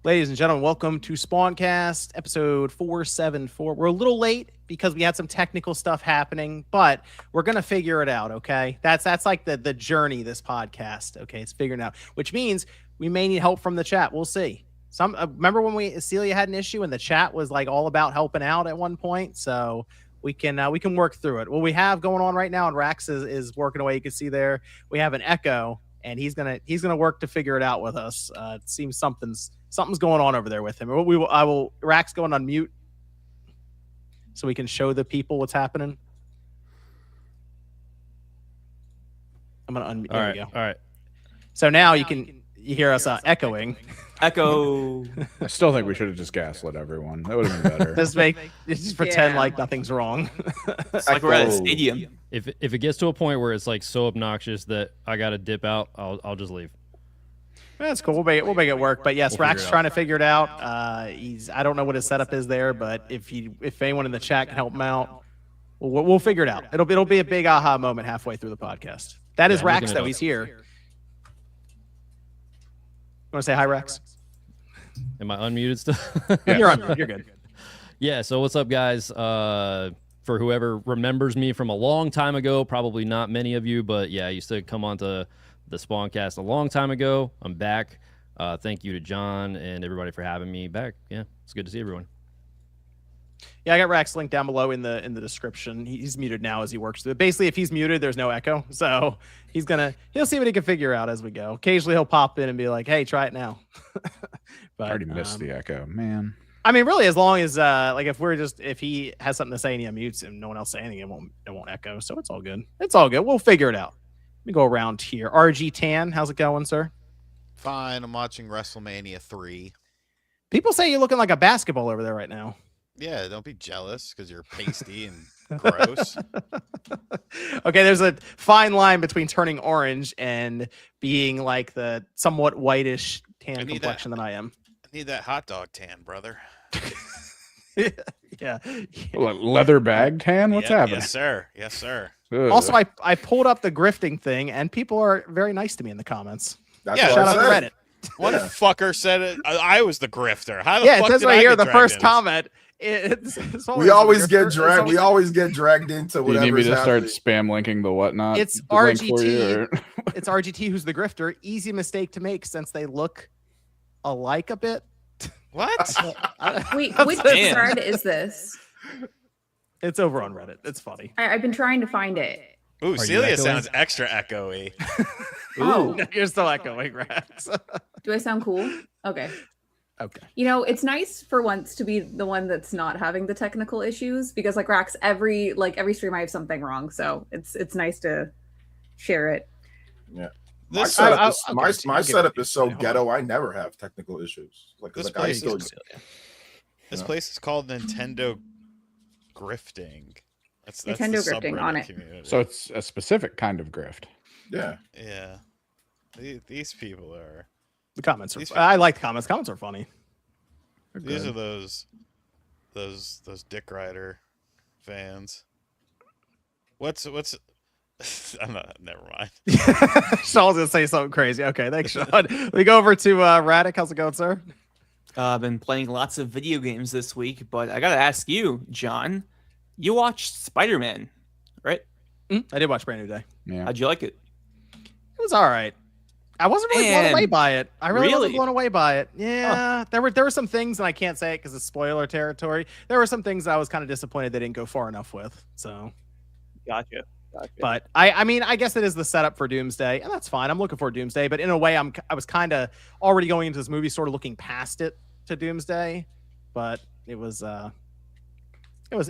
Ladies and gentlemen, welcome to Spawncast, episode 474. We're a little late because we had some technical stuff happening, but we're going to figure it out, okay? That's like the journey, this podcast, okay? It's figuring out, which means we may need help from the chat. We'll see. Remember when Celia had an issue and the chat was like all about helping out at one point? So we can work through it. What we have going on right now, and Rax is working away. You can see there, we have an echo, and he's gonna work to figure it out with us. It seems something's going on over there with him. Rax going on mute so we can show the people what's happening. I'm gonna unmute. There we go. All right. So now you hear us echoing. Echo. I still think we should have just gaslit everyone. That would have been better. just pretend like nothing's wrong. It's like we're at a stadium. If it gets to a point where it's like so obnoxious that I gotta dip out, I'll just leave. That's cool. We'll make it work. But yes, Rax trying to figure it out. I don't know what his setup is there, but if anyone in the chat can help him out, we'll figure it out. It'll be a big aha moment halfway through the podcast. That is Rax, though. He's here. You want to say hi, Rex? Am I unmuted still? Yeah. You're unmuted. You're good. Yeah. So what's up, guys? For whoever remembers me from a long time ago, probably not many of you, but yeah, I used to come onto the Spawncast a long time ago. I'm back. Thank you to John and everybody for having me back. Yeah, it's good to see everyone. Yeah, I got Rax linked down below in the description. He's muted now as he works through it. Basically, if he's muted, there's no echo. So he'll see what he can figure out as we go. Occasionally he'll pop in and be like, hey, try it now. But I already missed the echo, man. I mean, really, as long as if he has something to say and he unmutes and no one else say anything, it won't echo. So it's all good. It's all good. We'll figure it out. Let me go around here. RG Tan, how's it going, sir? Fine. I'm watching WrestleMania 3. People say you're looking like a basketball over there right now. Yeah, don't be jealous because you're pasty and gross. Okay, there's a fine line between turning orange and being like the somewhat whitish tan complexion that I am. I need that hot dog tan, brother. Yeah. Leather bag tan? What's happening? Yes, sir. Yes, sir. Ugh. Also, I pulled up the grifting thing, and people are very nice to me in the comments. Yeah, Shout out to Reddit. One fucker said it. I was the grifter. How the Yeah, fuck it says did right I here get the dragged first in? comment. We always get dragged. We always get dragged into Do you whatever. need me to start spam linking the whatnot? It's the link for RGT. you, or- It's RGT who's the grifter. Easy mistake to make since they look alike a bit. What? Wait, which Damn. thread is this? It's over on Reddit. It's funny. I've been trying to find it. Ooh, you Celia echoing? sounds extra echoey. Oh, You're still echoing, Rex. do I sound cool? Okay. Okay. You know, it's nice for once to be the one that's not having the technical issues because, like Rax, every stream I have something wrong, so it's nice to share it. Yeah. My This, setup, I'll my, give it to you. my I'll give setup it is so to you. ghetto. I never have technical issues. This I place still, is- this place is called Nintendo Grifting. That's Nintendo the Grifting, subreddit on it. community. So it's a specific kind of grift. yeah. Yeah. These people are. The comments These- are. I like the comments. Comments are funny. They're These good. are those Dick Rider fans. What's I'm not, never mind. Sean's gonna say something crazy. Okay, thanks, Sean. We go over to Radic. How's it going, sir? I've been playing lots of video games this week, but I gotta ask you, John. You watched Spider-Man, right? I did watch Brand New Day. Yeah. How'd you like it? It was all right. I wasn't really blown Man. away by it. I really wasn't Really? blown away by it. Yeah, there were some things, and I can't say it because it's spoiler territory. There were some things I was kind of disappointed they didn't go far enough with. So, Gotcha. but I mean, I guess it is the setup for Doomsday, and that's fine. I'm looking for Doomsday, but in a way, I was kind of already going into this movie, sort of looking past it to Doomsday. But it was fun. It was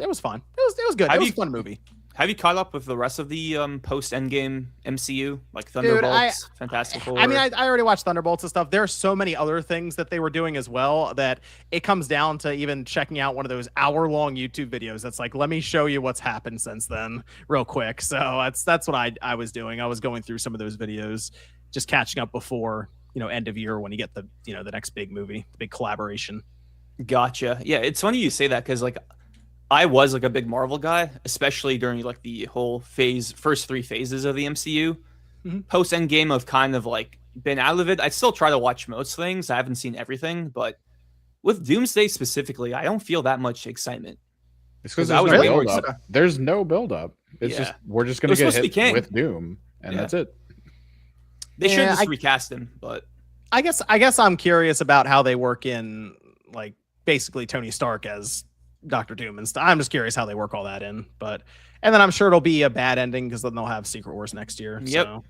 good. Have It was you- a fun movie. Have you caught up with the rest of the post-Endgame MCU, like Dude, Thunderbolts, Fantastic Four? I mean, I already watched Thunderbolts and stuff. There are so many other things that they were doing as well that it comes down to even checking out one of those hour-long YouTube videos. That's like, let me show you what's happened since then, real quick. So that's what I was doing. I was going through some of those videos, just catching up before end of year when you get the the next big movie, the big collaboration. Gotcha. Yeah, it's funny you say that because like I was like a big Marvel guy, especially during like the whole first three phases of the MCU. Mhm. Post Endgame of kind of like been out of it. I still try to watch most things. I haven't seen everything, but with Doomsday specifically, I don't feel that much excitement. It's because I there's was no really build worried. up. There's no build up. It's Yeah. just we're just It gonna was get supposed to be hit King. with Doom, and Yeah. that's it. They should Yeah, just recast him, but I guess I'm curious about how they work in like basically Tony Stark as Doctor Doom and stuff. I'm just curious how they work all that in. And then I'm sure it'll be a bad ending because then they'll have Secret Wars next year. Yep. So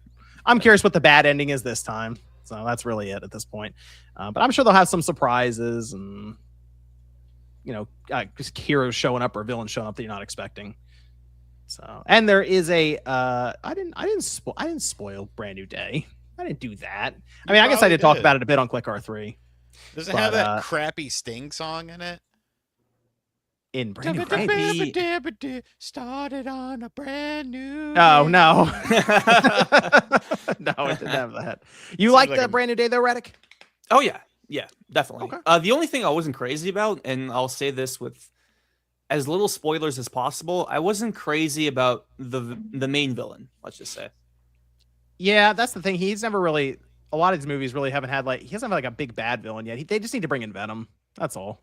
I'm curious what the bad ending is this time. So that's really it at this point. But I'm sure they'll have some surprises and just heroes showing up or villains showing up that you're not expecting. So, and there is a I didn't spoil Brand New Day. I didn't do that. I mean, I guess I did talk about it a bit on Click R3. Does it have that crappy Sting song in it? In Brand New Day. Started on a brand new. Oh no, no, it didn't have that. You like the Brand New Day though, Reddick? oh yeah, definitely. Okay. The only thing I wasn't crazy about, and I'll say this with as little spoilers as possible, I wasn't crazy about the main villain. Let's just say. Yeah, that's the thing. He's never really. A lot of these movies really haven't had he doesn't have like a big bad villain yet. They just need to bring in Venom. That's all.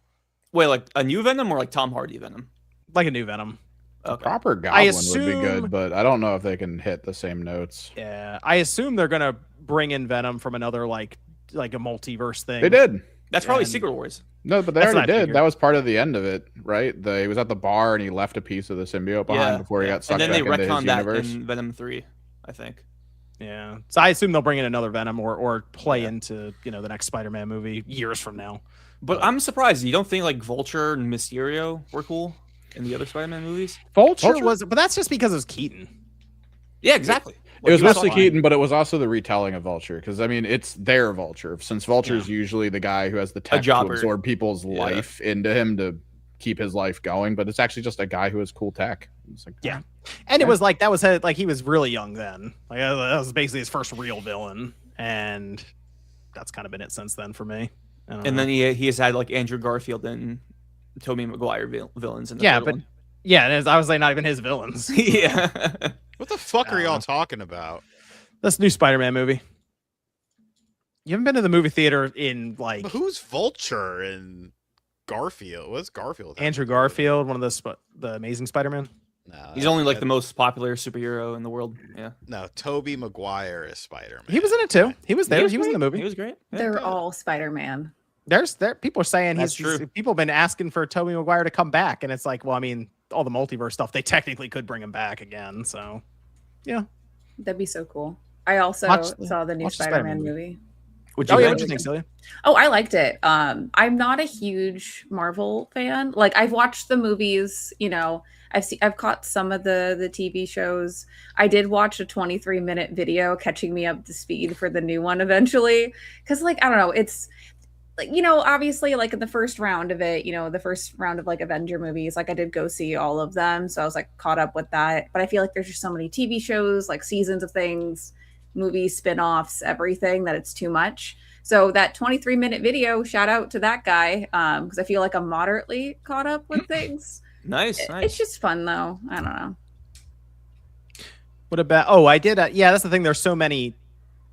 Wait, like a new Venom or like Tom Hardy Venom? Like a new Venom. Okay. Proper Goblin would be assume- good, but I don't know if they can hit the same notes. Yeah, I assume they're gonna bring in Venom from another like a multiverse thing. They did. That's probably And- Secret Wars. No, but they That's what already I did. figured. That was part of the end of it, right? He was at the bar and he left a piece of the symbiote behind before he got sucked and then back they into his retconned that universe. in Venom 3, I think. Yeah, so I assume they'll bring in another Venom or play into the next Spider-Man movie years from now. But I'm surprised. You don't think like Vulture and Mysterio were cool in the other Spider-Man movies? Vulture Vulture? was, but that's just because it was Keaton. Yeah, exactly. It was Like, mostly fine. Keaton, but it was also the retelling of Vulture. Because, I mean, it's their Vulture. Since Vulture's usually the guy who has the tech to jobber. absorb people's life into him to keep his life going. But it's actually just a guy who has cool tech. It's like, Yeah. And it was like that was he was really young then. Like that was basically his first real villain, and that's kind of been it since then for me. I don't And know. then he has had like Andrew Garfield and Tobey Maguire villains in the yeah, third but one. yeah, and I was like not even his villains. yeah. What the fuck are y'all talking about? This new Spider-Man movie. You haven't been to the movie theater in like But who's Vulture and Garfield? What's Garfield? Andrew Garfield, one of the Amazing Spider-Man. No, He's only like the most popular superhero in the world. Yeah. No, Tobey Maguire is Spider-Man. He was in it too. He was there. He was in the great. movie. He was great. Yeah. They're all Spider-Man. There people are saying That's he's true. people have been asking for Tobey Maguire to come back, and it's like, well, I mean, all the multiverse stuff, they technically could bring him back again. So yeah. That'd be so cool. I also saw the new watch the Spider-Man Spider-Man movie. Would Oh yeah, think? what you think, Celia? Oh, I liked it. I'm not a huge Marvel fan. Like I've watched the movies, I've caught some of the TV shows. I did watch a 23-minute video catching me up to speed for the new one eventually. Cause I don't know, it's like, obviously like in the first round of it, the first round of like Avenger movies, like I did go see all of them. So I was like caught up with that. But I feel like there's just so many TV shows, like seasons of things, movies, spin-offs, everything that it's too much. So that 23-minute video, shout out to that guy. Because I feel like I'm moderately caught up with things. Nice. It's just fun though. I don't know. What about? Oh, I did. Yeah, that's the thing. There's so many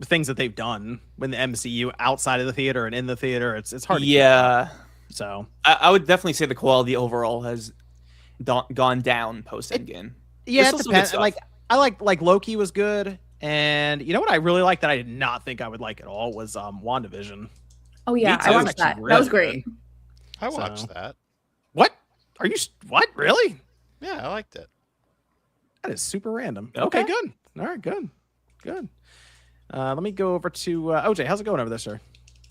things that they've done with the MCU outside of the theater and in the theater. It's hard. To keep Yeah. up. So I would definitely say the quality overall has gone down post Endgame. yeah, There's it still some good depends. stuff. I like Loki was good, and you know what I really liked that I did not think I would like at all was WandaVision. Oh yeah, Me I too. watched that. Actually That was really great. good. I So- watched that. What? Are you? What? Really? Yeah, I liked it. That is super random. Okay. Okay, good. All right, good. Let me go over to OJ. How's it going over there, sir?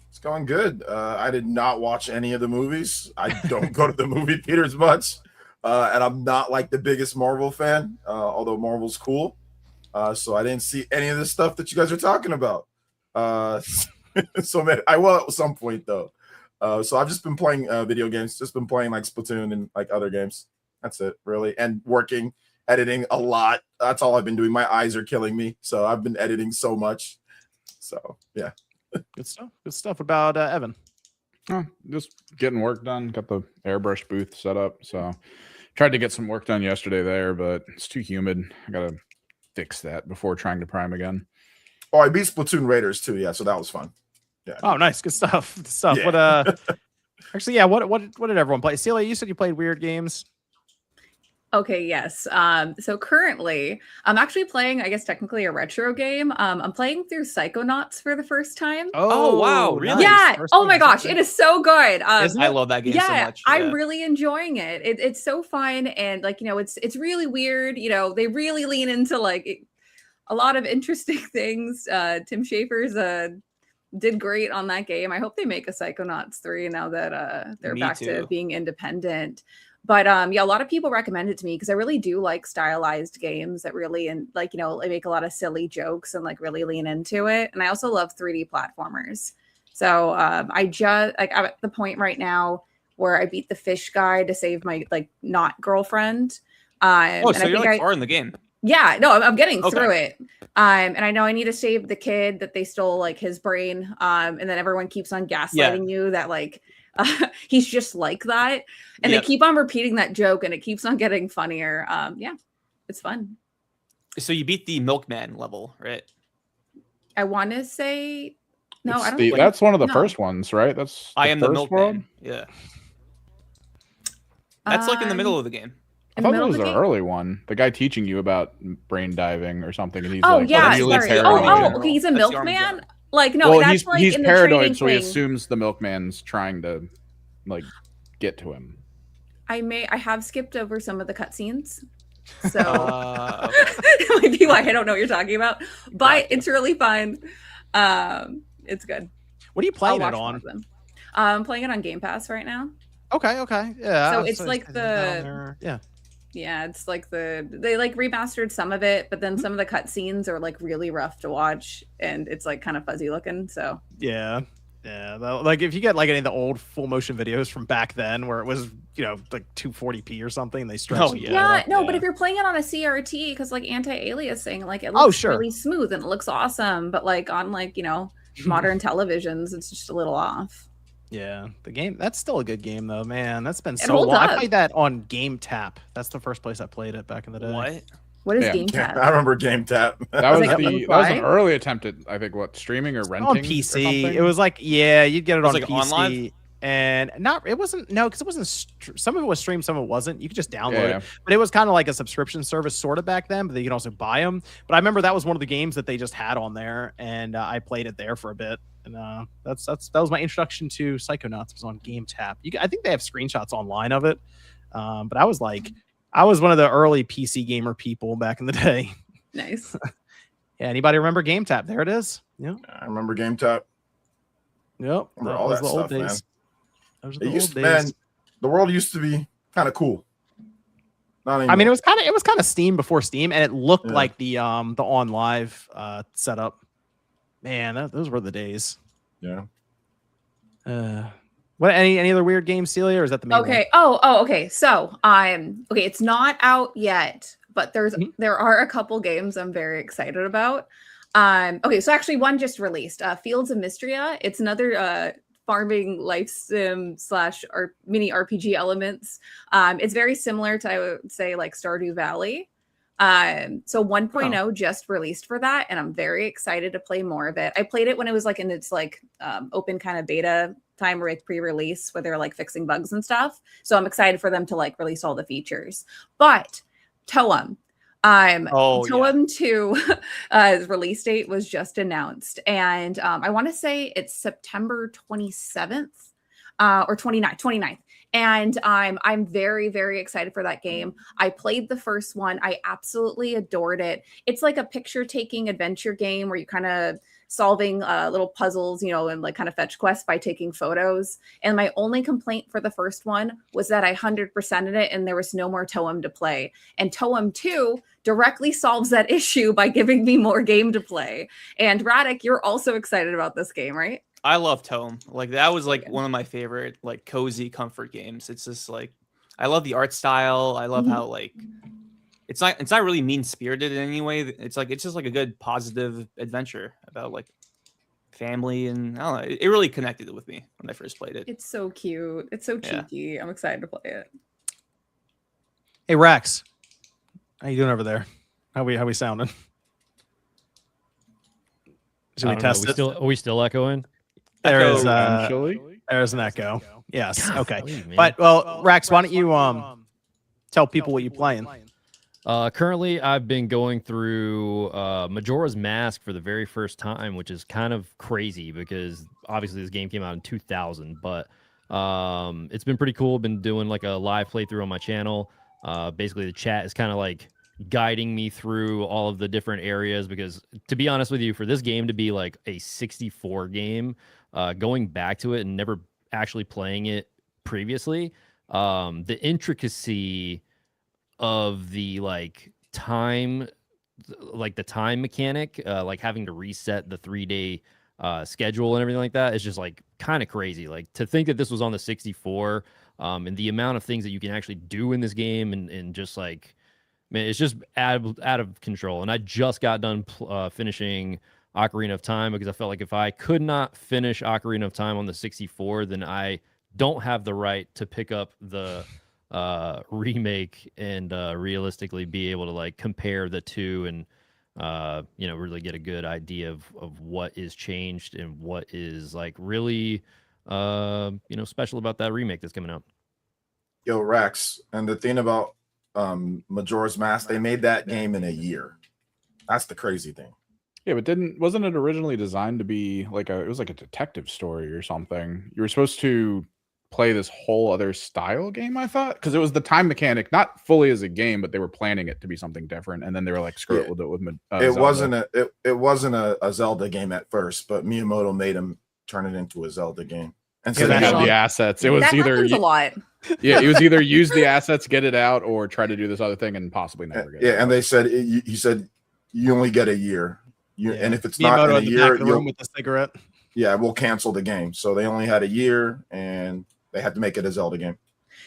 It's going good. I did not watch any of the movies. I don't go to the movie theaters much. And I'm not like the biggest Marvel fan, although Marvel's cool. So I didn't see any of the stuff that you guys are talking about. So man, I will at some point though. So I've just been playing video games, just been playing like Splatoon and like other games. That's it, really. And working, editing a lot. That's all I've been doing. My eyes are killing me. So I've been editing so much. So yeah. Good stuff. Good stuff about Evan. Oh, just getting work done. Got the airbrush booth set up. So tried to get some work done yesterday there, but it's too humid. I gotta fix that before trying to prime again. Oh, I beat Splatoon Raiders too. Yeah, so that was fun. Yeah. Oh, nice, good stuff. Good stuff. Yeah. What actually, yeah. What did everyone play? Celia, you said you played weird games. Okay, yes. So currently, I'm actually playing, I guess technically a retro game. I'm playing through Psychonauts for the first time. Oh, wow, really? Yeah. First Oh one, my gosh, okay. it is so good. Isn't I it? love that game so Yeah, much. I'm Yeah. really enjoying it. It's so fun, and like, you know, it's really weird. You know, they really lean into like a lot of interesting things. Tim Schafer's did great on that game. I hope they make a Psychonauts 3 now that they're Me back too. to being independent. But yeah, a lot of people recommend it to me because I really do like stylized games that really, and like, you know, they make a lot of silly jokes and like really lean into it. And I also love 3D platformers. So I just like I'm at the point right now where I beat the fish guy to save my like not girlfriend. Oh, and so I you're think like far in the game. yeah, no, I'm getting Okay. through it. And I know I need to save the kid that they stole like his brain. And then everyone keeps on gaslighting you that like he's just like that. And Yep. they keep on repeating that joke and it keeps on getting funnier. Yeah, it's fun. So you beat the Milkman level, right? I want to say no, It's I don't the- think that's one of the no. first ones, right? That's I am the first Milkman. world? Yeah. That's like in the middle of the game. I in thought the that middle was of the an game? early one. The guy teaching you about brain diving or something, and he's Oh like yeah, really sorry. paranoid. Oh, okay, he's a That's the milkman. Armageddon. Like no, well, that's like he's in the training paranoid, so he thing. assumes the milkman's trying to like get to him. I have skipped over some of the cutscenes. So Okay. it might be why I don't know what you're talking about. But Gotcha. it's really fun. It's good. What are you I'll playing watch it more on? of them. I'm playing it on Game Pass right now. Okay, yeah. So I was it's just- like is it down the- there? Yeah. Yeah, it's like they like remastered some of it, but then some of the cutscenes are like really rough to watch, and it's like kind of fuzzy looking. So Yeah. Like if you get like any of the old full motion videos from back then where it was, you know, like 240p or something, they stretched. Oh, it yeah. out. no, but if you're playing it on a CRT, because like anti-aliasing, like it Oh, looks sure. really smooth and it looks awesome, but like on like, you know, modern televisions, it's just a little off. Yeah, the game, that's still a good game though, man. That's been It so holds long. I up. played that on Game Tap. That's the first place I played it back in the day. What? What is Yeah. Game Yeah, Tap? I remember Game Tap. That was like the on that was an Fly? early attempt at, I think, what, streaming or renting On or PC. something? It was like, yeah, you'd get it, It was on like PC. on live? And not, it wasn't, no, because it wasn't, some of it was streamed, some of it wasn't. You could just download Yeah. it. But it was kind of like a subscription service sort of back then, but you could also buy them. But I remember that was one of the games that they just had on there, and I played it there for a bit. And that was my introduction to Psychonauts, was on Game Tap. I think they have screenshots online of it. But I was one of the early PC gamer people back in the day. Nice. Yeah, anybody remember Game Tap? There it is. Yep. I remember Game Tap. Yep. Remember all that stuff, man. Those are It the used old to, days. man, the world used to be kind of cool. Not anymore. I mean, it was kind of Steam before Steam, and it looked Yeah. like the on live setup. Man, those were the days. Yeah. What any other weird games, Celia, or is that the main one? Okay. Oh, okay. So, okay, it's not out yet, but there are a couple games I'm very excited about. Okay, so actually one just released, Fields of Mystria. It's another farming life sim / mini RPG elements. It's very similar to, I would say, like Stardew Valley. So 1.0 just released for that, and I'm very excited to play more of it. I played it when it was like in its like open kind of beta time, or like pre-release, where they're like fixing bugs and stuff. So I'm excited for them to like release all the features. But Toem. Toem 2 release date was just announced, and I want to say it's September 27th or 29th. And I'm very, very excited for that game. I played the first one. I absolutely adored it. It's like a picture-taking adventure game where you kind of solving little puzzles, you know, and like kind of fetch quests by taking photos. And my only complaint for the first one was that I 100%ed it and there was no more Toem to play. And Toem 2 directly solves that issue by giving me more game to play. And Radek, you're also excited about this game, right? I love Tome. Like that was like one of my favorite like cozy comfort games. It's just like I love the art style. I love how like it's not really mean spirited in any way. It's just like a good positive adventure about like family, and I don't know. It really connected with me when I first played it. It's so cute. It's so Yeah. cheeky. I'm excited to play it. Hey Rex, how you doing over there? How we sounding? Should we I don't know. test it? Are we still echoing? There's Eventually. there's an echo. Yes. Okay. Golly, man. But well, Rex, why don't you tell people what you're playing? Currently, I've been going through Majora's Mask for the very first time, which is kind of crazy because obviously this game came out in 2000. But it's been pretty cool. Been doing like a live playthrough on my channel. Basically, the chat is kind of like guiding me through all of the different areas because, to be honest with you, for this game to be like a 64 game, going back to it and never actually playing it previously, the intricacy of the time mechanic, like having to reset the 3-day schedule and everything like that is just like kind of crazy. Like to think that this was on the 64, and the amount of things that you can actually do in this game and just like, man, it's just out of control. And I just got done finishing Ocarina of Time because I felt like if I could not finish Ocarina of Time on the 64, then I don't have the right to pick up the remake and realistically be able to like compare the two and really get a good idea of what is changed and what is like really special about that remake that's coming out. Yo, Rex, and the thing about Majora's Mask, they made that game in a year. That's the crazy thing. Yeah, but wasn't it originally designed to be like it was like a detective story or something? You were supposed to play this whole other style game, I thought, because it was the time mechanic, not fully as a game, but they were planning it to be something different, and then they were like, "Screw it, we'll do it with." It wasn't a Zelda game at first, but Miyamoto made him turn it into a Zelda game, and So they had the assets. It was That either happens a lot. yeah, it was either use the assets, get it out, or try to do this other thing and possibly never get it. Yeah, and they said he said you only get a year. And if it's not Miyamoto in a in the back year, of the room with the cigarette. yeah, we'll cancel the game. So they only had a year, and they had to make it a Zelda game.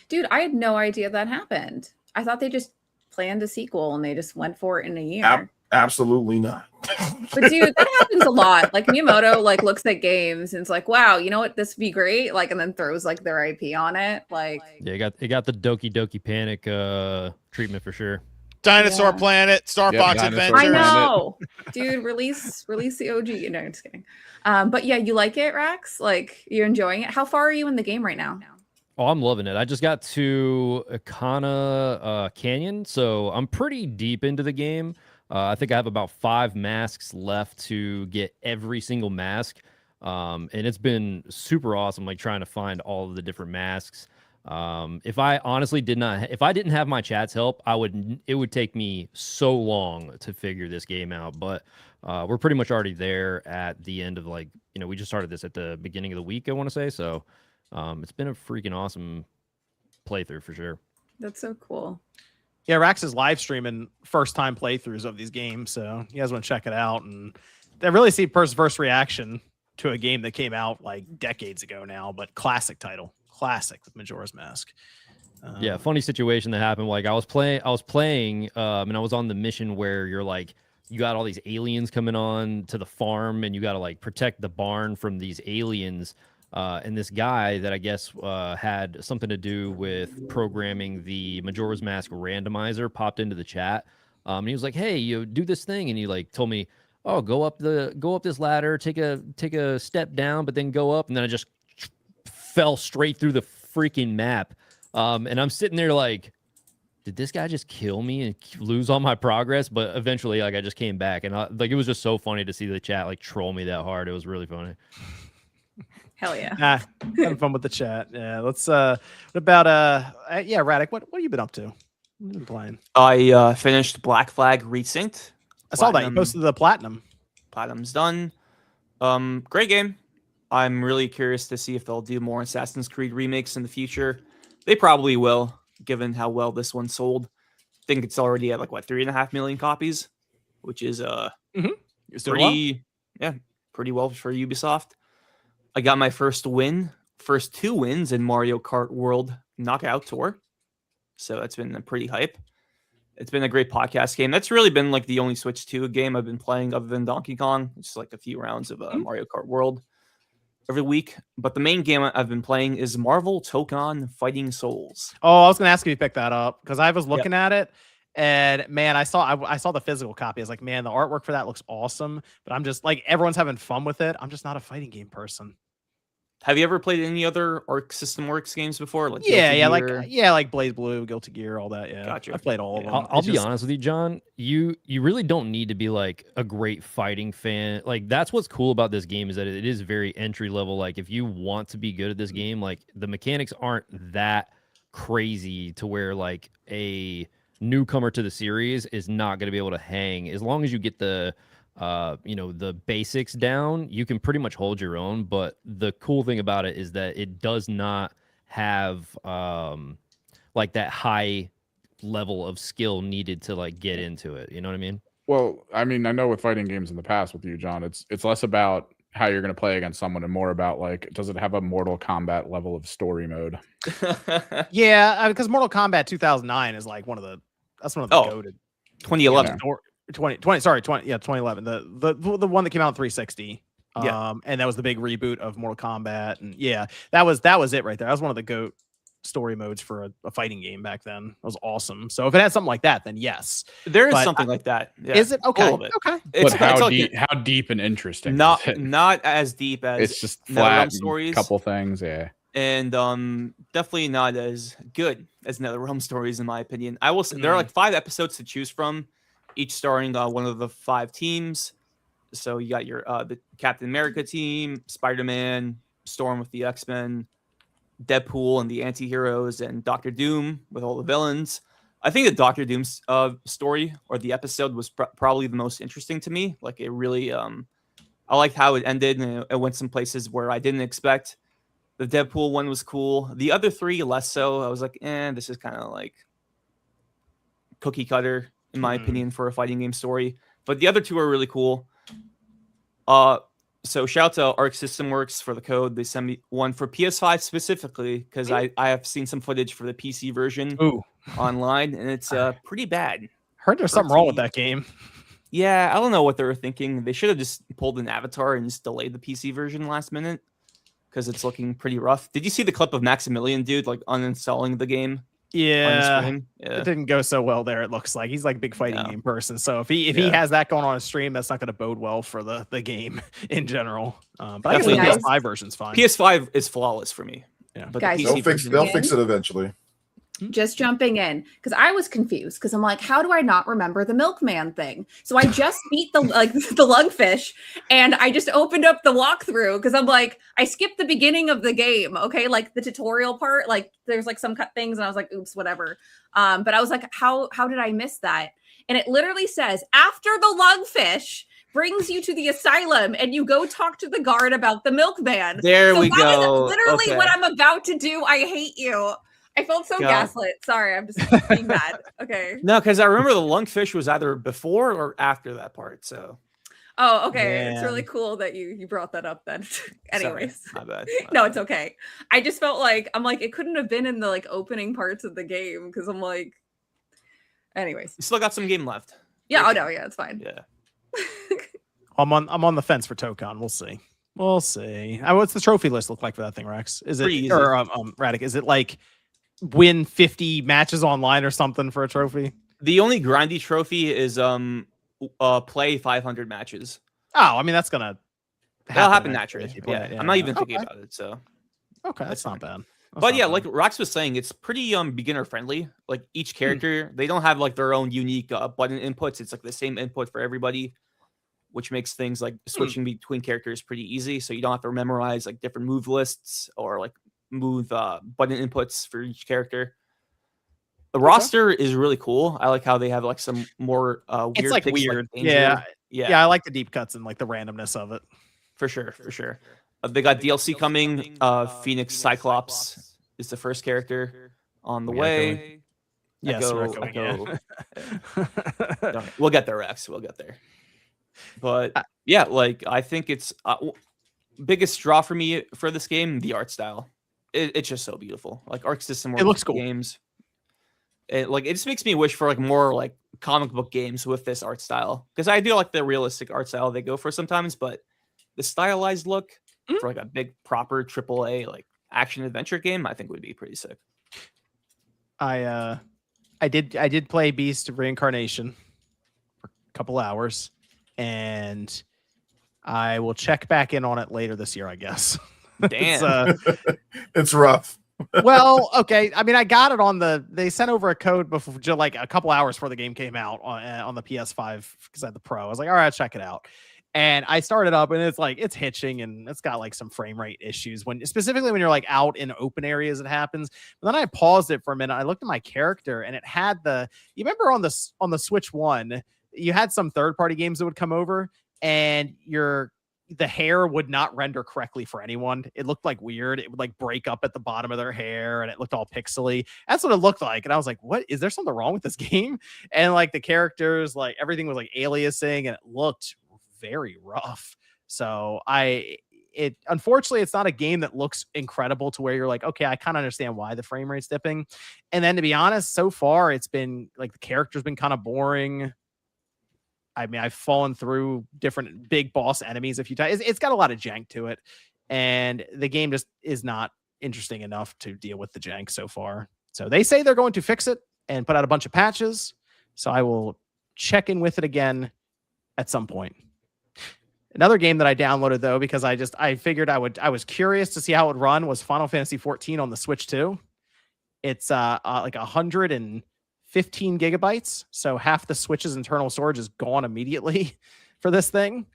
Dude, I had no idea that happened. I thought they just planned a sequel and they just went for it in a year. Absolutely not. But dude, that happens a lot. Like Miyamoto looks at games and it's like, wow, you know what, this would be great. And then throws their IP on it. Yeah, it got the Doki Doki Panic treatment for sure. Dinosaur Planet, Star Fox Dinosaur Adventure. I know. Dude, release the OG. No, I'm just kidding. But yeah, you like it, Rax? You're enjoying it. How far are you in the game right now? Oh, I'm loving it. I just got to Akana Canyon, so I'm pretty deep into the game. I think I have about 5 masks left to get every single mask. And it's been super awesome, trying to find all of the different masks. If I honestly if I didn't have my chat's help, it would take me so long to figure this game out. But we're pretty much already there at the end of we just started this at the beginning of the week, I want to say. So it's been a freaking awesome playthrough for sure. That's so cool. Yeah, Rax is live streaming first time playthroughs of these games, so you guys want to check it out. And I really see first reaction to a game that came out decades ago now, but classic title. Classic with Majora's Mask. Yeah, funny situation that happened. I was playing, and I was on the mission where you're you got all these aliens coming on to the farm, and you got to protect the barn from these aliens. And this guy that I guess had something to do with programming the Majora's Mask randomizer popped into the chat. And he was like, "Hey, you do this thing," and he told me, "Oh, go up this ladder, take a step down, but then go up," and then I just fell straight through the freaking map. And I'm sitting there did this guy just kill me and lose all my progress? But eventually, I just came back, and it was just so funny to see the chat troll me that hard. It was really funny. Hell yeah. Having fun with the chat. Yeah, let's what about Radic, what have you been up to? What have you been playing? I finished Black Flag Resynced. I saw that you posted the platinum. Platinum's done. Great game. I'm really curious to see if they'll do more Assassin's Creed remakes in the future. They probably will, given how well this one sold. I think it's already at 3.5 million copies, which is pretty well for Ubisoft. I got my first 2 wins in Mario Kart World Knockout Tour. So that's been pretty hype. It's been a great podcast game. That's really been the only Switch 2 game I've been playing other than Donkey Kong. It's a few rounds of Mario Kart World every week. But the main game I've been playing is Marvel Tokon Fighting Souls. Oh, I was going to ask if you picked that up because I was looking at it And man, I saw the physical copy. I was like, man, the artwork for that looks awesome. But I'm just like, everyone's having fun with it. I'm just not a fighting game person. Have you ever played any other Arc System Works games before? Like Yeah, Guilty yeah, Gear? like Blaze Blue, Guilty Gear, all that. Yeah, Gotcha. I've played all of them. I'll It's be just- honest with you, John. You really don't need to be like a great fighting fan. Like that's what's cool about this game is that it is very entry level. Like if you want to be good at this game, like the mechanics aren't that crazy to where like a newcomer to the series is not going to be able to hang. As long as you get the the basics down, you can pretty much hold your own. But the cool thing about it is that it does not have like that high level of skill needed to like get into it. You know what I mean? Well, I mean, I know with fighting games in the past with you, John, it's less about how you're going to play against someone and more about like, does it have a Mortal Kombat level of story mode? Yeah, because Mortal Kombat 2009 is like one of the goated 2011. 2011. The one that came out in 360. Yeah. And that was the big reboot of Mortal Kombat. And yeah, that was it right there. That was one of the GOAT story modes for a fighting game back then. It was awesome. So if it had something like that, then yes. There is But something like that. Yeah, Is it? Okay. A little bit. Okay. It's, But how it's like deep? How deep and interesting? not is it? not as deep as It's just NetherRealm flat stories. couple things. Yeah. And definitely not as good as NetherRealm stories, in my opinion. I will say there are like 5 episodes to choose from, each starring one of the 5 teams. So you got your the Captain America team, Spider-Man, Storm with the X-Men, Deadpool and the anti-heroes, and Doctor Doom with all the villains. I think the Doctor Doom's story or the episode was probably the most interesting to me. Like it really, I liked how it ended, and it went some places where I didn't expect. The Deadpool one was cool. The other 3 less so. I was like, this is kind of like cookie cutter in my opinion for a fighting game story. But the other 2 are really cool. So shout out to Arc System Works for the code. They sent me one for PS5 specifically because I have seen some footage for the PC version online, and it's pretty bad. Heard there's something wrong with that game. Yeah, I don't know what they were thinking. They should have just pulled an avatar and just delayed the PC version last minute because it's looking pretty rough. Did you see the clip of Maximilian, dude, like uninstalling the game? Yeah. Yeah. It didn't go so well there. It looks like he's like a big fighting Yeah. game person. So if he has that going on his stream, that's not going to bode well for the game in general. But I guess the Definitely. PS5 version's fine. PS5 is flawless for me. Yeah. But Guys, the They'll PC fix version- they'll fix it eventually. Just jumping in because I was confused because I'm like, how do I not remember the milkman thing? So I just beat the lungfish, and I just opened up the walkthrough because I'm like, I skipped the beginning of the game, okay, like the tutorial part, like there's like some cut things, and I was like, oops, whatever. But I was like, how did I miss that? And it literally says after the lungfish brings you to the asylum and you go talk to the guard about the milkman. There So we that go. is literally Okay. what I'm about to do. I hate you. I felt so God. gaslit. Sorry, I'm just being mad. Okay. No, because I remember the lungfish was either before or after that part. So Oh, okay. It's really Man. cool that you brought that up then. Anyways. sorry, my bad. No, it's okay. I just felt like I'm like it couldn't have been in the like opening parts of the game because I'm like anyways. You still got some game left. Yeah, oh no, yeah, it's fine. Yeah. I'm on the fence for Tokon. We'll see. We'll see. What's the trophy list look like for that thing, Rex? Is it Pretty easy. or Radic? Is it like win 50 matches online or something for a trophy? The only grindy trophy is play 500 matches. Oh, I mean that's gonna That'll happen eventually naturally. if you play Yeah. it, I'm not even thinking Okay. about it. So Okay, That's that's not fine. bad. That's but not yeah, bad. like Rox was saying, it's pretty beginner friendly. Like each Hmm. character, they don't have like their own unique button inputs. It's like the same input for everybody, which makes things like switching between characters pretty easy. So you don't have to memorize like different move lists or like move button inputs for each character. The roster is really cool. I like how they have like some more weird. it's like picks, weird. Danger. Yeah, yeah, yeah. I like the deep cuts and like the randomness of it. for sure, for sure. They got DLC coming. Phoenix Cyclops is the first character on the We got way. Yes, Echo- Echo, Echo. We'll get there, Rex. We'll get there. But yeah, like I think it's biggest draw for me for this game, the art style. It's just so beautiful. Like Arc System Works looks cool. games. It just makes me wish for like more like comic book games with this art style, because I do like the realistic art style they go for sometimes, but the stylized look for like a big proper AAA like action adventure game, I think would be pretty sick. I I did play Beast of Reincarnation for a couple hours, and I will check back in on it later this year, I guess. Damn. It's rough. Well, okay. I mean, I got it they sent over a code before, just like a couple hours before the game came out on the PS5 because I had the Pro. I was like, all right, check it out. And I started up and it's hitching and it's got like some frame rate issues specifically when you're like out in open areas, it happens. But then I paused it for a minute. I looked at my character and it had you remember on the Switch 1, you had some third-party games that would come over and the hair would not render correctly for anyone. It looked like weird. It would like break up at the bottom of their hair and it looked all pixely. That's what it looked like. And I was like, what? Is there something wrong with this game? And like the characters, like everything was like aliasing and it looked very rough. So unfortunately, it's not a game that looks incredible to where you're like, okay, I kind of understand why the frame rate's dipping. And then to be honest, so far it's been like the character's been kind of boring. I mean, I've fallen through different big boss enemies a few times. It's got a lot of jank to it, and the game just is not interesting enough to deal with the jank so far. So they say they're going to fix it and put out a bunch of patches. So I will check in with it again at some point. Another game that I downloaded though, because I figured I was curious to see how it would run, was Final Fantasy 14 on the Switch 2. It's like 115 gigabytes, so half the Switch's internal storage is gone immediately for this thing.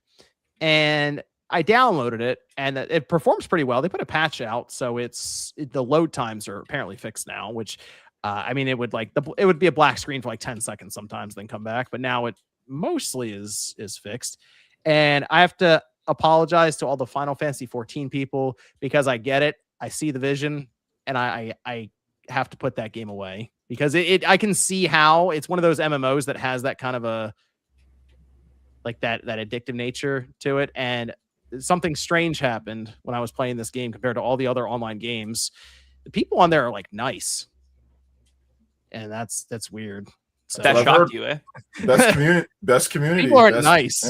And I downloaded it and it performs pretty well. They put a patch out, so the load times are apparently fixed now, which I mean, it would be a black screen for like 10 seconds sometimes, then come back, but now it mostly is fixed. And I have to apologize to all the Final Fantasy 14 people because I get it. I see the vision and I have to put that game away because I can see how it's one of those MMOs that has that kind of a like that addictive nature to it. And something strange happened when I was playing this game compared to all the other online games. The people on there are like nice. And that's weird. So That shocked you, eh? Best community. People aren't nice.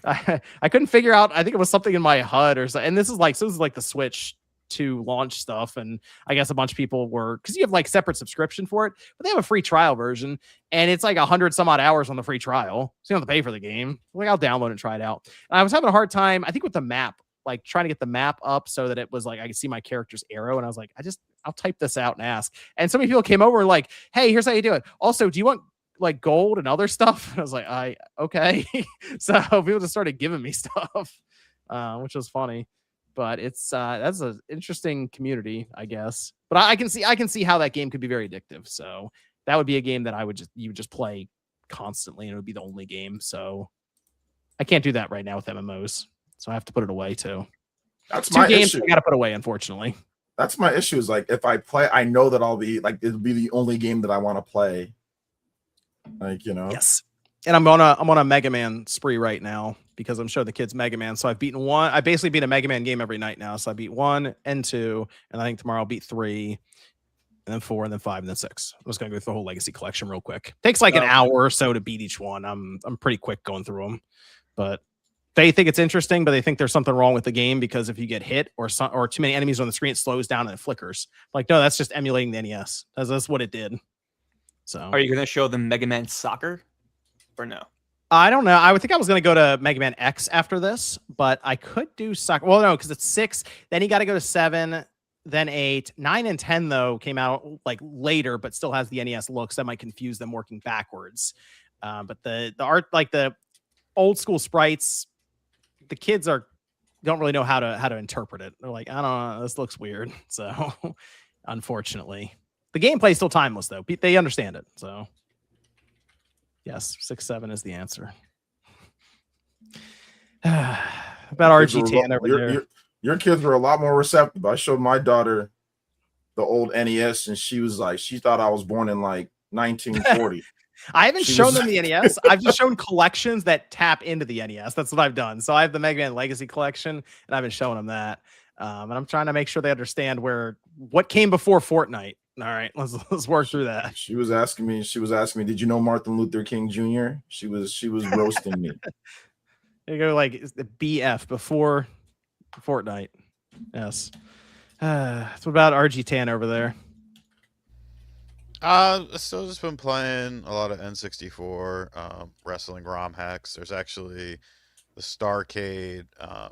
Yeah. I couldn't figure out. I think it was something in my HUD or something. And this is like the Switch 2 launch stuff. And I guess a bunch of people were, because you have like separate subscription for it, but they have a free trial version. And it's like 100 some odd hours on the free trial. So you don't have to pay for the game. Like I'll download and try it out. And I was having a hard time, I think with the map, like trying to get the map up so that it was like I could see my character's arrow. And I was like, I'll type this out and ask. And so many people came over and like, hey, here's how you do it. Also, do you want like gold and other stuff? And I was like, okay. So people just started giving me stuff, which was funny. But it's that's an interesting community, I guess. But I can see how that game could be very addictive. So that would be a game that you would just play constantly, and it would be the only game. So I can't do that right now with MMOs. So I have to put it away too. That's Two my games issue. I got to put away, unfortunately. That's my issue. Is like if I play, I know that I'll be like it'll be the only game that I want to play. Like Yes. And I'm on a Mega Man spree right now because I'm showing the kids Mega Man. So I've beaten one. I basically beat a Mega Man game every night now. So I beat 1 and 2, and I think tomorrow I'll beat 3, and then 4, and then 5, and then 6. I'm just gonna go through the whole Legacy collection real quick. Takes like an hour or so to beat each one. I'm pretty quick going through them, but they think it's interesting, but they think there's something wrong with the game because if you get hit or too many enemies on the screen, it slows down and it flickers. Like, no, that's just emulating the NES. That's what it did. So, Are you gonna show them Mega Man Soccer, or no? I don't know. I would think I was going to go to Mega Man X after this, but I could do soccer. Well, no, because it's 6. Then you got to go to 7, then 8, 9, and 10 though came out like later, but still has the NES look. So that might confuse them working backwards. But the art, like the old school sprites, the kids don't really know how to interpret it. They're like, I don't know, this looks weird. So unfortunately, the gameplay's still timeless though. They understand it. So yes, 6, 7 is the answer. About RGT over there. Your kids were a lot more receptive. I showed my daughter the old NES, and she was like, she thought I was born in like 1940. I haven't shown them the NES. I've just shown collections that tap into the NES. That's what I've done. So I have the Mega Man Legacy collection, and I've been showing them that. And I'm trying to make sure they understand what came before Fortnite. All right, let's work through that. She was asking me, did you know Martin Luther King Jr.? She was roasting me. You go like it's the BF before Fortnite. Yes. So what about RG10 over there? Still just been playing a lot of N64, wrestling ROM hacks. There's actually the Starcade,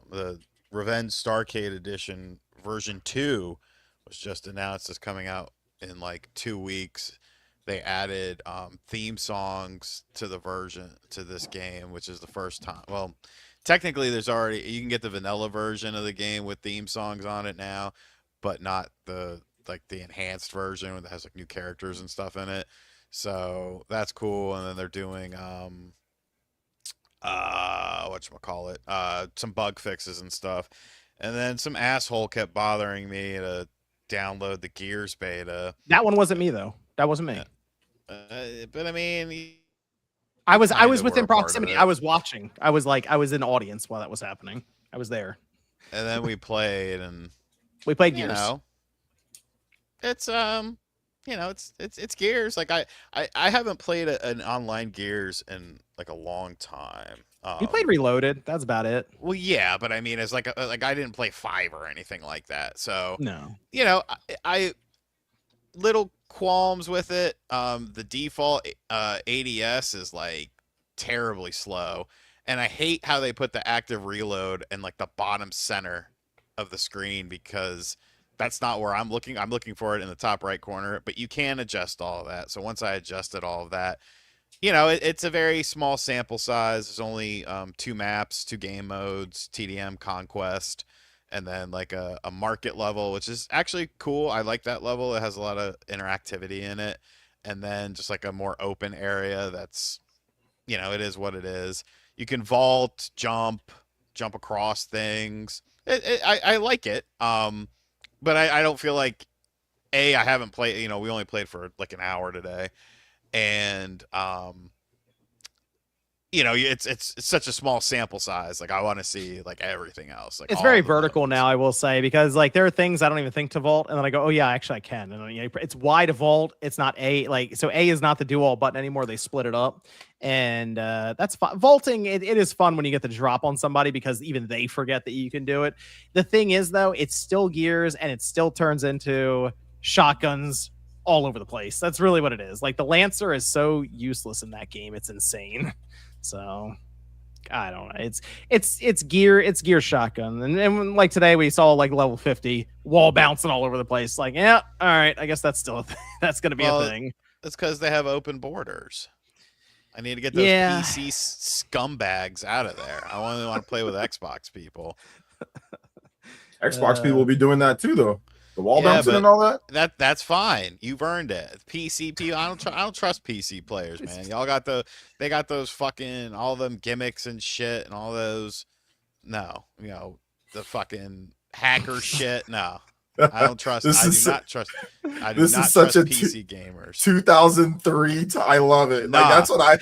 the Revenge Starcade Edition version 2 was just announced as coming out in like 2 weeks. They added theme songs to this game, which is the first time. Well, technically, you can get the vanilla version of the game with theme songs on it now, but not the enhanced version that has like new characters and stuff in it. So that's cool. And then they're doing whatchamacallit, some bug fixes and stuff. And then some asshole kept bothering me to download the Gears beta. That one wasn't me though. That wasn't me. But I mean, I was within were a part of proximity. it. I was watching. I was in audience while that was happening. I was there. And then we played, and We played you Gears. know, it's it's Gears. Like I haven't played an online Gears in like a long time. We played Reloaded. That's about it. Well, yeah, but I mean, it's like I didn't play 5 or anything like that. So No. I little qualms with it. The default ADS is like terribly slow, and I hate how they put the active reload in like the bottom center of the screen, because that's not where I'm looking. I'm looking for it in the top right corner, but you can adjust all of that. So once I adjusted all of that, it's a very small sample size. There's only 2 maps, 2 game modes, TDM, Conquest, and then like a market level, which is actually cool. I like that level. It has a lot of interactivity in it. And then just like a more open area that's, it is what it is. You can vault, jump across things. I like it. But I don't feel like, I haven't played, we only played for like an hour today. And it's such a small sample size. Like I want to see like everything else. Like It's all very the vertical modes. now, I will say, because like there are things I don't even think to vault, and then I go, oh yeah, actually I can. And it's Y to vault. It's not A. Like so, A is not the do all button anymore. They split it up, and that's fun. Vaulting. It is fun when you get the drop on somebody, because even they forget that you can do it. The thing is though, it's still Gears, and it still turns into shotguns all over the place. That's really what it is. Like the Lancer is so useless in that game. It's insane. So I don't know. It's gear shotgun. And like today we saw like level 50 wall bouncing all over the place. Like, yeah, all right. I guess that's still a thing. That's gonna be a thing. It's because they have open borders. I need to get those PC scumbags out of there. I only want to play with Xbox people. Xbox people will be doing that too, though. The wall bouncing and all that. That's fine. You've earned it. PC people. I don't trust PC players, man. Y'all got they got those fucking all them gimmicks and shit and all those. No, the fucking hacker shit. No, I don't trust. I do not trust PC gamers. 2003. I love it. Like that's what I.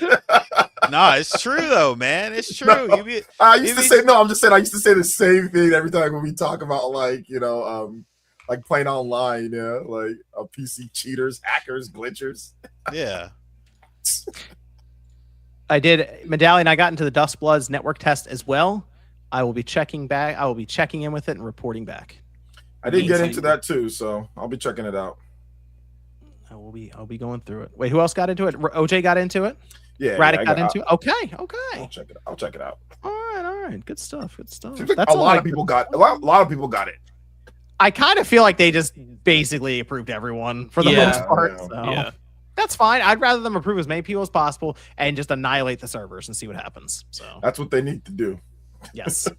No, it's true though, man. It's true. No, I'm just saying. I used to say the same thing every time when we talk about like like playing online, like PC cheaters, hackers, glitchers. Yeah. I did Medallion. I got into the Dust Bloods network test as well. I will be checking back. I will be checking in with it and reporting back. I did get into that too, so I'll be checking it out. I'll be going through it. Wait, who else got into it? OJ got into it. Yeah, Radic got into it. Okay. I'll check it out. All right. Good stuff. Seems like a lot of people got it. I kind of feel like they just basically approved everyone for the most part. So. Yeah. That's fine. I'd rather them approve as many people as possible and just annihilate the servers and see what happens. So that's what they need to do. Yes.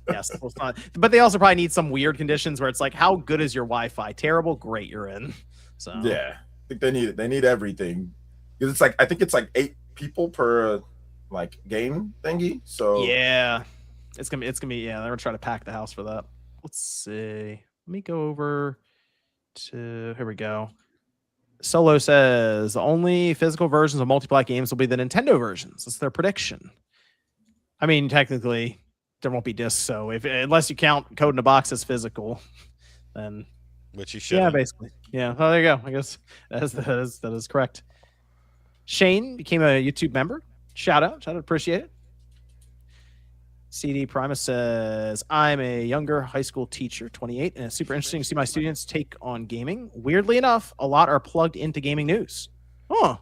But they also probably need some weird conditions where it's like, how good is your Wi-Fi? Terrible, great, you're in. So yeah, I think they need it. They need everything, because it's like I think it's like 8 people per like game thingy. So yeah, it's gonna be yeah. They're gonna try to pack the house for that. Let's see. Let me go over to here we go. Solo says the only physical versions of multiplayer games will be the Nintendo versions. That's their prediction. I mean, technically, there won't be discs, so unless you count Code in a Box as physical, then which you should. Yeah, basically. Yeah. Oh, there you go. I guess that is correct. Shane became a YouTube member. Shout out, appreciate it. CD Primus says, I'm a younger high school teacher, 28, and it's super interesting to see my students take on gaming. Weirdly enough, a lot are plugged into gaming news. Huh.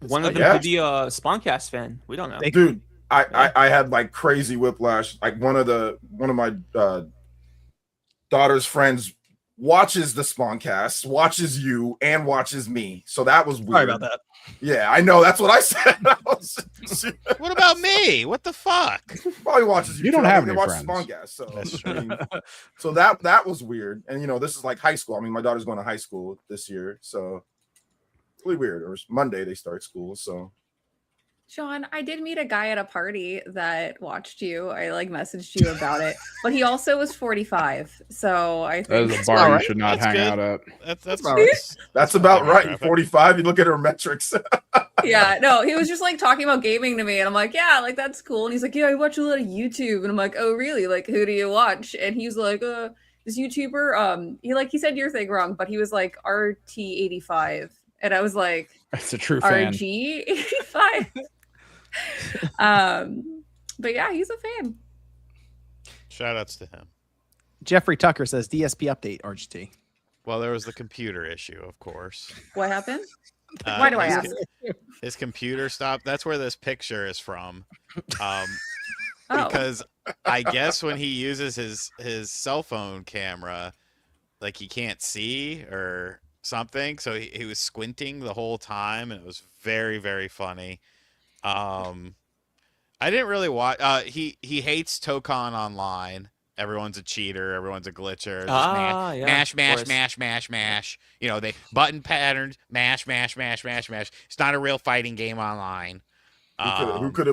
One of them Yeah. could be a Spawncast fan. We don't know. Dude, I had like crazy whiplash. Like one of my daughter's friends watches the Spawncast, watches you, and watches me. So that was weird. Sorry about that. Yeah, I know. That's what I said. What about me? What the fuck? Probably watches you. You don't too. I have think any they watch friends. Spawncast, so That's I mean, so that was weird. And this is like high school. I mean, my daughter's going to high school this year, so really weird. Or Monday they start school, so. Sean, I did meet a guy at a party that watched you. I like messaged you about it, but he also was 45. So I That think is a That's bar all you right. should not That's hang good. out at. That's all right. That's about right. 45. You look at her metrics. yeah, no, he was just like talking about gaming to me, and I'm like, yeah, like that's cool. And he's like, yeah, I watch a lot of YouTube, and I'm like, oh, really? Like, who do you watch? And he's like, this YouTuber, he said your thing wrong, but he was like RT85, and I was like, It's a true fan. RG85. But yeah, he's a fan. Shout outs to him. Jeffrey Tucker says DSP update RGT. Well, there was the computer issue, of course. What happened? Why do I his- ask? His computer stopped. That's where this picture is from. Oh, Because I guess when he uses his cell phone camera, like he can't see or something, so he was squinting the whole time, and it was very, very funny. I didn't really watch. He hates Tokon Online. Everyone's a cheater. Everyone's a glitcher. Just Yeah, mash, of mash, course. mash, mash, mash. They button patterns. Mash, mash, mash, mash, mash. It's not a real fighting game online. Who could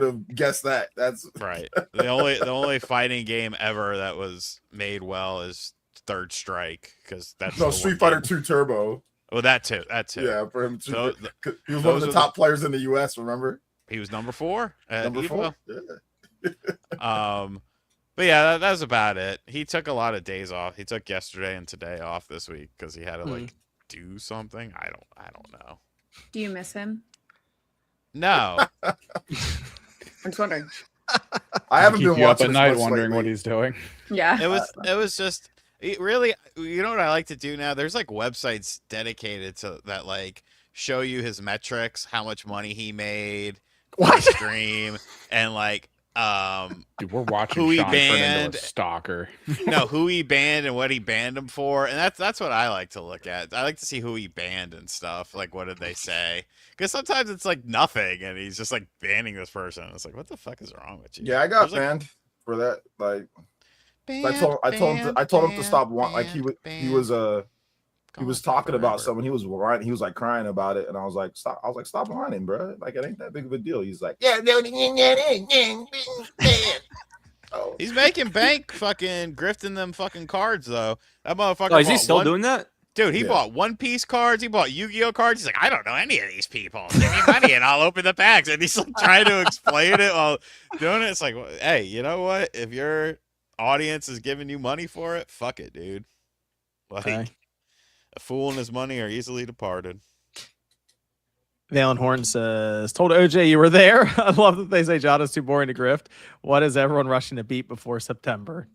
have guessed that? That's Right. The only fighting game ever that was made well is Third Strike, because that's no the Street one Fighter game. 2 Turbo. Well, that too. Yeah, for him too. So, He was one of those the are top players in the US, remember? he was number 4 at Number Evo. 4. Yeah. But yeah, that's about it. He took a lot of days off. He took yesterday and today off this week because he had to like do something. I don't know. do you miss him? No. I'm just wondering. I haven't Keep been you up watching at as night much wondering what lately. he's doing. Yeah. It was just really, you know what I like to do now? There's like websites dedicated to that, like show you his metrics, how much money he made What? per stream, and like Dude, we're watching Who he Sean turn into banned. a stalker. who he banned and what he banned him for, and that's what I like to look at. I like to see who he banned and stuff. Like, what did they say? Because sometimes it's like nothing, and he's just like banning this person. It's like, what the fuck is wrong with you? Yeah, I got There's, like, banned for that. Like banned, I told him to stop. Like he was talking about forever. someone. He was whining. He was like crying about it, and I was like, stop. I was like, stop whining, bro. Like it ain't that big of a deal. He's like, yeah, no. Oh, He's making bank, fucking grifting them fucking cards though. That motherfucker. Oh, is he bought still one- doing that? Dude, he Yeah. bought One Piece cards. He bought Yu-Gi-Oh cards. He's like, I don't know any of these people. Give me money and I'll open the packs. And he's like trying to explain it while doing it. It's like, hey, you know what? If your audience is giving you money for it, fuck it, dude. Like, Okay. a fool and his money are easily departed. Valen Horn says, told OJ you were there. I love that they say Jada's too boring to grift. What is everyone rushing to beat before September?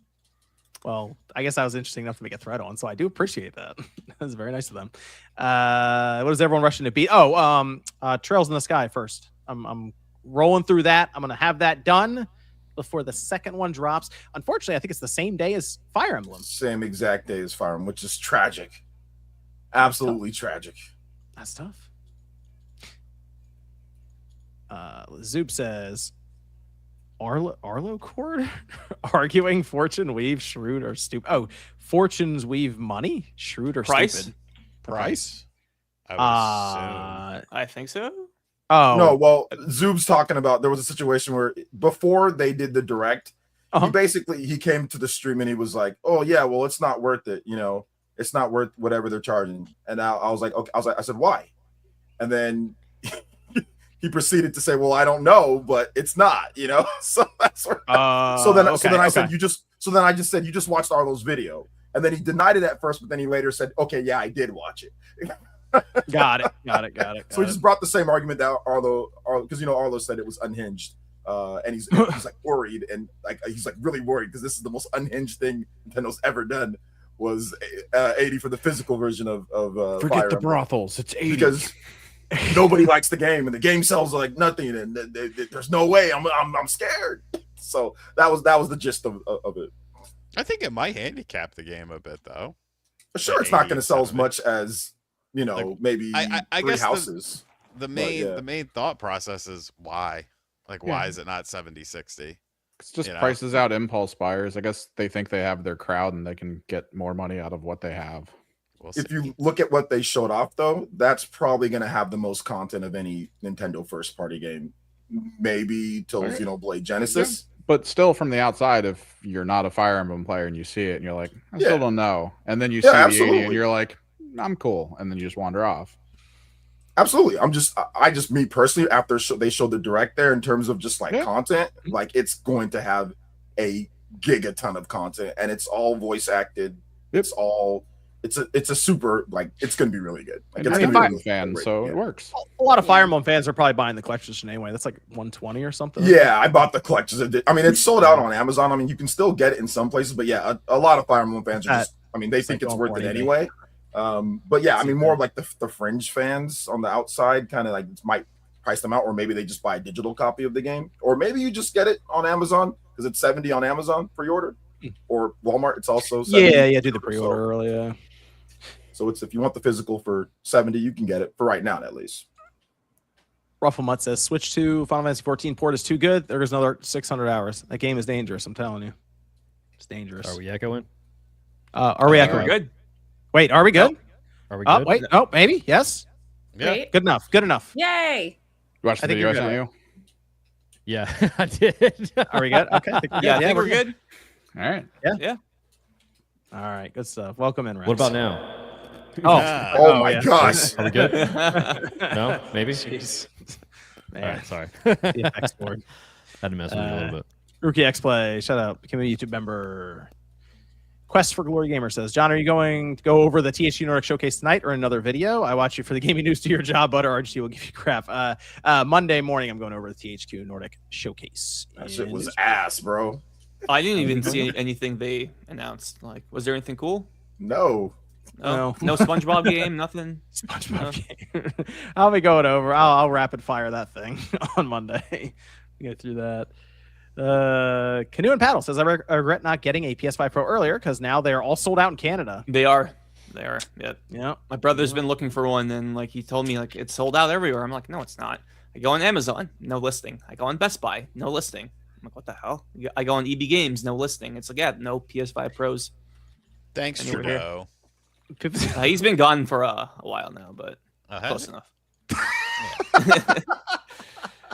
Well, I guess I was interesting enough to make a thread on, so I do appreciate that. That's very nice of them. What is everyone rushing to beat? Trails in the Sky first. I'm rolling through that. I'm gonna have that done before the second one drops. Unfortunately, I think it's the same day as Fire Emblem. same exact day as Fire Emblem, which is tragic. Absolutely tragic. That's tough. Zoop says, Arlo Cord arguing Fortune Weave, Shrewd, or Stupid. Oh, Fortunes Weave money, Shrewd, or Price? Stupid. Price? I would assume. I think so. Oh, No, well, Zoob's talking about there was a situation where before they did the direct, Uh-huh. he came to the stream and he was like, "Oh yeah, well it's not worth it, it's not worth whatever they're charging." And I was like, "Okay," I said, "Why?" And then he proceeded to say, "Well, I don't know, but it's not, So that's where. So then I said, then I just said, "You just watched Arlo's video," and then he denied it at first, but then he later said, "Okay, yeah, I did watch it." got it. So he just brought the same argument that Arlo, because Arlo said it was unhinged, and he's like worried, and like he's like really worried because this is the most unhinged thing Nintendo's ever done was 80 for the physical version of Forget Fire the Emblem. brothels. It's 80. Because nobody likes the game, and the game sells like nothing, and there's no way. I'm scared. So that was the gist of it. I think it might handicap the game a bit, though. Sure, it's not going to sell as much as maybe I Three guess Houses. The main thought process is why. Like, why is it not 70-60? It's just prices out impulse buyers. I guess they think they have their crowd and they can get more money out of what they have. We'll If see. you look at what they showed off, though, that's probably going to have the most content of any Nintendo first-party game, maybe till Xenoblade Genesis. But still, from the outside, if you're not a Fire Emblem player and you see it and you're like, I still don't know, and then you see the 80 absolutely. and you're like, I'm cool, and then you just wander off. Absolutely. Me personally, after they showed the direct there in terms of just like content, like it's going to have a gigaton of content, and it's all voice acted. It's a super, like, it's going to be really good. Like, I'm it's a Fire Emblem fan, so it works. A lot of Fire Emblem fans are probably buying the collector's edition anyway. That's like 120 or something. Yeah, I bought the collector's edition. I mean, it's sold out on Amazon. I mean, you can still get it in some places, but yeah, a lot of Fire Emblem fans are just, they think it's worth it anyway. But yeah, I mean, more like the fringe fans on the outside kind of like might price them out, or maybe they just buy a digital copy of the game, or maybe you just get it on Amazon because it's 70 on Amazon pre-order, or Walmart. It's also 70. Do the pre-order early. Yeah. So it's, if you want the physical for 70, you can get it for right now at least. Ruffle Mutt says Switch to Final Fantasy 14 port is too good. There goes another 600 hours. That game is dangerous. I'm telling you, it's dangerous. Are we echoing? Are we echoing? We're good. Wait, are we good? Are we good? Wait. Oh, maybe. Yes. Yeah. Great. Good enough. Good enough. Yay. You watched the I think video I you're sent good. you? Yeah, I did. Are we good? Okay. I think we're Yeah, I good. think we're good. All right. All right. Good stuff. Welcome in, Rex. What about now? Oh, Oh my yeah. gosh. Are we good? No, maybe. Jeez. All Man, right, sorry. the FX board. Had to mess with you a little bit. Rookie X Play, shout out, become a YouTube member. Quest for Glory Gamer says, John, are you going to go over the THQ Nordic Showcase tonight or another video? I watch you for the gaming news to your job, but RGT will give you crap. Monday morning, I'm going over the THQ Nordic Showcase. That shit was ass, bro. I didn't even see anything they announced. Like, was there anything cool? No. No SpongeBob game, nothing. SpongeBob game. I'll be going over. I'll rapid fire that thing on Monday. Go through that. Canoe and Paddle says, I regret not getting a PS5 Pro earlier because now they're all sold out in Canada. They are. Yeah. Yeah. My brother's been looking for one, and like he told me, like it's sold out everywhere. I'm like, no, it's not. I go on Amazon, no listing. I go on Best Buy, no listing. I'm like, what the hell? I go on EB Games, no listing. It's like, yeah, no PS5 Pros. Thanks, Anywhere here. Trudeau. He's been gone for a while now, but close enough.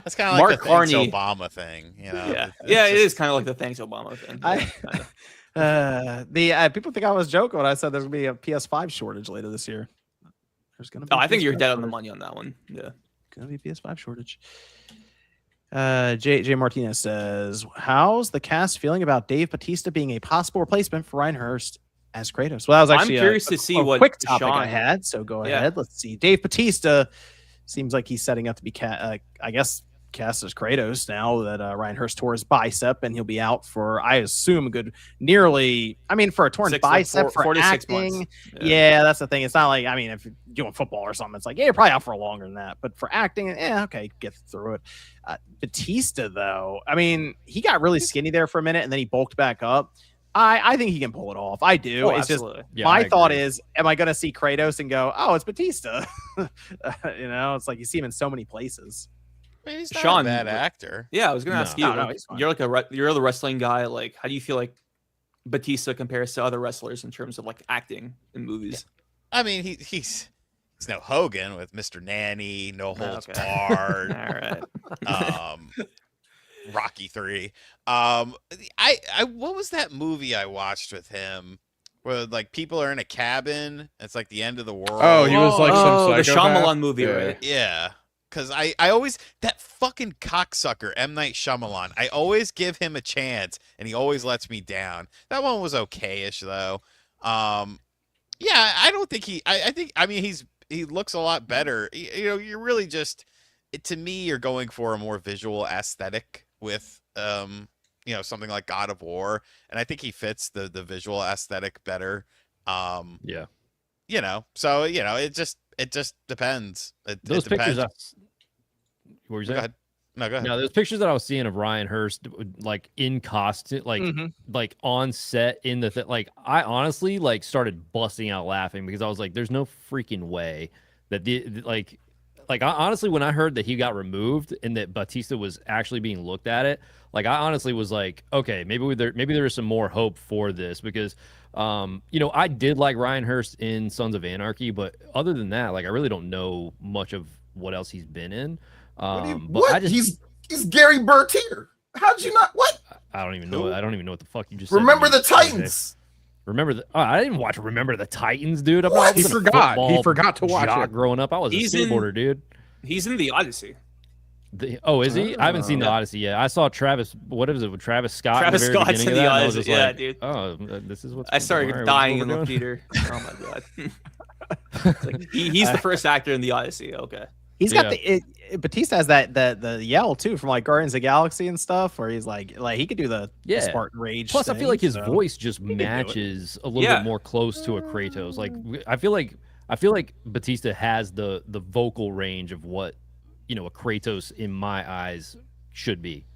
That's kind of Mark like the thanks Carney. Obama thing, you know? Yeah, It's yeah, it just- is kind of like the thanks Obama thing. People think I was joking when I said there's gonna be a PS5 shortage later this year. There's gonna be. I think you're PS5 dead on the shortage. money on that one. Yeah. Gonna be a PS5 shortage. J Martinez says, "How's the cast feeling about Dave Bautista being a possible replacement for Ryan Hurst as Kratos?" Well, that was I'm actually curious to see a what quick topic I Sean- had. So go Yeah. ahead. Let's see. Dave Bautista seems like he's setting up to be I guess cast as Kratos now that Ryan Hurst tore his bicep and he'll be out for, I assume, a good nearly. I mean, for a torn bicep for 4 to 6 acting. months. Yeah, that's the thing. It's not like, I mean, if you're doing football or something, it's like, yeah, you're probably out for longer than that. But for acting, okay, get through it. Batista, though, I mean, he got really skinny there for a minute and then he bulked back up. I think he can pull it off. I do. Oh, It's absolutely. just Yeah, my I thought agree. is, am I going to see Kratos and go, oh, it's Batista? It's like you see him in so many places. I mean, he's not Sean, a bad actor. Yeah, I was gonna No. ask you. No, he's fine. You're like you're the wrestling guy. Like, how do you feel like Batista compares to other wrestlers in terms of like acting in movies? I mean, he's no Hogan with Mr. Nanny, No Holds Okay. Barred, All right. Rocky 3. What was that movie I watched with him where like people are in a cabin? It's like the end of the world. Oh, he was like some the psychopath? Shyamalan movie, Yeah. right? Yeah. Because I always, that fucking cocksucker, M. Night Shyamalan, I always give him a chance, and he always lets me down. That one was okay-ish, though. Yeah, I don't think I mean, he looks a lot better. You're really just, to me, you're going for a more visual aesthetic with, something like God of War, and I think he fits the visual aesthetic better Yeah. So it just depends. Those it pictures. depends. What were you Go saying? ahead. No, go ahead. No, those pictures that I was seeing of Ryan Hurst, like in costume, like on set in the like, I honestly like started busting out laughing because I was like, "There's no freaking way that like honestly, when I heard that he got removed and that Batista was actually being looked at it, like I honestly was like, okay, maybe there is some more hope for this because, I did like Ryan Hurst in Sons of Anarchy, but other than that, like I really don't know much of what else he's been in. What? He's Gary Bertier. How'd you not? What? I don't even know. I don't even know what the fuck you just Remember said. the Titans. I didn't watch Remember the Titans, dude. What? He forgot. He forgot to watch it. Growing up, I was a skateboarder, dude. He's in the Odyssey. Is he? I haven't seen the Odyssey yet. I saw Travis. What is it with Travis Scott? Travis in the very Scott's beginning in the of that, and I was Odyssey. just Yeah, like, dude. Oh, this is what's. I started dying in the theater. Oh my god. It's like, he's the first actor in the Odyssey. Okay. He's got Batista has the yell too from like Guardians of the Galaxy and stuff, where he's like he could do the Spartan Rage. Plus, thing, I feel like his so. voice just matches a little bit more close to a Kratos. Like I feel like Batista has the vocal range of what a Kratos in my eyes should be.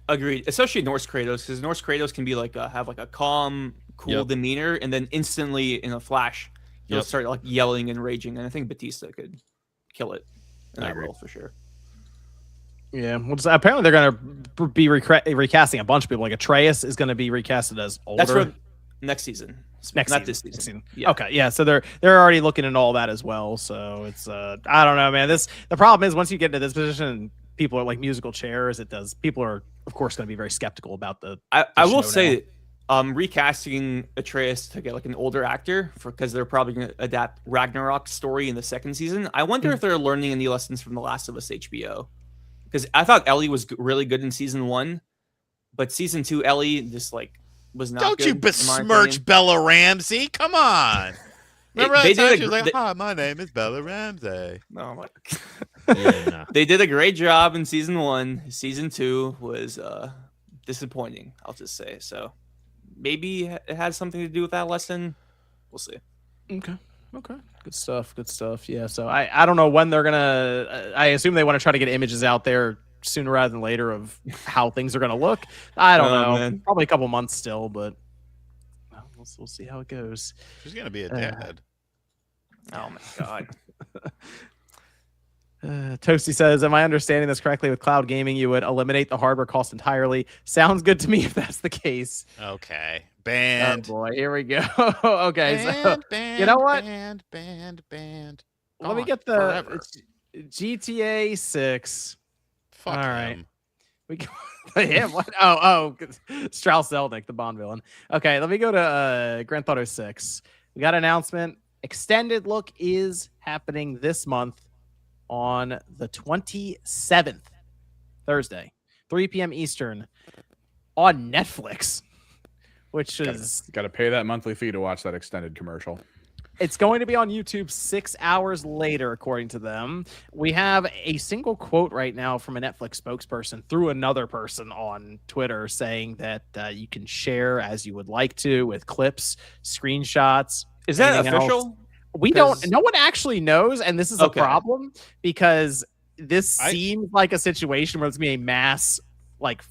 Agreed, especially Norse Kratos, because Norse Kratos can be like have like a calm, cool demeanor, and then instantly in a flash he'll start like yelling and raging. And I think Batista could kill it in that role for sure. Yeah, well, apparently they're gonna be recasting a bunch of people. Like Atreus is gonna be recasted as older. That's for next season. This season. Yeah. Okay, yeah. So they're already looking into all that as well. So it's I don't know, man. The problem is once you get into this position, people are like musical chairs. People are of course going to be very skeptical about the. I will say, recasting Atreus to get like an older actor because they're probably going to adapt Ragnarok's story in the second season. I wonder if they're learning any lessons from The Last of Us HBO, because I thought Ellie was really good in season 1, but season 2 Ellie just like was not. Don't you besmirch Bella Ramsey? Come on. Remember that time she was like, "Hi, my name is Bella Ramsey." No, my. Yeah, They did a great job in season 1. Season 2 was disappointing. I'll just say so. Maybe it has something to do with that lesson. We'll see. Okay. Good stuff. Yeah. So I don't know when they're gonna. I assume they want to try to get images out there sooner rather than later of how things are gonna look. I don't know. Man. Probably a couple months still, but we'll see how it goes. She's gonna be a dad. Oh my god. Toasty says, am I understanding this correctly? With cloud gaming, you would eliminate the hardware cost entirely. Sounds good to me if that's the case. Okay. Banned. Oh boy, here we go. Okay, Banned, you know what? Banned. Let me get the GTA 6. Fuck all him. right. We go him. What? Oh, Strauss Zelnick, the Bond villain. Okay, let me go to Grand Theft Auto 6. We got an announcement. Extended look is happening this month on the 27th, Thursday, 3 p.m. Eastern, on Netflix, which is got to pay that monthly fee to watch that extended commercial. It's going to be on YouTube 6 hours later, according to them. We have a single quote right now from a Netflix spokesperson through another person on Twitter saying that you can share as you would like to with clips, screenshots. Is that anything official? else. We don't. No one actually knows, and this is a problem because this seems like a situation where it's going to be a mass like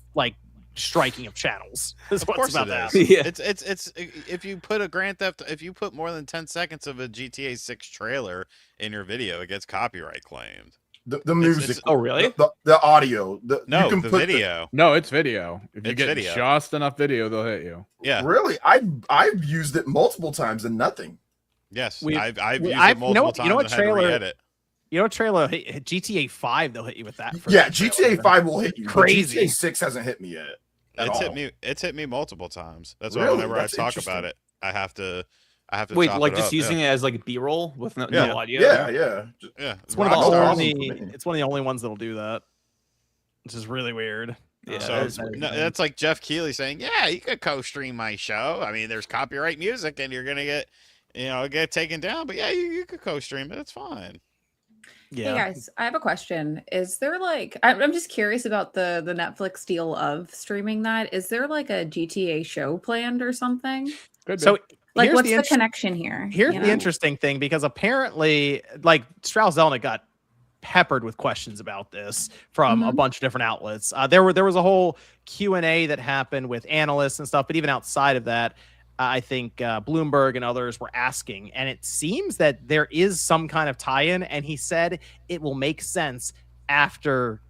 striking of channels. Of course about it that. is. Yeah. It's if you put if you put more than 10 seconds of a GTA 6 trailer in your video, it gets copyright claimed. The music. Oh, really? The audio. No, the video. No, it's video. If you It's get video. just enough video, they'll hit you. Yeah. Really? I've used it multiple times and nothing. Yes. We- I've we- used I've- it multiple times you know what and had to trailer- re-edit. You know what trailer? GTA 5, they'll hit you with that. Yeah, GTA 5 will hit you. but Crazy. GTA 6 hasn't hit me yet. It's hit me multiple times. That's Really? why whenever That's I talk interesting. about it, I have to Wait, chop like it just up. using it as like B-roll with no audio? Yeah. Yeah. It's one of the Rockstar only. awesome. It's one of the only ones that'll do that, which is really weird. Yeah, So that is weird. that's like Jeff Keighley saying, "Yeah, you could co-stream my show. I mean, there's copyright music, and you're gonna get taken down. But yeah, you could co-stream it. It's fine." Yeah. Hey guys, I have a question. Is there like I'm just curious about the Netflix deal of streaming that. Is there like a GTA show planned or something? Good. So Like, here's what's the int- connection here? Here's you the know? interesting thing, because apparently, like, Strauss Zelnick got peppered with questions about this from a Mhm. bunch of different outlets. There was a whole Q&A that happened with analysts and stuff, but even outside of that, I think Bloomberg and others were asking, and it seems that there is some kind of tie-in, and he said it will make sense after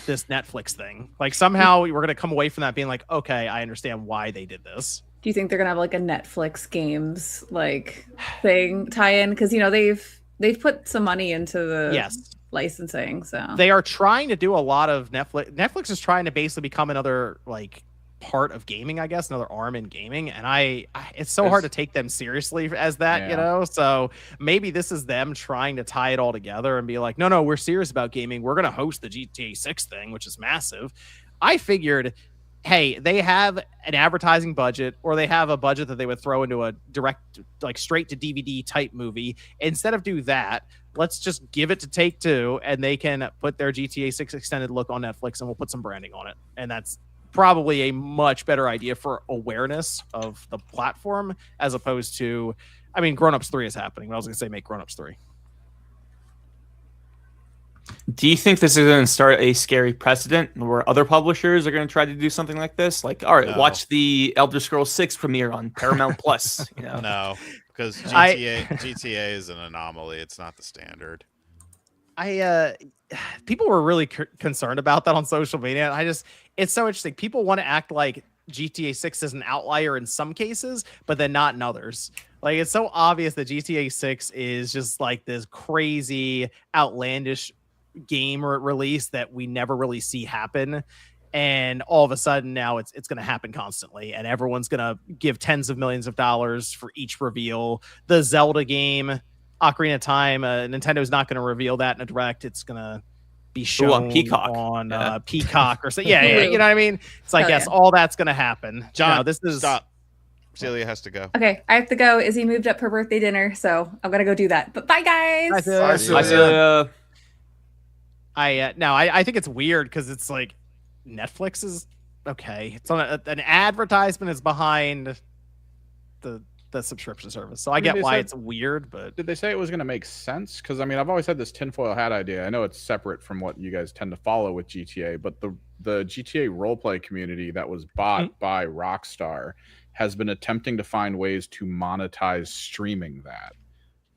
this Netflix thing. Like, somehow we're going to come away from that being like, okay, I understand why they did this. Do you think they're gonna have like a Netflix games like thing tie-in? Because they've put some money into the Yes. licensing, so They are trying to do a lot of Netflix. Netflix is trying to basically become another like part of gaming, I guess, another arm in gaming. And I it's so hard to take them seriously as that, you Yeah. know? So maybe this is them trying to tie it all together and be like, no, we're serious about gaming. We're going to host the GTA 6 thing, which is massive. I figured, hey, they have an advertising budget, or they have a budget that they would throw into a direct, like straight to DVD type movie. Instead of do that, let's just give it to Take-Two, and they can put their GTA 6 extended look on Netflix, and we'll put some branding on it. And that's probably a much better idea for awareness of the platform, as opposed to, I mean, Grown Ups 3 is happening, but I was going to say make Grown Ups 3. Do you think this is going to start a scary precedent where other publishers are going to try to do something like this? Like, all right, No. watch the Elder Scrolls 6 premiere on Paramount Plus. You know? No, because I- GTA is an anomaly. It's not the standard. People were really concerned about that on social media. And it's so interesting. People want to act like GTA 6 is an outlier in some cases, but then not in others. Like, it's so obvious that GTA 6 is just like this crazy, outlandish game release that we never really see happen. And all of a sudden now it's going to happen constantly, and everyone's going to give tens of millions of dollars for each reveal. The Zelda game, Ocarina of Time, Nintendo's not going to reveal that in a direct. It's going to be shown on Peacock. on Peacock or so. Yeah, Hulu. you know what I mean? It's like, Hell yes, yeah. all that's going to happen. John, No, this is stop. Celia has to go. okay, I have to go. Izzy moved up for birthday dinner, so I'm gonna go do that. But bye, guys. Bye, Sid. Bye, I Celia. see, I think it's weird because it's like Netflix is okay. It's on an advertisement is behind the subscription service, so I mean, get they why said- it's weird. But Did they say it was going to make sense? Because I mean, I've always had this tinfoil hat idea. I know it's separate from what you guys tend to follow with GTA, but the GTA roleplay community that was bought by Rockstar has been attempting to find ways to monetize streaming that.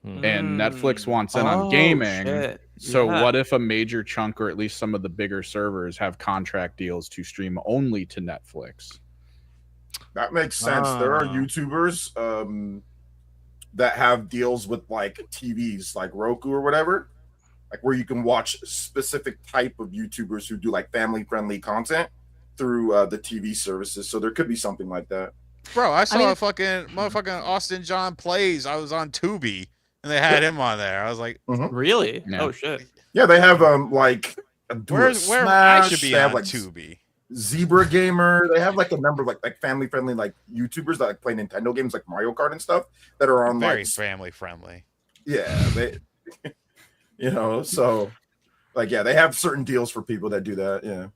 And Netflix wants in on gaming. shit. So Yeah. what if a major chunk, or at least some of the bigger servers, have contract deals to stream only to Netflix? That makes sense. There are Ah. YouTubers that have deals with like TVs, like Roku or whatever, like where you can watch specific type of YouTubers who do like family-friendly content through the TV services. So there could be something like that. Bro, I saw mean- a fucking motherfucking Austin John Plays. I was on Tubi and they had him on there. I was like, Really? Yeah. Oh shit. Yeah, they have like where I Smash, should be they have on like Tubi. Zebra Gamer. They have like a number of like family-friendly like YouTubers that like play Nintendo games like Mario Kart and stuff that are on Very like family friendly. yeah, they so like yeah, they have certain deals for people that do that. Yeah.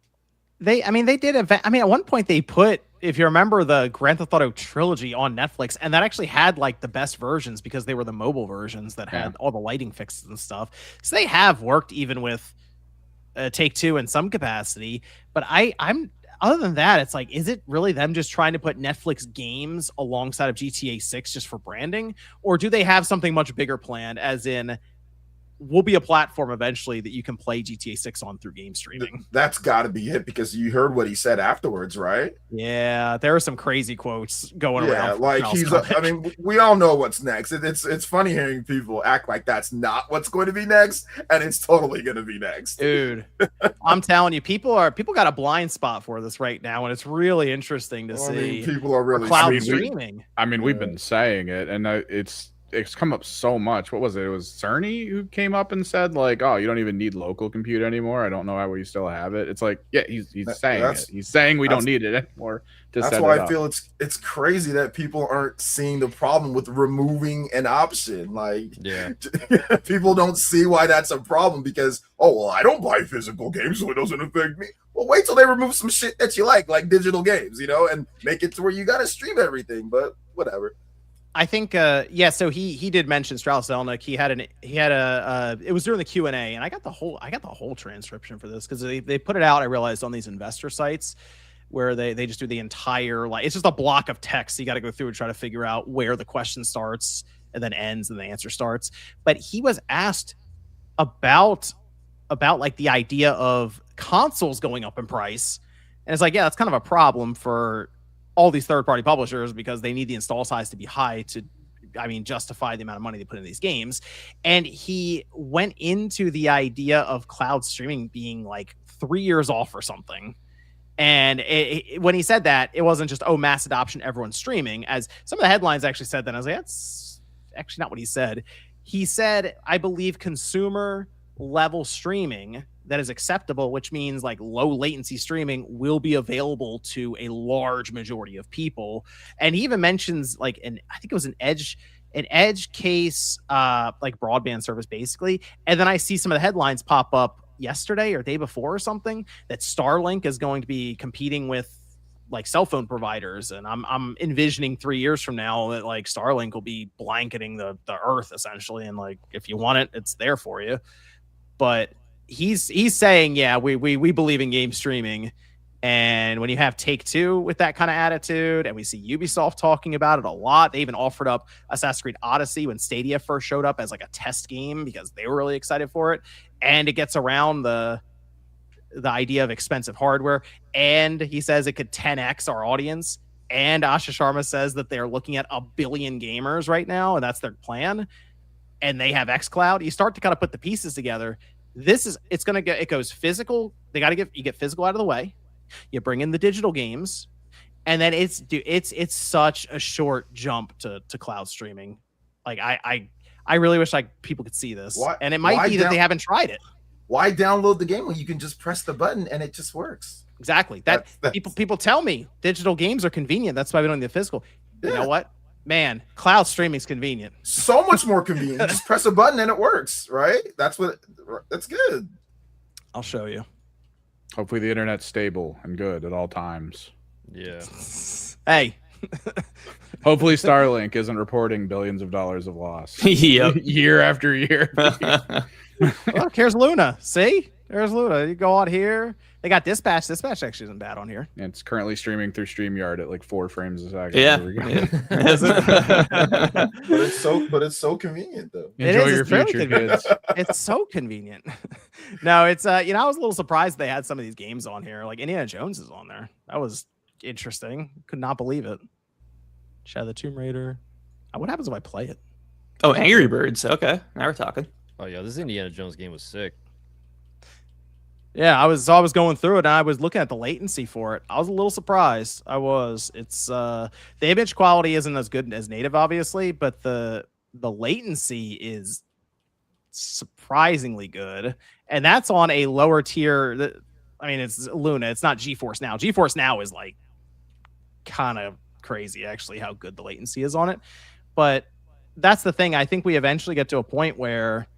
they did at one point they put, if you remember, the Grand Theft Auto trilogy on Netflix, and that actually had like the best versions because they were the mobile versions that had all the lighting fixes and stuff. So they have worked even with Take-Two in some capacity. But I'm other than that, it's like, is it really them just trying to put Netflix games alongside of GTA 6 just for branding, or do they have something much bigger planned, as in will be a platform eventually that you can play GTA 6 on through game streaming? That's got to be it, because you heard what he said afterwards, right? Yeah, there are some crazy quotes going Yeah, around. from like Charles he's. Comic. I mean, we all know what's next. It's funny hearing people act like that's not what's going to be next, and it's totally going to be next. Dude, I'm telling you, people got a blind spot for this right now, and it's really interesting to I see. mean, people are really cloud sweet. streaming. I mean, we've Yeah. been saying it, and it's come up so much. What was it? It was Cerny who came up and said, like, "Oh, you don't even need local compute anymore." I don't know how we still have it. It's like, yeah, he's saying that's- it. He's saying we don't that's- need it anymore. To That's set why it I up. feel it's crazy that people aren't seeing the problem with removing an option. Like, Yeah. people don't see why that's a problem, because I don't buy physical games, so it doesn't affect me. Well, wait till they remove some shit that you like digital games, and make it to where you gotta stream everything. But whatever. I think yeah, so he did mention Strauss Zelnick. He had a it was during the Q&A, and I got the whole transcription for this because they put it out, I realized, on these investor sites where they just do the entire, like, it's just a block of text. So you got to go through and try to figure out where the question starts and then ends and the answer starts. But he was asked about like the idea of consoles going up in price. And it's like, yeah, that's kind of a problem for all these third-party publishers because they need the install size to be high to, I mean, justify the amount of money they put in these games. And he went into the idea of cloud streaming being like 3 years off or something. And when he said that, it wasn't just, oh, mass adoption, everyone's streaming, as some of the headlines actually said that. I was like, that's actually not what he said. He said, I believe consumer level streaming that is acceptable, which means like low latency streaming, will be available to a large majority of people. And he even mentions like I think it was an edge case, like broadband service basically. And then I see some of the headlines pop up yesterday or day before or something that Starlink is going to be competing with like cell phone providers. And I'm envisioning 3 years from now that like Starlink will be blanketing the earth essentially. And like, if you want it, it's there for you. But he's saying, yeah, we believe in game streaming. And when you have Take-Two with that kind of attitude, and we see Ubisoft talking about it a lot, they even offered up Assassin's Creed Odyssey when Stadia first showed up as like a test game because they were really excited for it. And it gets around the idea of expensive hardware. And he says it could 10x our audience. And Asha Sharma says that they're looking at 1 billion gamers right now, and that's their plan. And they have xCloud. You start to kind of put the pieces together. It goes physical. You get physical out of the way. You bring in the digital games, and then it's such a short jump to cloud streaming. Like I really wish like people could see this. And it might be that they haven't tried it. Why download the game when you can just press the button and it just works? Exactly. That's people tell me digital games are convenient. That's why we don't need the physical. Yeah. You know what? Man, cloud streaming is convenient. So much more convenient. Just press a button and it works, right? That's good. I'll show you. Hopefully the internet's stable and good at all times. Yeah. Hey. Hopefully Starlink isn't reporting billions of dollars of loss. Yep. Year after year. Look, here's Luna. See? There's Luna. You go out here. They got Dispatch. Dispatch actually isn't bad on here. It's currently streaming through StreamYard at like 4 frames a second. Yeah. But it's so convenient though. Enjoy your future, kids. It's so convenient. No, it's I was a little surprised they had some of these games on here. Like Indiana Jones is on there. That was interesting. Could not believe it. Shadow the Tomb Raider. What happens if I play it? Oh, Angry Birds. Okay, now we're talking. Oh yeah, this Indiana Jones game was sick. Yeah, I was going through it and I was looking at the latency for it. I was a little surprised. It's the image quality isn't as good as native, obviously, but the latency is surprisingly good. And that's on a lower tier. I mean, it's Luna. It's not GeForce Now. GeForce Now is like kind of crazy, actually, how good the latency is on it. But that's the thing. I think we eventually get to a point where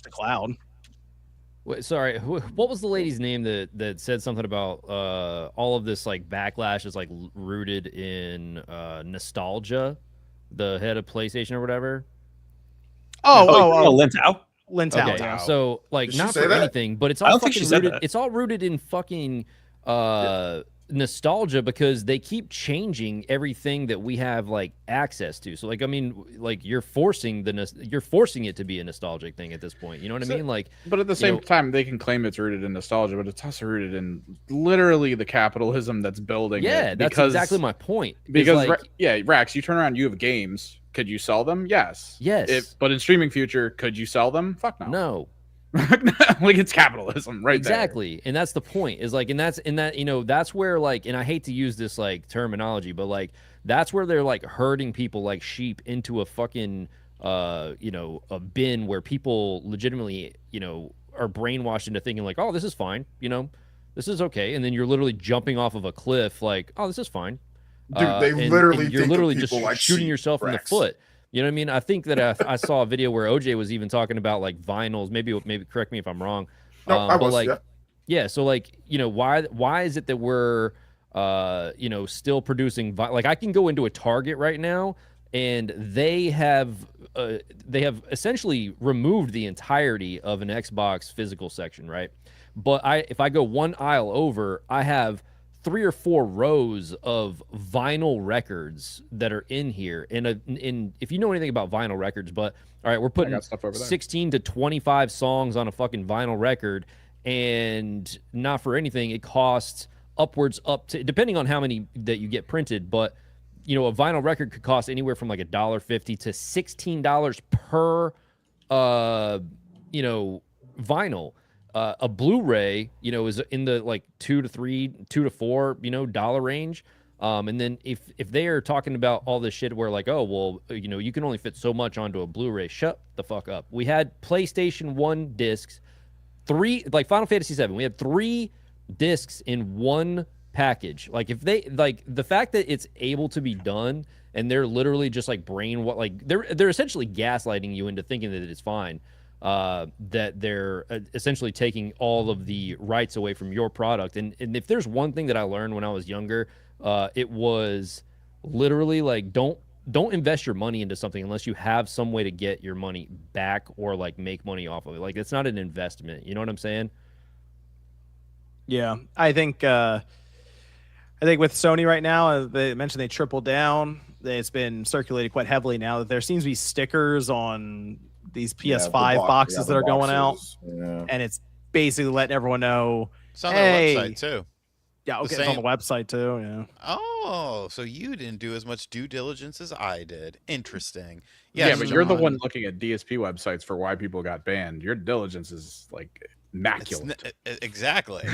to cloud. Wait, sorry, what was the lady's name that said something about all of this like backlash is like rooted in nostalgia? The head of PlayStation or whatever. Lin Tao. Okay, yeah. So like Did not she for say that? anything, but it's I all don't think fucking she said rooted. that. It's all rooted in fucking nostalgia because they keep changing everything that we have like access to. So like I mean like you're forcing it to be a nostalgic thing at this point. You know what I mean? Like, but at the same time, they can claim it's rooted in nostalgia, but it's also rooted in literally the capitalism that's building. Yeah, it that's exactly my point. Because like, Rax, you turn around, you have games. Could you sell them? Yes. But in streaming future, could you sell them? Fuck no. No. Like it's capitalism, right? Exactly. And that's the point. Is like, and that, you know, that's where like, and I hate to use this like terminology, but like that's where they're like herding people like sheep into a fucking you know, a bin where people legitimately, you know, are brainwashed into thinking like, oh, this is fine, you know, this is okay, and then you're literally jumping off of a cliff like, oh, this is fine. Dude, they literally you're think literally of just people like shooting sheep, yourself in the Rex. foot. You know what I mean? I think that I saw a video where OJ was even talking about like vinyls. Maybe correct me if I'm wrong. No, I was. But like, yeah. So like, you know, why is it that we're still producing. Like I can go into a Target right now, and they have essentially removed the entirety of an Xbox physical section, right? But if I go one aisle over, I have 3 or 4 rows of vinyl records that are in here. And if you know anything about vinyl records, but all right, we're putting stuff over there. 16 to 25 songs on a fucking vinyl record, and not for anything, it costs upwards up to, depending on how many that you get printed, but a vinyl record could cost anywhere from like $1.50 to $16 per vinyl. A Blu-ray, is in the like $2 to $4 dollar range. And then if they are talking about all this shit where like, oh well, you can only fit so much onto a Blu-ray, shut the fuck up. We had PlayStation 1 discs, 3 like Final Fantasy 7. We had 3 discs in one package. Like if they like the fact that it's able to be done, and they're literally just like they're essentially gaslighting you into thinking that it's fine. That they're essentially taking all of the rights away from your product. And if there's one thing that I learned when I was younger, it was literally like, don't invest your money into something unless you have some way to get your money back or like make money off of it. Like it's not an investment. You know what I'm saying? Yeah, I think with Sony right now, as they mentioned, they tripled down. It's been circulated quite heavily now that there seems to be stickers on these PS5 boxes that are going out, and it's basically letting everyone know. It's on their website too. Yeah, okay, it's on the website too. Yeah. Oh, so you didn't do as much due diligence as I did. Interesting. Yeah, but you're the one looking at DSP websites for why people got banned. Your diligence is like immaculate. Exactly.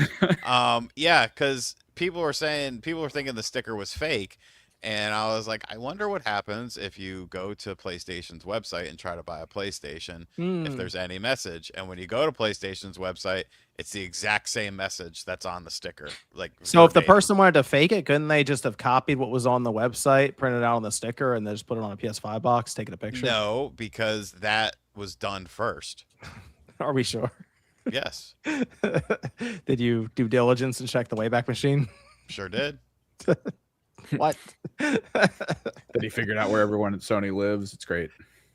Yeah, because people were thinking the sticker was fake. And I was like, I wonder what happens if you go to PlayStation's website and try to buy a PlayStation, if there's any message. And when you go to PlayStation's website, it's the exact same message that's on the sticker. Like, so if the person wanted to fake it, couldn't they just have copied what was on the website, printed it out on the sticker, and then just put it on a PS5 box, taking a picture? No, because that was done first. Are we sure? Yes. Did you do diligence and check the Wayback Machine? Sure did. What? That he figured out where everyone at Sony lives. It's great.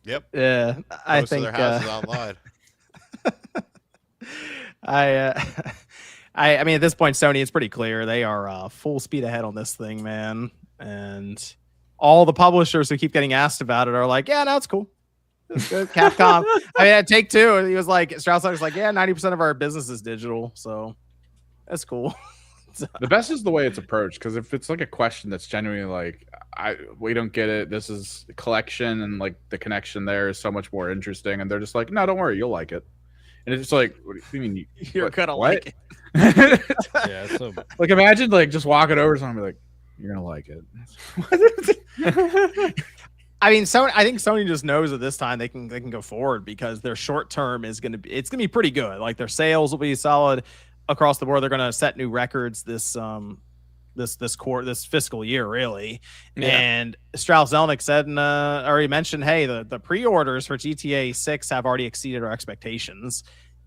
Yep. Yeah, I Most think of their houses outside. I mean, at this point, Sony, it's pretty clear they are full speed ahead on this thing, man. And all the publishers who keep getting asked about it are like, yeah, no, it's cool. It's good. Capcom. I mean, at Take-Two, he was like, Strauss was like, yeah, 90% of our business is digital, so that's cool. The best is the way it's approached, because if it's like a question that's genuinely like, we don't get it, this is a collection, and like the connection there is so much more interesting, and they're just like, no, don't worry, you'll like it. And it's like, what do you mean You're gonna like it? Yeah. So Like imagine like just walking over to someone and be like, you're gonna like it. I mean, I think Sony just knows that this time they can go forward, because their short term is gonna be pretty good. Like their sales will be solid across the board. They're gonna set new records this fiscal year, really. Yeah. And Strauss Zelnick said, already mentioned, hey, the pre-orders for GTA 6 have already exceeded our expectations.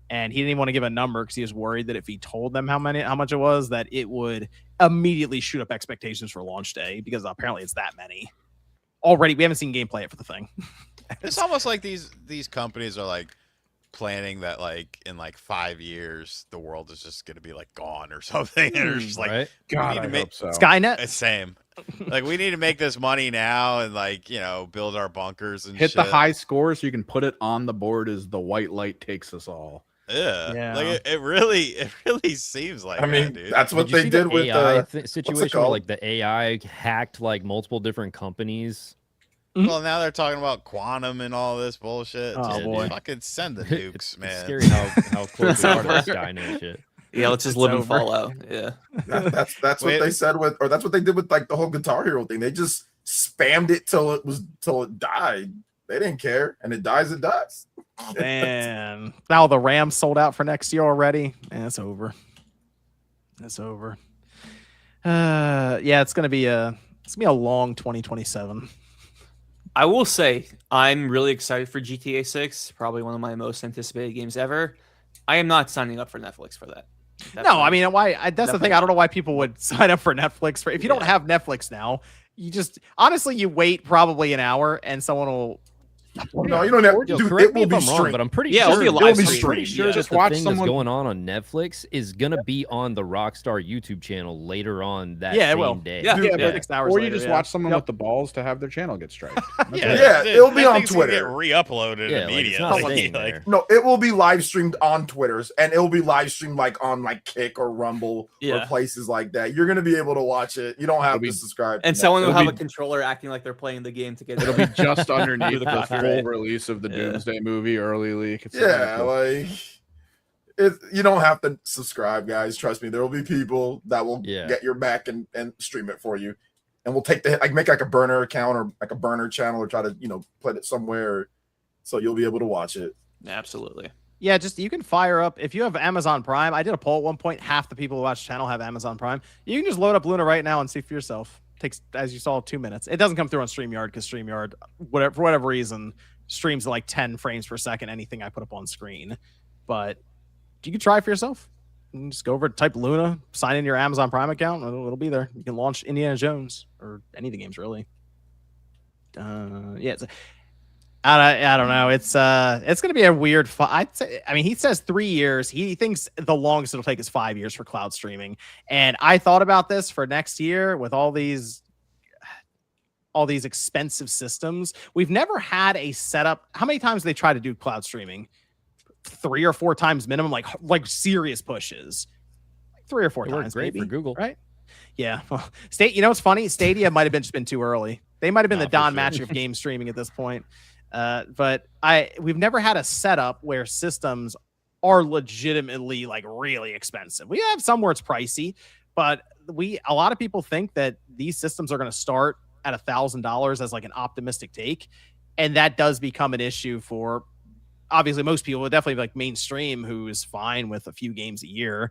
And he didn't even want to give a number because he was worried that if he told them how much it was, that it would immediately shoot up expectations for launch day, because apparently it's that many. Already, we haven't seen gameplay yet for the thing. It's almost like these companies are like planning that like in like 5 years the world is just gonna be like gone or something. And they're just like, right? God, I hope so. Skynet. It's same. Like we need to make this money now and like, build our bunkers and hit shit. the high score so you can put it on the board as the white light takes us all. Yeah. Like it really seems like. I mean, dude. that's what Did you they see did the with AI the situation where like the AI hacked like multiple different companies. Well, now they're talking about quantum and all this bullshit. Oh, Just boy. fucking send the nukes, It's man. scary how close we are to this Skynet shit. Yeah, let's just live in Fallout. Yeah. that's what they said with, or that's what they did with like the whole Guitar Hero thing. They just spammed it till it died. They didn't care, and it dies. It dies. And now the RAM sold out for next year already, and it's over. It's over. Yeah, it's gonna be a long 2027. I will say I'm really excited for GTA 6. Probably one of my most anticipated games ever. I am not signing up for Netflix for that. No, I mean, that's the thing. I don't know why people would sign up for Netflix. If you don't Yeah. have Netflix now, you just honestly you wait probably an hour and someone will. No, you don't have. Yo, Dude, correct it me will if be I'm wrong, streamed. but I'm pretty Yeah, sure it'll be a live I'm stream. pretty Yeah. sure that Just the watch thing someone- that's going on Netflix is gonna be on the Rockstar YouTube channel later on that Yeah, it same will. day. Yeah. Yeah, Yeah, but 6 hours or you later, just yeah. watch someone Yep. with the balls to have their channel get striked. That's Yeah, it. Yeah, it'll be that on thing's gonna Twitter. Get re-uploaded Yeah, like, immediately. it's not staying Like, there. No, it will be live streamed on Twitters, and it'll be live streamed like on like Kick or Rumble or Yeah. places like that. You're gonna be able to watch it. You don't have It'll to be- subscribe. And to someone will Netflix. have It'll a controller acting like they're playing the game to get It'll be just underneath the the full copyright. release of the Yeah. Doomsday movie early leak. It's Yeah, like you don't have to subscribe, guys. Trust me, there will be people that will Yeah. get your back and stream it for you, and we'll take the hit. Like make like a burner account or like a burner channel, or try to put it somewhere so you'll be able to watch it. Absolutely. Yeah, just you can fire up if you have Amazon Prime. I did a poll at one point. Half the people who watch the channel have Amazon Prime. You can just load up Luna right now and see for yourself. Takes, as you saw, 2 minutes. It doesn't come through on StreamYard because StreamYard, for whatever reason, streams at like 10 frames per second anything I put up on screen. But you can try it for yourself. You can just go over, type Luna, sign in your Amazon Prime account, and it'll be there. You can launch Indiana Jones or any of the games really. Yeah, I don't know. It's gonna be a weird. I'd say. I mean, he says 3 years. He thinks the longest it'll take is 5 years for cloud streaming. And I thought about this for next year with all these expensive systems. We've never had a setup. How many times they try to do cloud streaming? 3 or 4 times minimum. Like serious pushes. Like 3 or 4 It worked times. great maybe, for Google. right? Yeah. Well, You know what's funny? Stadia might have just been too early. They might have been Nah, the for Don sure. Matcher of game streaming at this point. But we've never had a setup where systems are legitimately like really expensive. We have some where it's pricey, but a lot of people think that these systems are going to start at $1,000 as like an optimistic take, and that does become an issue for obviously most people. Definitely like mainstream, who is fine with a few games a year.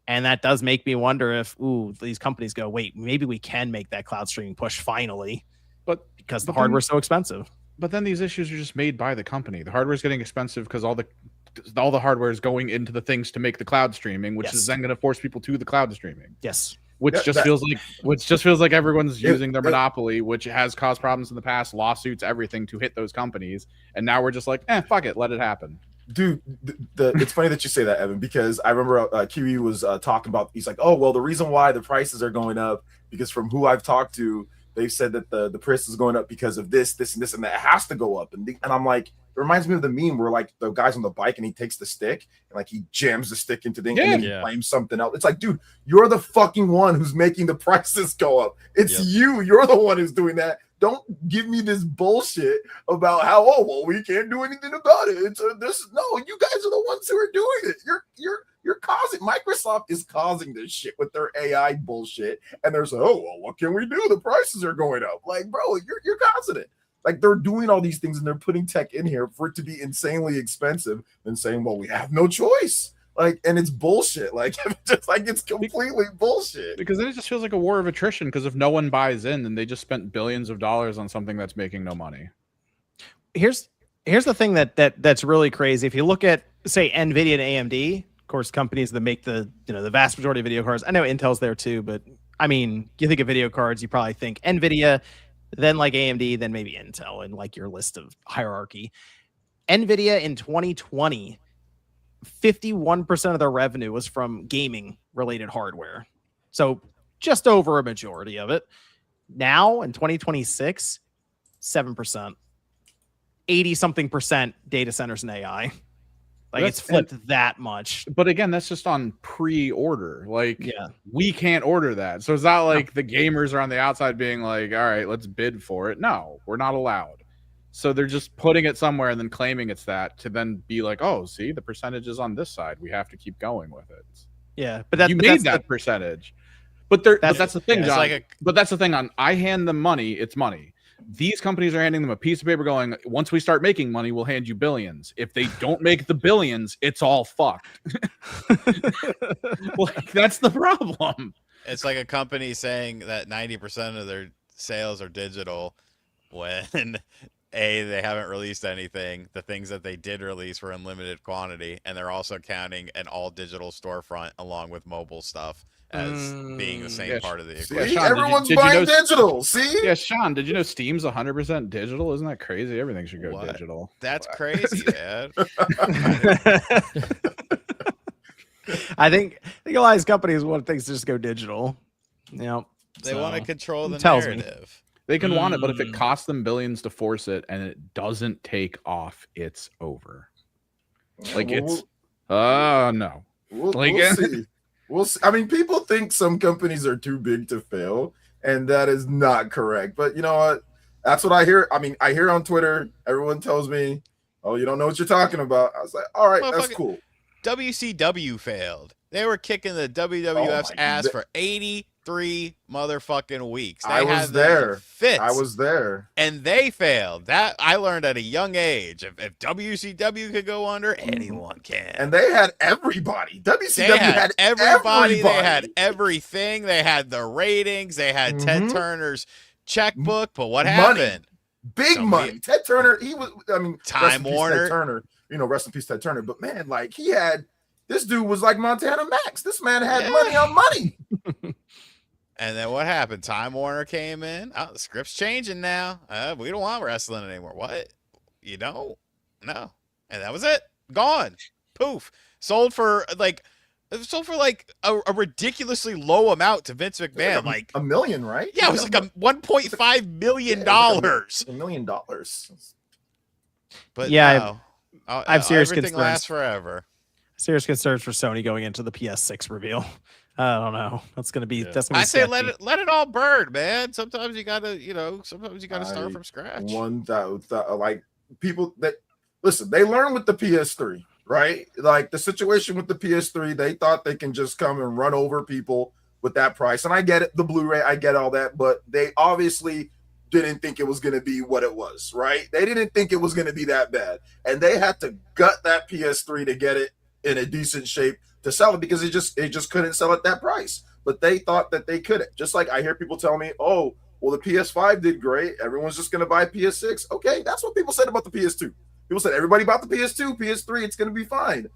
And that does make me wonder if these companies go, wait, maybe we can make that cloud streaming push finally, But because the but then- hardware's so expensive. But then these issues are just made by the company. The hardware's getting expensive because all the hardware is going into the things to make the cloud streaming, which Yes. is then going to force people to the cloud streaming. Yes. Which Yeah, just feels like everyone's using their it- monopoly, which has caused problems in the past, lawsuits, everything to hit those companies. And now we're just like, fuck it, let it happen. Dude, it's funny that you say that, Evan, because I remember Kiwi was talking about. He's like, "Oh, well, the reason why the prices are going up because from who I've talked to, they've said that the price is going up because of this, and this, and that. It has to go up." And I'm like, it reminds me of the meme where like the guy's on the bike and he takes the stick and like he jams the stick into the thing and then he Yeah. blames something else. It's like, dude, you're the fucking one who's making the prices go up. It's Yep. you. You're the one who's doing that. Don't give me this bullshit about how we can't do anything about it. It's no, you guys are the ones who are doing it. You're causing. Microsoft is causing this shit with their AI bullshit, and they're saying, what can we do? The prices are going up. Like, bro, you're causing it. Like, they're doing all these things and they're putting tech in here for it to be insanely expensive and saying, well, we have no choice. Like, and it's bullshit. Like, just like it's completely bullshit. Because then it just feels like a war of attrition, because if no one buys in, then they just spent billions of dollars on something that's making no money. Here's the thing that's really crazy. If you look at, say, NVIDIA and AMD, of course, companies that make the vast majority of video cards. I know Intel's there too, but I mean, you think of video cards, you probably think NVIDIA, then like AMD, then maybe Intel in like your list of hierarchy. NVIDIA in 2020, 51% of their revenue was from gaming related hardware. So just over a majority of it. Now in 2026, 7%. 80 something percent data centers and AI. Like, it's flipped that much. But again, that's just on pre-order. Like, Yeah. we can't order that. So it's not like the gamers are on the outside being like, all right, let's bid for it. No, we're not allowed. So they're just putting it somewhere and then claiming it's that to then be like, oh, see, the percentage is on this side. We have to keep going with it. Yeah, but You but made that's that the- percentage. But that's the thing, yeah, John. it's like but that's the thing on I hand them money, it's money. These companies are handing them a piece of paper going, once we start making money, we'll hand you billions. If they don't make the billions, it's all fucked. Like, that's the problem. It's like a company saying that 90% of their sales are digital when they haven't released anything. The things that they did release were in limited quantity, and they're also counting an all-digital storefront along with mobile stuff as being the same part of the See, equation. Sean, everyone's did you buying know- digital. See, Yeah, Sean, did you know Steam's 100% digital? Isn't that crazy? Everything should go What? digital. That's crazy, man. I think a lot of these companies want things to just go digital. They They want to control the tells me. narrative. They can want it, but if it Mm. costs them billions to force it and it doesn't take off, it's over. Like it's no. Like- we'll see. We'll see. I mean, people think some companies are too big to fail, and that is not correct. But you know what? That's what I hear. I mean, I hear on Twitter, everyone tells me, "Oh, you don't know what you're talking about." I was like, "All right, that's Motherfucker- cool." WCW failed. They were kicking the WWF's my ass God. for 83 motherfucking weeks. They I was had them in there. fits, I was there. and they failed. That I learned at a young age. If WCW could go under, anyone can. And they had everybody. WCW They had everybody. They had everybody. everything. They had the ratings. They had Ted Mhm. Turner's checkbook. But what Money. happened? Big Somebody- money. Ted Turner, he was, I mean, Time rest in peace, Warner. Ted Turner, rest in peace, Ted Turner. But man, like he had, this dude was like Montana Max. This man had Yeah. money on money. And then what happened? Time Warner came in. Oh, the script's changing now. We don't want wrestling anymore. What? You don't? No. And that was it. Gone. Poof. Sold for like a ridiculously low amount to Vince McMahon. Like, $1 million, right? yeah, it was like a $1.5 million. $1 million. But Yeah, no. I have serious everything concerns. lasts forever. serious concerns for Sony going into the PS6 reveal. I don't know. That's gonna be Yeah. that's gonna be I say sketchy. let it all burn, man. Sometimes you gotta, sometimes you gotta start I from scratch. Like people that listen, they learn with the PS3, right? Like the situation with the PS3, they thought they can just come and run over people with that price. And I get it, the Blu-ray, I get all that, but they obviously didn't think it was going to be what it was, right? They didn't think it was going to be that bad. And they had to gut that PS3 to get it in a decent shape to sell it because it just couldn't sell at that price. But they thought that they couldn't. Just like I hear people tell me, oh, well, the PS5 did great. Everyone's just going to buy PS6. Okay, that's what people said about the PS2. People said everybody bought the PS2, PS3, it's going to be fine.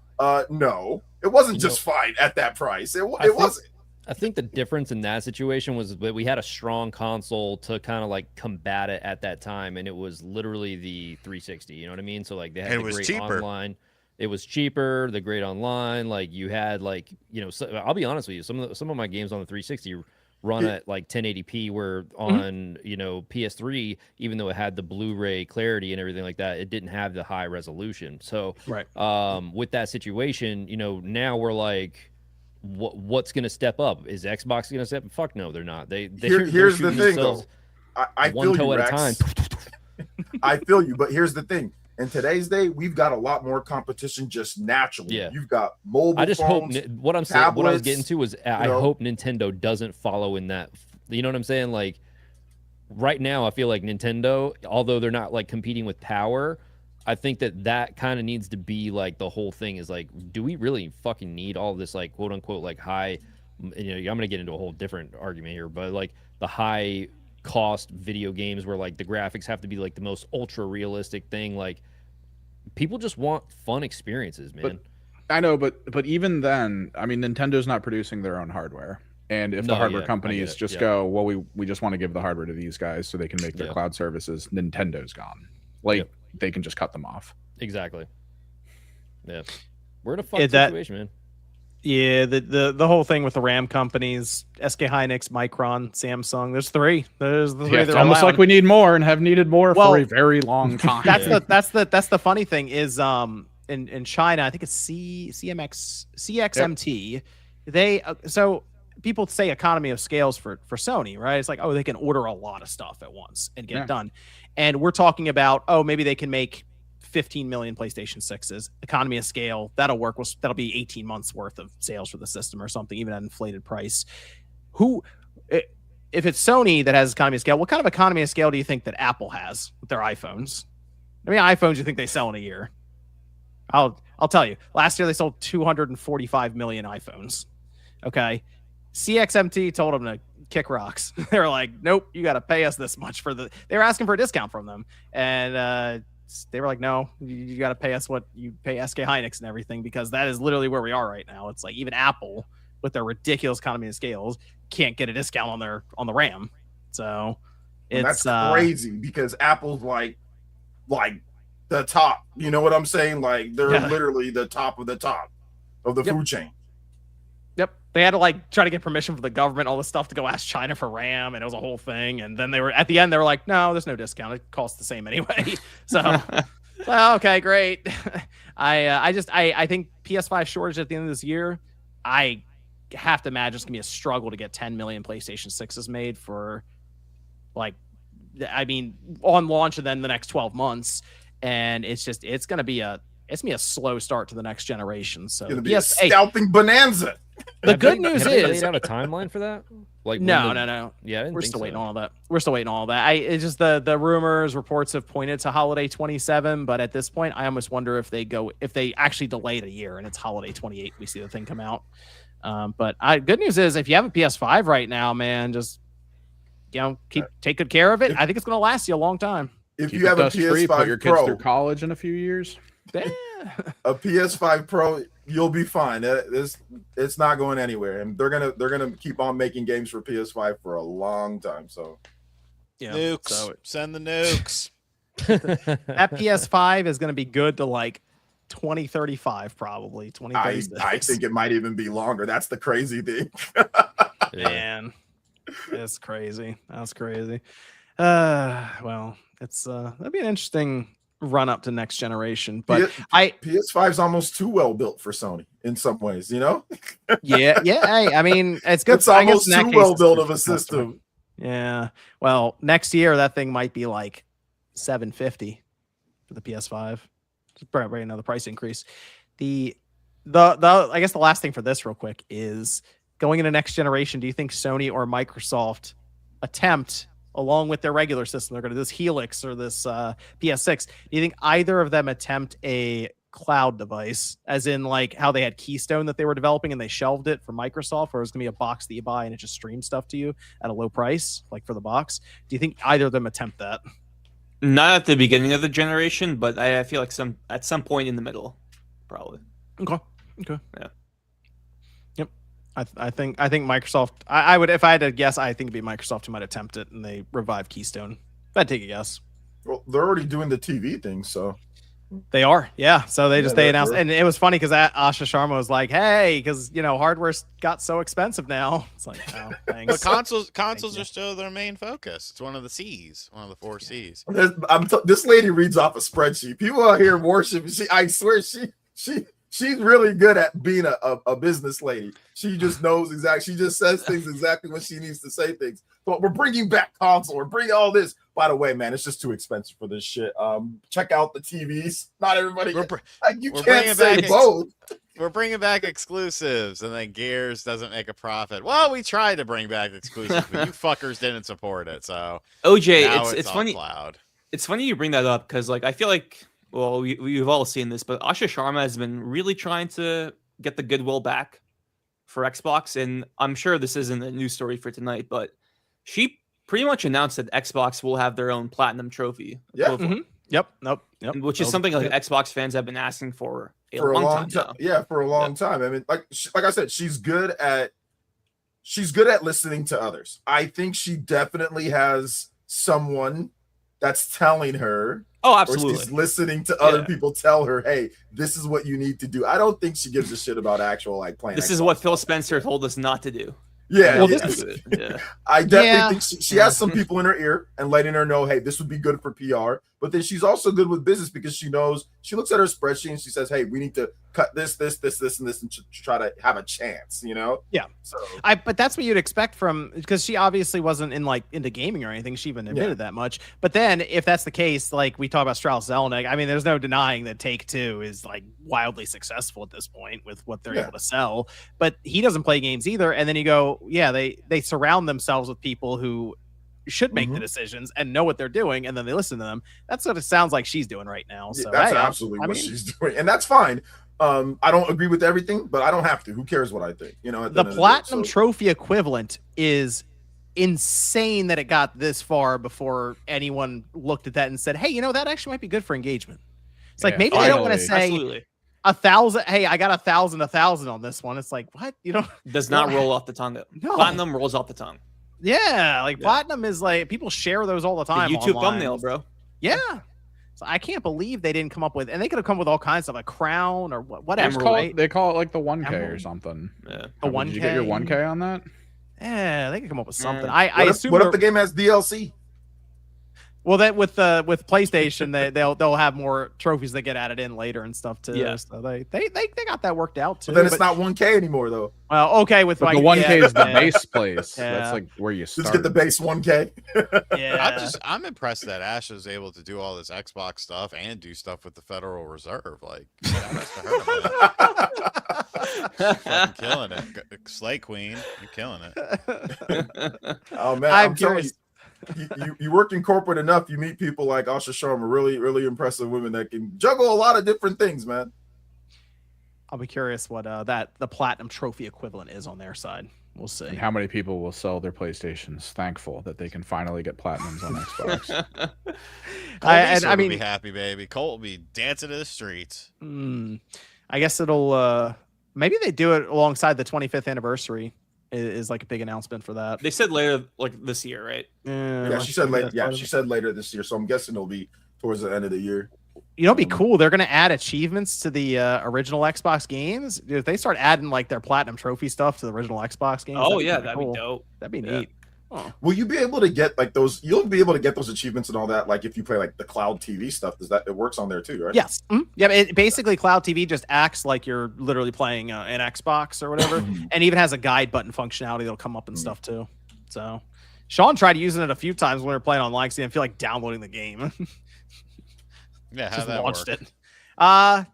No, it wasn't just fine at that price. It wasn't. I think the difference in that situation was that we had a strong console to kind of like combat it at that time, and it was literally the 360. You know what I mean? So like they had And it the was great cheaper. online. It was cheaper, the great online. Like you had like so, I'll be honest with you, some of my games on the 360 run at like 1080p, where on PS3, even though it had the Blu-ray clarity and everything like that, it didn't have the high resolution. So Right. with that situation, now we're like, what's going to step up? Is Xbox going to step up? Fuck no, they're not. They're Here's the shooting thing, themselves though. I one feel toe you, at a time. Rex. I feel you, but here's the thing. In today's day, we've got a lot more competition just naturally. Yeah. You've got mobile I just hope phones. what I'm saying, what I was tablets, getting to was, I know. hope Nintendo doesn't follow in that. You know what I'm saying? Like right now, I feel like Nintendo, although they're not like competing with power, I think that kind of needs to be like the whole thing is like, do we really fucking need all this like quote unquote like high? I'm gonna get into a whole different argument here, but like the high cost video games where like the graphics have to be like the most ultra realistic thing, like. People just want fun experiences, man. I know, but even then, I mean, Nintendo's not producing their own hardware. And if No, the hardware yeah, I companies get it, just yeah. go, well, we just want to give the hardware to these guys so they can make their Yeah. cloud services, Nintendo's gone. Like, Yep. they can just cut them off. Exactly. Yeah. We're in a fuck Yeah, that- situation, man. Yeah, the whole thing with the RAM companies, SK Hynix, Micron, Samsung. There's three. There's the three. Yeah, it's they're almost allowed. like we need more and have needed more Well, for a very long time. That's the funny thing is in China, I think it's CXMT. They so people say economy of scales for Sony, right? It's like, oh, they can order a lot of stuff at once and get Yeah. it done. And we're talking about, oh, maybe they can make 15 million PlayStation 6s. Economy of scale, that'll work. That'll be 18 months worth of sales for the system or something, even at inflated price. If it's Sony that has economy of scale, what kind of economy of scale do you think that Apple has with their iPhones? How many iPhones do you think they sell in a year? I'll tell you. Last year they sold 245 million iPhones. Okay. CXMT told them to kick rocks. They were like, nope, you got to pay us this much for the. They were asking for a discount from them, and they were like, no, you got to pay us what you pay SK Hynix and everything, because that is literally where we are right now. It's like even Apple with their ridiculous economy of scales can't get a discount on the RAM. So it's that's crazy because Apple's like the top. You know what I'm saying? Like they're literally the top of the food chain. Yep. They had to like try to get permission from the government, all this stuff to go ask China for RAM, and it was a whole thing. And then they were at the end, they were like, no, there's no discount. It costs the same anyway. So well, okay, great. I think PS5 shortage at the end of this year, I have to imagine it's gonna be a struggle to get 10 million PlayStation 6s made for like, I mean, on launch and then the next 12 months. And it's gonna be a slow start to the next generation. So it's gonna be a scalping bonanza. The good news have they is laid out a timeline for that? Like no. Yeah, we're still waiting on all that. We're still waiting on all that. It's just the rumors, reports have pointed to holiday 27, but at this point, I almost wonder if they actually delay it a year and it's holiday 28. We see the thing come out. But good news is if you have a PS5 right now, man, just take good care of it. I think it's going to last you a long time. If Keep you it have a dust-free, put your PS5 kids Pro, through college in a few years. a PS5 Pro, you'll be fine. It's not going anywhere, and they're gonna keep on making games for PS5 for a long time. So, Yeah, Nukes. Send the nukes. that PS5 is going to be good to like 2035, probably 2036. I think it might even be longer. That's the crazy thing. Man, it's crazy. That's crazy. Well, it's that'd be an interesting run up to next generation. But PS5's almost too well built for Sony in some ways, you know? yeah. Hey, I mean, it's good. It's almost too well built of a system. Yeah. Well, next year that thing might be like $750 for the PS5. Just probably another price increase. The I guess the last thing for this real quick is going into next generation. Do you think Sony or Microsoft attempt, along with their regular system, they're going to do this Helix or this PS6? Do you think either of them attempt a cloud device, as in like how they had Keystone that they were developing and they shelved it for Microsoft, or it's going to be a box that you buy and it just streams stuff to you at a low price, like for the box? Do you think either of them attempt that? Not at the beginning of the generation, but I feel like at some point in the middle, probably. Okay. Yeah. Yep. I think Microsoft. I would, if I had to guess, I think it'd be Microsoft who might attempt it, and they revive Keystone. If I'd take a guess. Well, they're already doing the TV thing, so they are. Yeah. So they announced, they're... and it was funny because Asha Sharma was like, "Hey, because hardware's got so expensive now." It's like, oh, thanks. But consoles are still their main focus. It's one of the C's, one of the 4 C's. This lady reads off a spreadsheet. People out here worship. I swear she's really good at being a business lady. She just knows exactly. She just says things exactly when she needs to say things. But we're bringing back console. We're bringing all this. By the way, man, it's just too expensive for this shit. Check out the TVs. Not everybody. You can't say both. We're bringing back exclusives, and then Gears doesn't make a profit. Well, we tried to bring back exclusives, but you fuckers didn't support it. So OJ, it's funny. Cloud. It's funny you bring that up because, like, I feel like, well, we've all seen this, but Asha Sharma has been really trying to get the goodwill back for Xbox, and I'm sure this isn't a news story for tonight, but she pretty much announced that Xbox will have their own platinum trophy. Yeah. Mm-hmm. Yep. Which is something like Xbox fans have been asking for a long time. Yeah, for a long time. I mean, like I said, she's good at listening to others. I think she definitely has someone that's telling her. Oh, absolutely. Or she's listening to other people tell her, "Hey, this is what you need to do." I don't think she gives a shit about actual like playing. This is what Phil Spencer told us not to do. Yeah, well, I definitely think she has some people in her ear and letting her know, hey, this would be good for PR. But then she's also good with business because she knows, she looks at her spreadsheet and she says, hey, we need to cut this, and this, and try to have a chance, Yeah. So but that's what you'd expect from, because she obviously wasn't into gaming or anything. She even admitted that much. But then if that's the case, like we talk about Strauss Zelnick, I mean, there's no denying that Take-Two is like wildly successful at this point with what they're able to sell. But he doesn't play games either. And then you go, they surround themselves with people who should make the decisions and know what they're doing, and then they listen to them. That's what it sounds like she's doing right now. So that's absolutely what she's doing, and that's fine. I don't agree with everything, but I don't have to. Who cares what I think? The platinum trophy equivalent is insane that it got this far before anyone looked at that and said, hey, that actually might be good for engagement. It's like, maybe they don't want to say Absolutely. 1,000. Hey, I got 1,000 on this one. It's like, what? Does not roll off the tongue. No. Platinum rolls off the tongue. Yeah, like platinum is like, people share those all the The time. YouTube online. thumbnail, bro. Yeah. So I can't believe they didn't come up with, and they could have come with all kinds of a crown or whatever. Emerald. They call it like the 1K or Emerald. something. Yeah. The Did you get your 1K? 1K on that? Yeah, they could come up with something. Mm. I assume. What if the game has DLC? Well, that with PlayStation, they'll have more trophies that get added in later and stuff too. Yeah. So they got that worked out too. But then it's not 1K anymore, though. Well, okay, with But like, the 1K is the yeah, base place. Yeah. That's like where you start. Just get the base 1K. Yeah. I'm impressed that Ash was able to do all this Xbox stuff and do stuff with the Federal Reserve. Like, shout out to her, man. Fucking killing it. Slay Queen, you're killing it. Oh man, I'm I'm telling curious. you work in corporate enough, you meet people like Asha Sharma, really, really impressive women that can juggle a lot of different things, man. I'll be curious what the platinum trophy equivalent is on their side. We'll see. And how many people will sell their PlayStations thankful that they can finally get platinums on Xbox? I mean, be happy, baby. Colt will be dancing in the streets. I guess it'll maybe they do it alongside the 25th anniversary is like a big announcement for that. They said later, like this year, right? Yeah, she said later. Yeah, she said later this year. So I'm guessing it'll be towards the end of the year. It'd be cool. They're gonna add achievements to the original Xbox games. If they start adding like their platinum trophy stuff to the original Xbox games, Oh that'd yeah, be that'd cool. be dope. That'd be Yeah. neat. Oh. Will you be able to get like those? You'll be able to get those achievements and all that. Like if you play like the cloud TV stuff, does that it works on there too, right? Yes. Yeah. It basically, Cloud TV just acts like you're literally playing an Xbox or whatever, and even has a guide button functionality that'll come up and stuff too. So, Sean tried using it a few times when we were playing online because he didn't feel like downloading the game. Yeah, how Just that launched work? it. I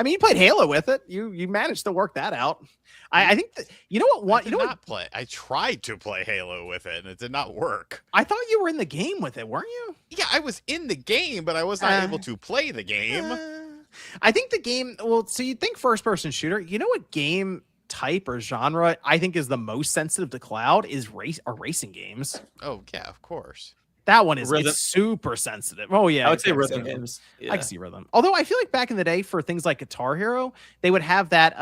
mean, you played Halo with it. You managed to work that out. I think that, you know what? I did not play. I tried to play Halo with it, and it did not work. I thought you were in the game with it, weren't you? Yeah, I was in the game, but I was not able to play the game. I think the game. Well, so you think first-person shooter? You know what game type or genre I think is the most sensitive to cloud is racing games. Oh yeah, of course. That one is Rhythm. it's super sensitive. Oh yeah, I would say it's rhythm sensitive. games. I can see rhythm. Although I feel like back in the day for things like Guitar Hero, they would have that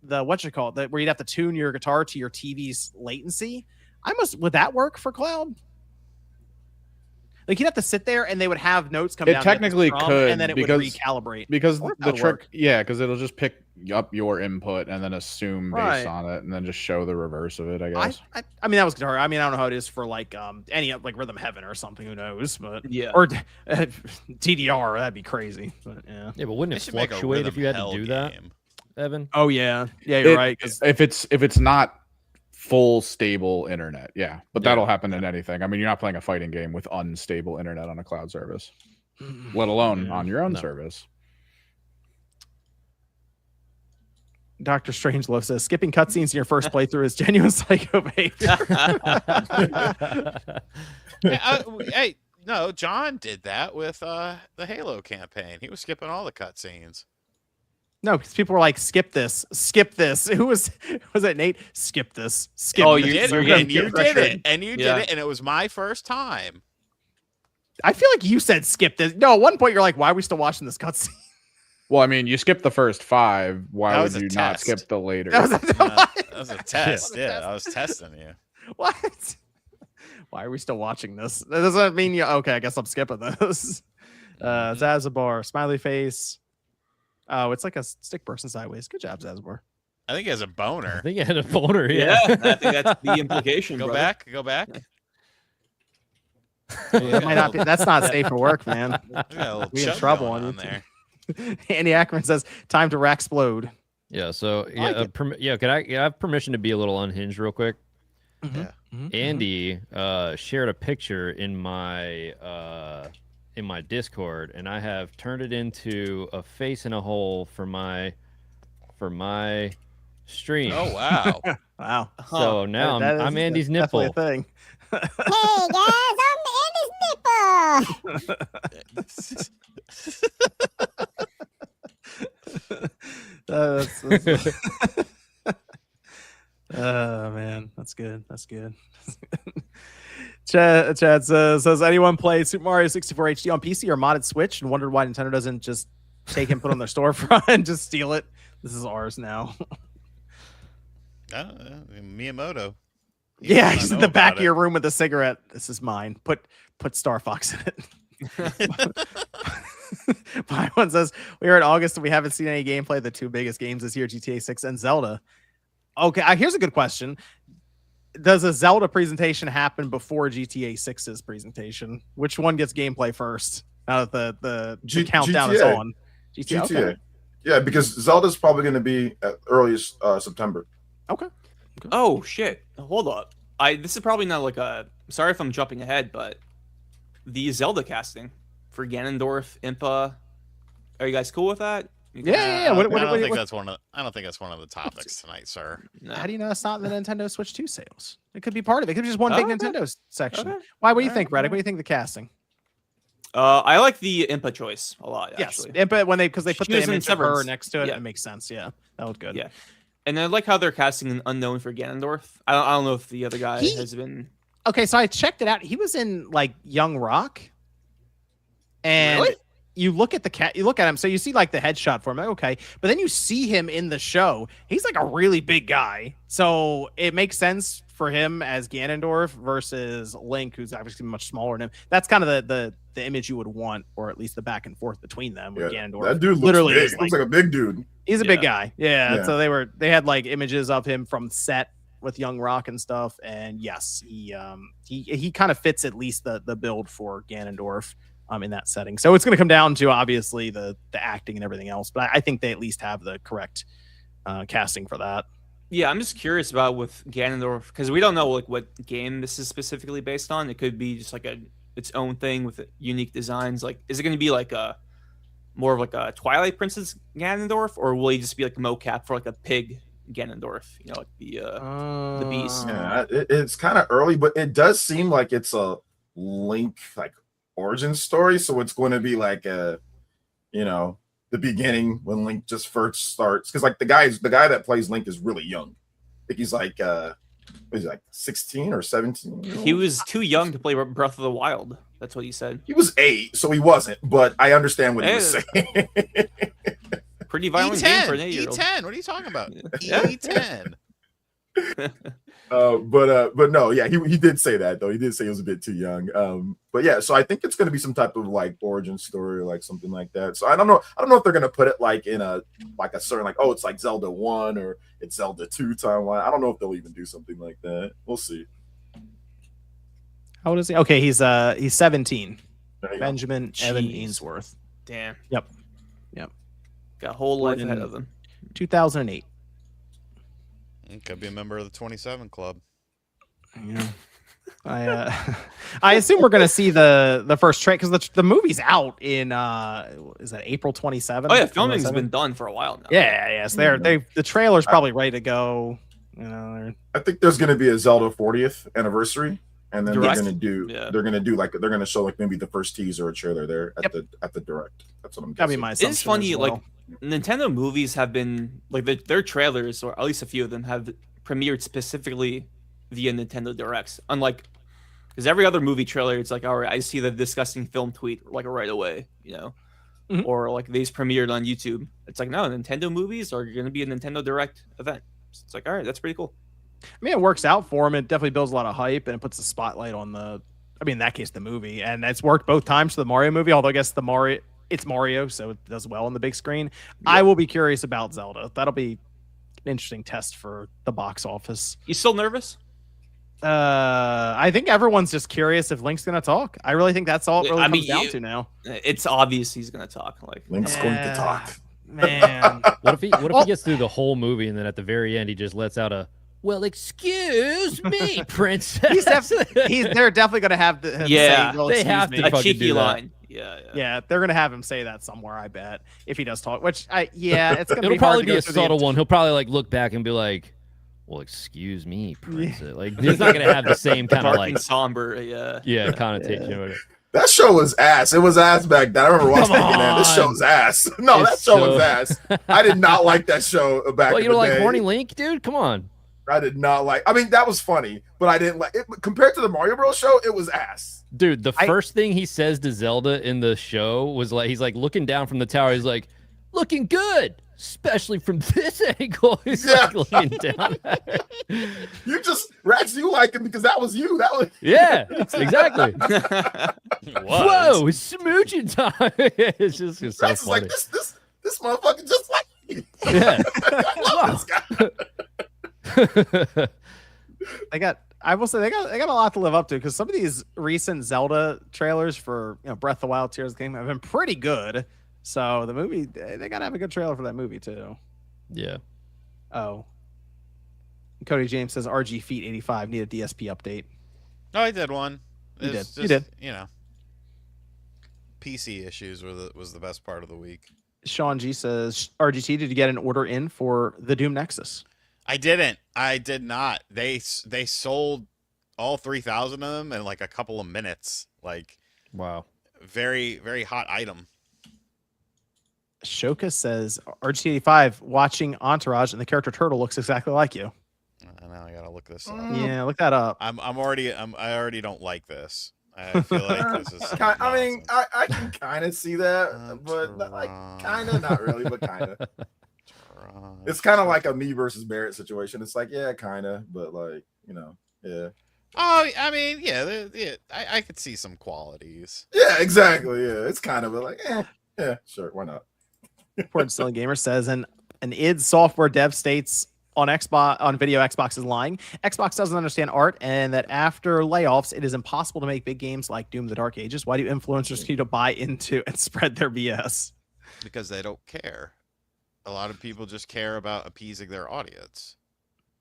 where you'd have to tune your guitar to your TV's latency. Would that work for cloud? Like you'd have to sit there and they would have notes come down. It technically could, and then it would recalibrate. Because I wonder if the that'll trick, work. yeah, because it'll just pick up your input and then assume based Right. on it, and then just show the reverse of it. I guess. I mean that was guitar. I mean I don't know how it is for like any like Rhythm Heaven or something. Who knows? But Yeah. or TDR that'd be crazy. But yeah. Yeah, but wouldn't They it should make a fluctuate if Rhythm you had to Hell do that, game. Evan? Oh yeah, you're right. 'Cause If it's not full stable internet, yeah, but that'll happen in anything. I mean, you're not playing a fighting game with unstable internet on a cloud service, let alone on your own service. Dr. Strangelove says skipping cutscenes in your first playthrough is genuine psycho behavior. Hey, no, John did that with the Halo campaign. He was skipping all the cutscenes. No, because people were like, skip this. Who was it, Nate? Skip this. Skip Oh, this. You did You're it, getting and you peer did pressured. it, and you Yeah. did it, and it was my first time. I feel like you said skip this. No, at one point you're like, why are we still watching this cutscene? Well, I mean, you skipped the first 5. Why That would was a you not test. skip the later? That was That was a test. Yeah, I was testing you. What? Why are we still watching this? That doesn't mean you. Okay, I guess I'm skipping this. Zazabar, smiley face. Oh, it's like a stick person sideways. Good job, Zazabar. I think he has a I boner. think you had a boner. Yeah, Yeah. I think that's the implication. Go brother. back. Go back. That might not be, that's not safe for work, man. We got a little We in chub trouble going on on YouTube. there. Andy Ackerman says, time to explode. Yeah. So yeah, like it. Can I have permission to be a little unhinged real quick? Mm-hmm. Andy shared a picture in my Discord, and I have turned it into a face in a hole for my stream. Oh wow. Wow. So now That I'm is Andy's definitely nipple. a thing. Hey guys, I'm Andy's nipple. Oh man, that's good. That's good. Chad says anyone play Super Mario 64 HD on PC or modded Switch and wondered why Nintendo doesn't just take and put on their storefront and just steal it? This is ours now. Miyamoto. Yeah, he's in the back of your room with a cigarette. This is mine. Put Star Fox in it. One says we are in August and we haven't seen any gameplay. The two biggest games this year, GTA 6 and Zelda. Okay, here's a good question. Does a Zelda presentation happen before GTA 6's presentation? Which one gets gameplay first? Now that the countdown is on. GTA. Okay. Yeah, because Zelda's probably going to be at earliest September. Okay. Oh shit! Hold up. This is probably not like a. Sorry if I'm jumping ahead, but the Zelda casting for Ganondorf, Impa. Are you guys cool with that? Yeah. I don't think that's one of the topics tonight, sir. No. How do you know it's not in the Nintendo Switch 2 sales? It could be part of it. It could be just one big Okay. Nintendo section. Okay. Why? What do you think, Reddick? What do you think of the casting? I like the Impa choice a lot. Yes, Actually. but because they put She the was in image of her Severance. next to it, Yeah. it makes sense. Yeah, that looked good. Yeah. And I like how they're casting an unknown for Ganondorf. I don't know if the other guy He- has been. Okay, so I checked it out. He was in like Young Rock, and Really? you look at you look at him. So you see like the headshot for him. Like, okay, but then you see him in the show. He's like a really big guy, so it makes sense for him as Ganondorf versus Link, who's obviously much smaller than him. That's kind of the image you would want, or at least the back and forth between them. With Ganondorf, That dude looks literally big. is Looks like a big dude. he's a big guy. Yeah. Yeah. So they had like images of him from set with Young Rock and stuff. And yes, he kind of fits at least the build for Ganondorf in that setting. So it's going to come down to obviously the acting and everything else, but I think they at least have the correct casting for that. Yeah, I'm just curious about with Ganondorf because we don't know like what game this is specifically based on. It could be just like its own thing with unique designs. Like, is it going to be like a more of like a Twilight Princess Ganondorf, or will he just be like mocap for like a pig Ganondorf? You know, like the beast. Yeah, it's kind of early, but it does seem like it's a Link like origin story. So it's going to be like the beginning when Link just first starts. Because like the guy that plays Link is really young. I think he's like what is he, like 16 or 17? He was too young to play Breath of the Wild. That's what he said. He was 8, so he wasn't. But I understand what he was saying. Pretty violent game for an E10. 8-year-old. E10. What are you talking about? Yeah. E10. But no, yeah, he did say that though. He did say he was a bit too young. But yeah, so I think it's going to be some type of like origin story or like something like that. So I don't know if they're going to put it like in a certain like, oh, it's like Zelda 1 or it's Zelda 2 timeline. I don't know if they'll even do something like that. We'll see. How old is he? Okay, he's 17. There you go. Benjamin Evan Jeez. Ainsworth. Damn. Yep. Got a whole life Born ahead in- of him. 2008. Could be a member of the 27 Club. Yeah. I assume we're gonna see the first trailer because the movie's out in is that April 27th? Oh yeah, filming's been done for a while now. Yeah, so the trailer's probably ready to go. You know, I think there's going to be a Zelda 40th anniversary, and then Direct? they're going to show like maybe the first teaser or trailer there at the direct. That's what I'm that'd be guessing. my assumption. It's funny, as well. like Nintendo movies have been like their trailers, or at least a few of them, have premiered specifically via Nintendo Directs. Unlike, because every other movie trailer, it's like, all right, I see the disgusting film tweet like right away, Mhm. or like these premiered on YouTube. It's like, no, Nintendo movies are going to be a Nintendo Direct event. So it's like, all right, that's pretty cool. I mean, it works out for him. It definitely builds a lot of hype and it puts the spotlight on in that case, the movie. And it's worked both times for the Mario movie, although I guess it's Mario, so it does well on the big screen. Yeah. I will be curious about Zelda. That'll be an interesting test for the box office. You still nervous? I think everyone's just curious if Link's going to talk. I really think that's all it really comes down to now. It's obvious he's going to talk. Like Link's going to talk. Man. What if he gets through the whole movie and then at the very end he just lets out a, well, excuse me, princess. They're definitely going to have him Yeah, say, well, they excuse have me. to a fucking cheeky do that. line. Yeah. They're going to have him say that somewhere, I bet, if he does talk, which it's going to It'll be probably hard to be go a through subtle one. He'll probably like look back and be like, well, excuse me, princess. Like he's not gonna have the same kind of Dark like and somber. Yeah. connotation. Or That show was ass. It was ass back then. I remember watching Come it. Man, this on. show's ass. No, It's that show so- was ass. I did not like that show back well, in you the don't like day. horny Link, dude? Come on. I did not like. I mean, that was funny, but I didn't like it. Compared to the Mario Bros. Show, it was ass. Dude, the first thing he says to Zelda in the show was like, he's like looking down from the tower. He's like, looking good, especially from this angle. He's like looking down at her. Rex, you like him because that was you. That was Yeah, exactly. Whoa, Whoa, it's smooching time. It's just it's so Rex is funny. like this motherfucker just like me. Yeah. I love this guy. I will say they got a lot to live up to because some of these recent Zelda trailers for Breath of the Wild, Tears of the Kingdom have been pretty good. So the movie, they gotta have a good trailer for that movie too. Yeah. Oh, Cody James says RG Feet 85 need a DSP update. No, I did one. You did. Just, You did. PC issues was the best part of the week. Sean G says RGT, did you get an order in for the Doom Nexus? I didn't. I did not. They sold all 3,000 of them in like a couple of minutes. Like, wow. Very, very hot item. Shoka says RGT85 watching Entourage and the character Turtle looks exactly like you. Now I gotta look this up. Yeah, look that up. I already don't like this. I feel like this is. I mean, I can kind of see that, but like kind of, not really, but kind of. It's kind of like a me versus Barrett situation. It's like, yeah, kind of, but like, yeah. Oh, I mean, yeah, I could see some qualities. Yeah, exactly. Yeah, it's kind of like, yeah, sure, why not? Important Selling Gamer says an id software dev states on video Xbox is lying. Xbox doesn't understand art, and that after layoffs, it is impossible to make big games like Doom: The Dark Ages. Why do influencers continue to buy into and spread their BS? Because they don't care. A lot of people just care about appeasing their audience.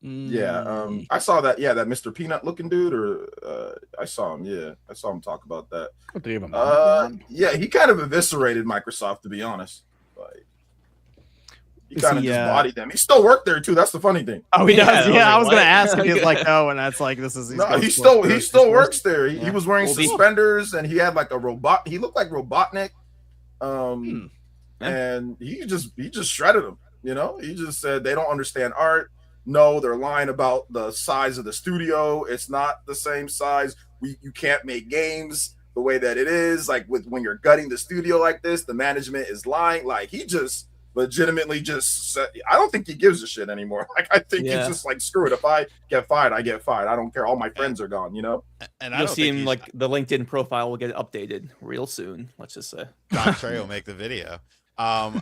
Yeah, I saw that. Yeah, that Mr. Peanut looking dude, or I saw him. Yeah, I saw him talk about that. What, do you have a yeah, he kind of eviscerated Microsoft, to be honest. Like, he kind of just bodied them. He still worked there too. That's the funny thing. Oh, he does. Yeah, I was gonna ask if he's Okay. like, no, and that's like, this is. No, he still works there. He was wearing suspenders, and he had like a robot. He looked like Robotnik. And he just shredded them. He just said they don't understand art. No, they're lying about the size of the studio. It's not the same size. You can't make games the way that it is. Like when you're gutting the studio like this, the management is lying. Like he just legitimately just said, I don't think he gives a shit anymore. Like I think he's just like, screw it. If I get fired, I get fired. I don't care. All my friends are gone. And You'll see him like the LinkedIn profile will get updated real soon. Let's just say Don Trey will make the video. I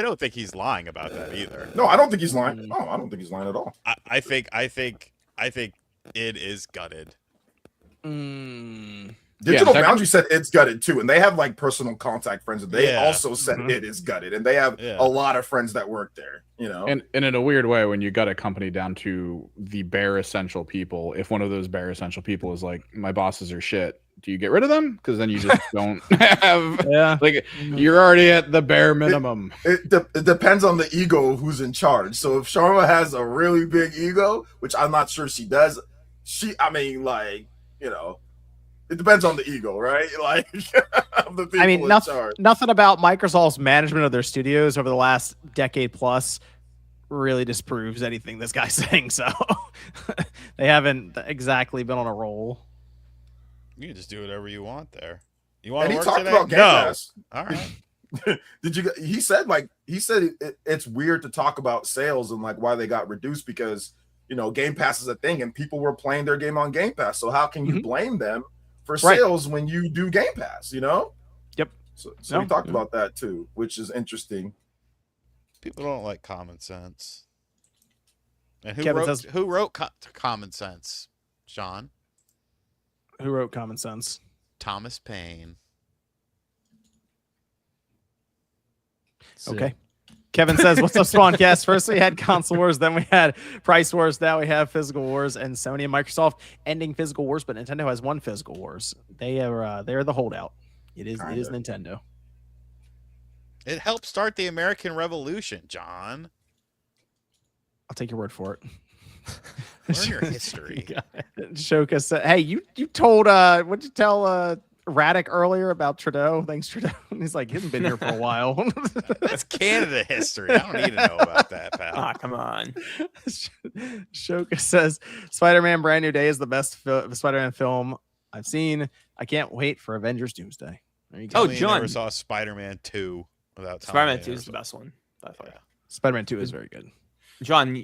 don't think he's lying about that either. No, I don't think he's lying. No, I don't think he's lying at all. I think it is gutted. Digital Boundary said it's gutted too, and they have like personal contact friends. And they also said it is gutted, and they have a lot of friends that work there. And in a weird way, when you gut a company down to the bare essential people, if one of those bare essential people is like, my bosses are shit, do you get rid of them? Because then you just don't have. Like you're already at the bare minimum. It depends on the ego of who's in charge. So if Sharma has a really big ego, which I'm not sure she does, it depends on the ego, right? Like, of the people in charge. Nothing about Microsoft's management of their studios over the last decade plus really disproves anything this guy's saying. So they haven't exactly been on a roll. You can just do whatever you want there. You want And to he work talked today? about Game No. Pass. All right. He said it's weird to talk about sales and like why they got reduced because Game Pass is a thing and people were playing their game on Game Pass. So how can you blame them for sales when you do Game Pass? Yep. So we talked about that too, which is interesting. People don't like common sense. And Kevin who wrote Common Sense? Sean? Who wrote Common Sense? Thomas Paine. Okay. Kevin says, what's up, Spawncast? First we had console wars, then we had price wars, now we have physical wars, and Sony and Microsoft ending physical wars, but Nintendo has won physical wars. They're the holdout. It is Nintendo. It helped start the American Revolution, John. I'll take your word for it. Learn your history. Shoka said, hey, you told what'd you tell Raddick earlier about Trudeau. Thanks, Trudeau. And he's like, he hasn't been here for a while. That's Canada history. I don't need to know about that, pal. Ah, come on. Shoka says Spider-Man Brand New Day is the best Spider-Man film I've seen. I can't wait for Avengers Doomsday. There you go. Oh, Tell me you John. never saw Spider-Man 2 without telling Spider-Man me 2 you is the never best one by far. Yeah. Spider-Man 2 is very good. John,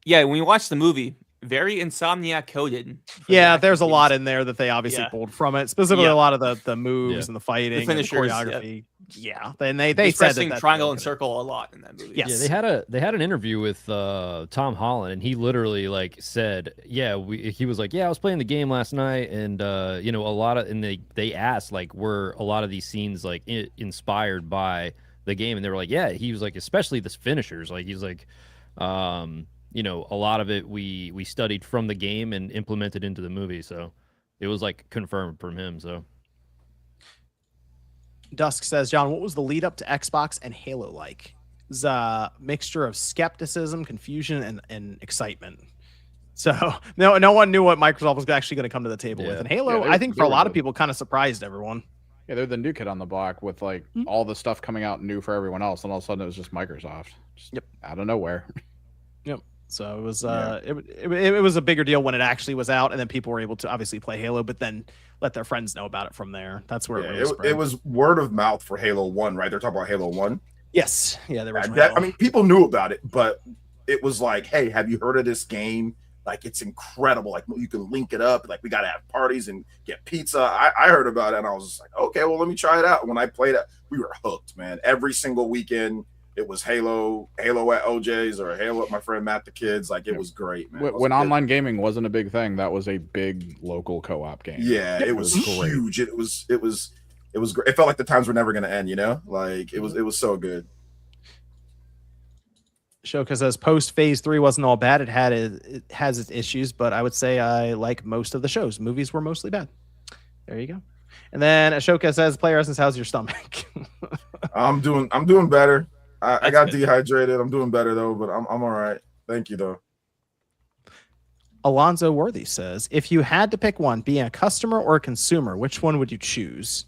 yeah, when you watch the movie, very Insomniac coded. for the Yeah, action there's a lot scenes. in there that they obviously Yeah. pulled from it. Specifically, Yeah. a lot of the moves Yeah. and the fighting, and the finishers, yeah. choreography. Yeah, and they He's said pressing that triangle and circle a lot in that movie. Yes. Yeah, they had an interview with Tom Holland, and he literally like said, he was like, I was playing the game last night, and a lot of, and they asked like, were a lot of these scenes like inspired by the game, and they were like, yeah. He was like, especially the finishers, like he's like, a lot of it we studied from the game and implemented into the movie, so it was like confirmed from him. So Dusk says, John, what was the lead up to Xbox and Halo like? It's a mixture of skepticism, confusion, and excitement. So no one knew what Microsoft was actually going to come to the table with. And Halo, Yeah, I think they for a were lot of the- people, kind of surprised everyone. Yeah, they're the new kid on the block with like all the stuff coming out new for everyone else, and all of a sudden it was just Microsoft. Just Yep. out of nowhere. Yep. So it was Yeah. it was a bigger deal when it actually was out, and then people were able to obviously play Halo, but then let their friends know about it from there. That's where it really spread. it was word of mouth for Halo 1, right? They're talking about Halo 1. Yes. Yeah, the original That, Halo. I mean, people knew about it, but it was like, hey, have you heard of this game? Like, it's incredible. Like, you can link it up. Like, we got to have parties and get pizza. I heard about it, and I was just like, okay, well, let me try it out. When I played it, we were hooked, man. Every single weekend, it was Halo at OJ's or Halo at my friend Matt the Kids. Like, it was great, man. When online gaming wasn't a big thing, that was a big local co-op game. Yeah, it was great. huge. It was great. It felt like the times were never going to end, you know? Like, it was so good. Shoka says post phase 3 wasn't all bad. It has its issues, but I would say I like most of the shows. Movies were mostly bad. There you go. And then Ashoka says, Player Essence, how's your stomach? I'm doing better. I That's got good. dehydrated. I'm doing better though, but I'm all right. Thank you though. Alonzo Worthy says, if you had to pick one, being a customer or a consumer, which one would you choose?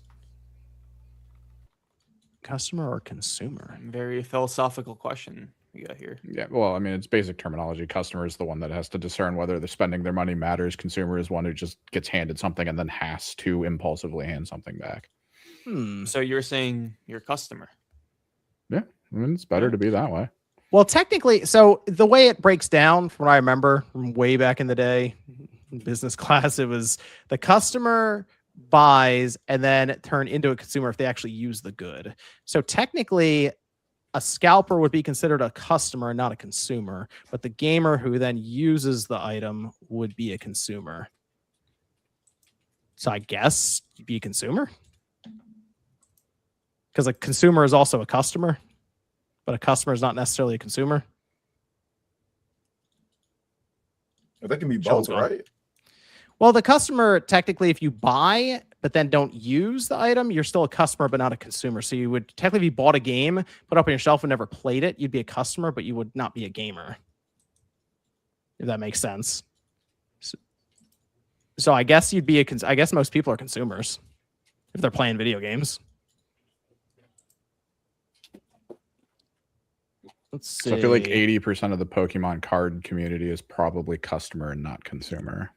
Customer or consumer? Very philosophical question we got here. Yeah, well, I mean, it's basic terminology. Customer is the one that has to discern whether they're spending their money matters. Consumer is one who just gets handed something and then has to impulsively hand something back. So you're saying you're a customer. I mean, it's better to be that way. Well, technically, so the way it breaks down, from what I remember from way back in the day, in business class, it was the customer buys and then turn into a consumer if they actually use the good. So technically, a scalper would be considered a customer and not a consumer, but the gamer who then uses the item would be a consumer. So I guess you'd be a consumer, because a consumer is also a customer, but a customer is not necessarily a consumer. That can be Sean's both, gone. right? Well, the customer, technically, if you buy but then don't use the item, you're still a customer but not a consumer. So you would technically, if you bought a game, put up on your shelf and never played it, you'd be a customer, but you would not be a gamer. If that makes sense. So I guess you'd be I guess most people are consumers if they're playing video games. Let's see. So I feel like 80% of the Pokemon card community is probably customer and not consumer.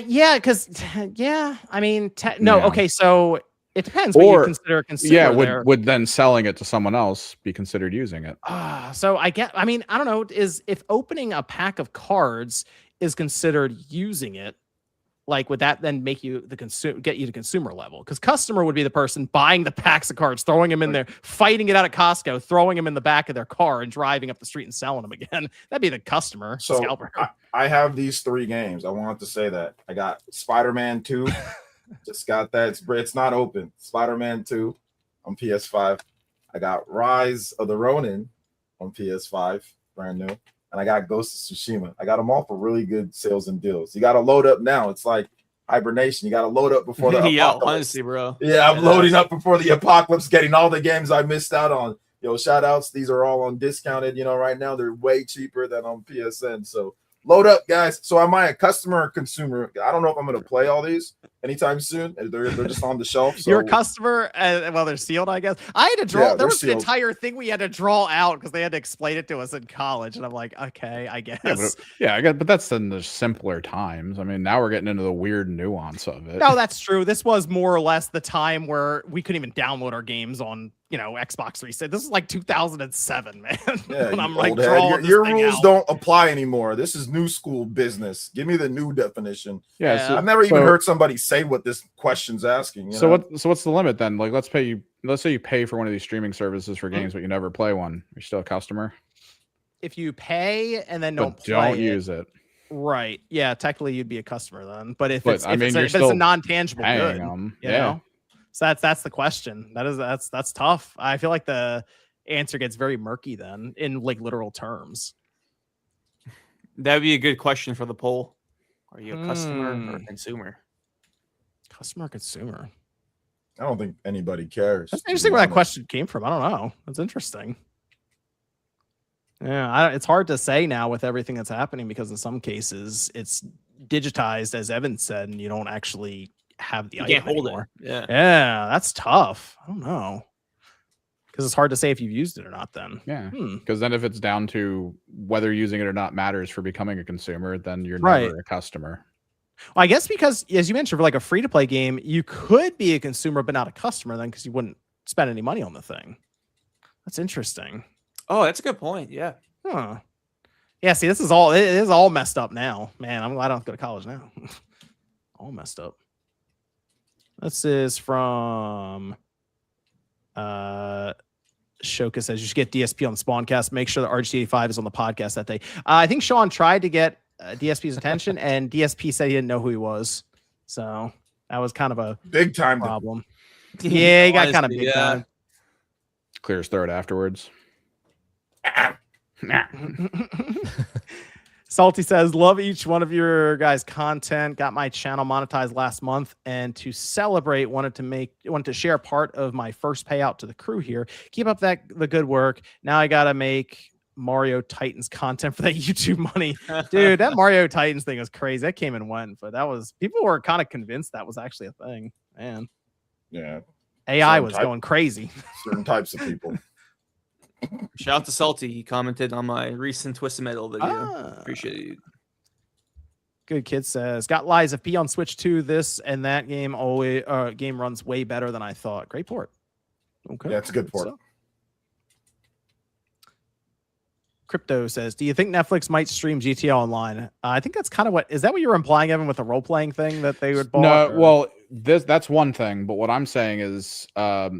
Yeah, because I mean, no, Yeah. okay, so it depends what you Or- consider a consumer. Yeah, there. would then selling it to someone else be considered using it? So I mean, I don't know, if opening a pack of cards is considered using it, like would that then make you get you to consumer level? Because customer would be the person buying the packs of cards, throwing them in there, fighting it out at Costco, throwing them in the back of their car and driving up the street and selling them again. That'd be the customer. So scalper. I have these 3 games. I wanted to say that. I got Spider-Man 2. Just got that. It's not open. Spider-Man 2 on PS5. I got Rise of the Ronin on PS5, brand new. And I got Ghost of Tsushima. I got them all for really good sales and deals. You got to load up now. It's like hibernation. You got to load up before the Yeah, apocalypse. honestly, bro. Yeah, I'm loading up before the apocalypse, getting all the games I missed out on. Shout outs. These are all on discounted. Right now they're way cheaper than on PSN. So load up, guys. So am I a customer or consumer? I don't know if I'm going to play all these, anytime soon. They're just on the shelf. So You're a customer. Well, they're sealed, I guess. I had to draw. Yeah, there was they're an sealed. entire thing we had to draw out because they had to explain it to us in college, and I'm like, okay, I guess. But that's in the simpler times. I mean, now we're getting into the weird nuance of it. No, that's true. This was more or less the time where we couldn't even download our games on, Xbox 360. This is like 2007, man. Yeah, when you I'm like old head. drawing Your this thing rules out. don't apply anymore. This is new school business. Give me the new definition. Yeah. Yeah. I've never even heard somebody say what this question's asking. So what's the limit then? Like, let's say you pay for one of these streaming services for games, but you never play one. You're still a customer. If you pay and then don't But play don't use it. right? Yeah, technically you'd be a customer then. But if But, it's I mean, if you're it's a still non-tangible paying good, them. you Yeah. know? So that's the question. That's tough. I feel like the answer gets very murky then in like literal terms. That would be a good question for the poll. Are you a customer or a consumer? Customer or consumer? I don't think anybody cares. That's to be interesting where that honest. question came from. I don't know. That's interesting. Yeah, it's hard to say now with everything that's happening because in some cases it's digitized, as Evan said, and you don't actually have the You item can't hold anymore. it. Yeah. Yeah, that's tough. I don't know. Because it's hard to say if you've used it or not then. Yeah. Hmm. Because then if it's down to whether using it or not matters for becoming a consumer, then you're Right. never a customer. Well, I guess because, as you mentioned, for like a free-to-play game, you could be a consumer but not a customer then because you wouldn't spend any money on the thing. That's interesting. Oh, that's a good point. Yeah. Huh. Yeah, see, it is all messed up now. Man, I'm glad I don't have to go to college now. All messed up. This is from Shoka says you should get DSP on the Spawncast. Make sure that RG85 is on the podcast that day. I think Sean tried to get DSP's attention, and DSP said he didn't know who he was. So that was kind of a Big time. problem. Yeah, he got kind of Honestly, big time. Clear his throat afterwards. Salty says, love each one of your guys' content. Got my channel monetized last month, and to celebrate, wanted to share part of my first payout to the crew here. Keep up the good work. Now I gotta make Mario Titans content for that YouTube money. Dude, that Mario Titans thing was crazy. That came and went, but people were kind of convinced that was actually a thing. Man, Yeah. AI Certain was type- going crazy. Certain types of people. Shout out to Salty. He commented on my recent Twisted Metal video. Ah. Appreciate it. Good Kid says, got Lies of P on Switch 2. This and that game game runs way better than I thought. Great port. Okay. Yeah, it's a good port. So- Crypto says, do you think Netflix might stream GTA Online? I think that's kind of is that what you're implying, Evan, with the role playing thing that they would buy? No, well, that's one thing, but what I'm saying is,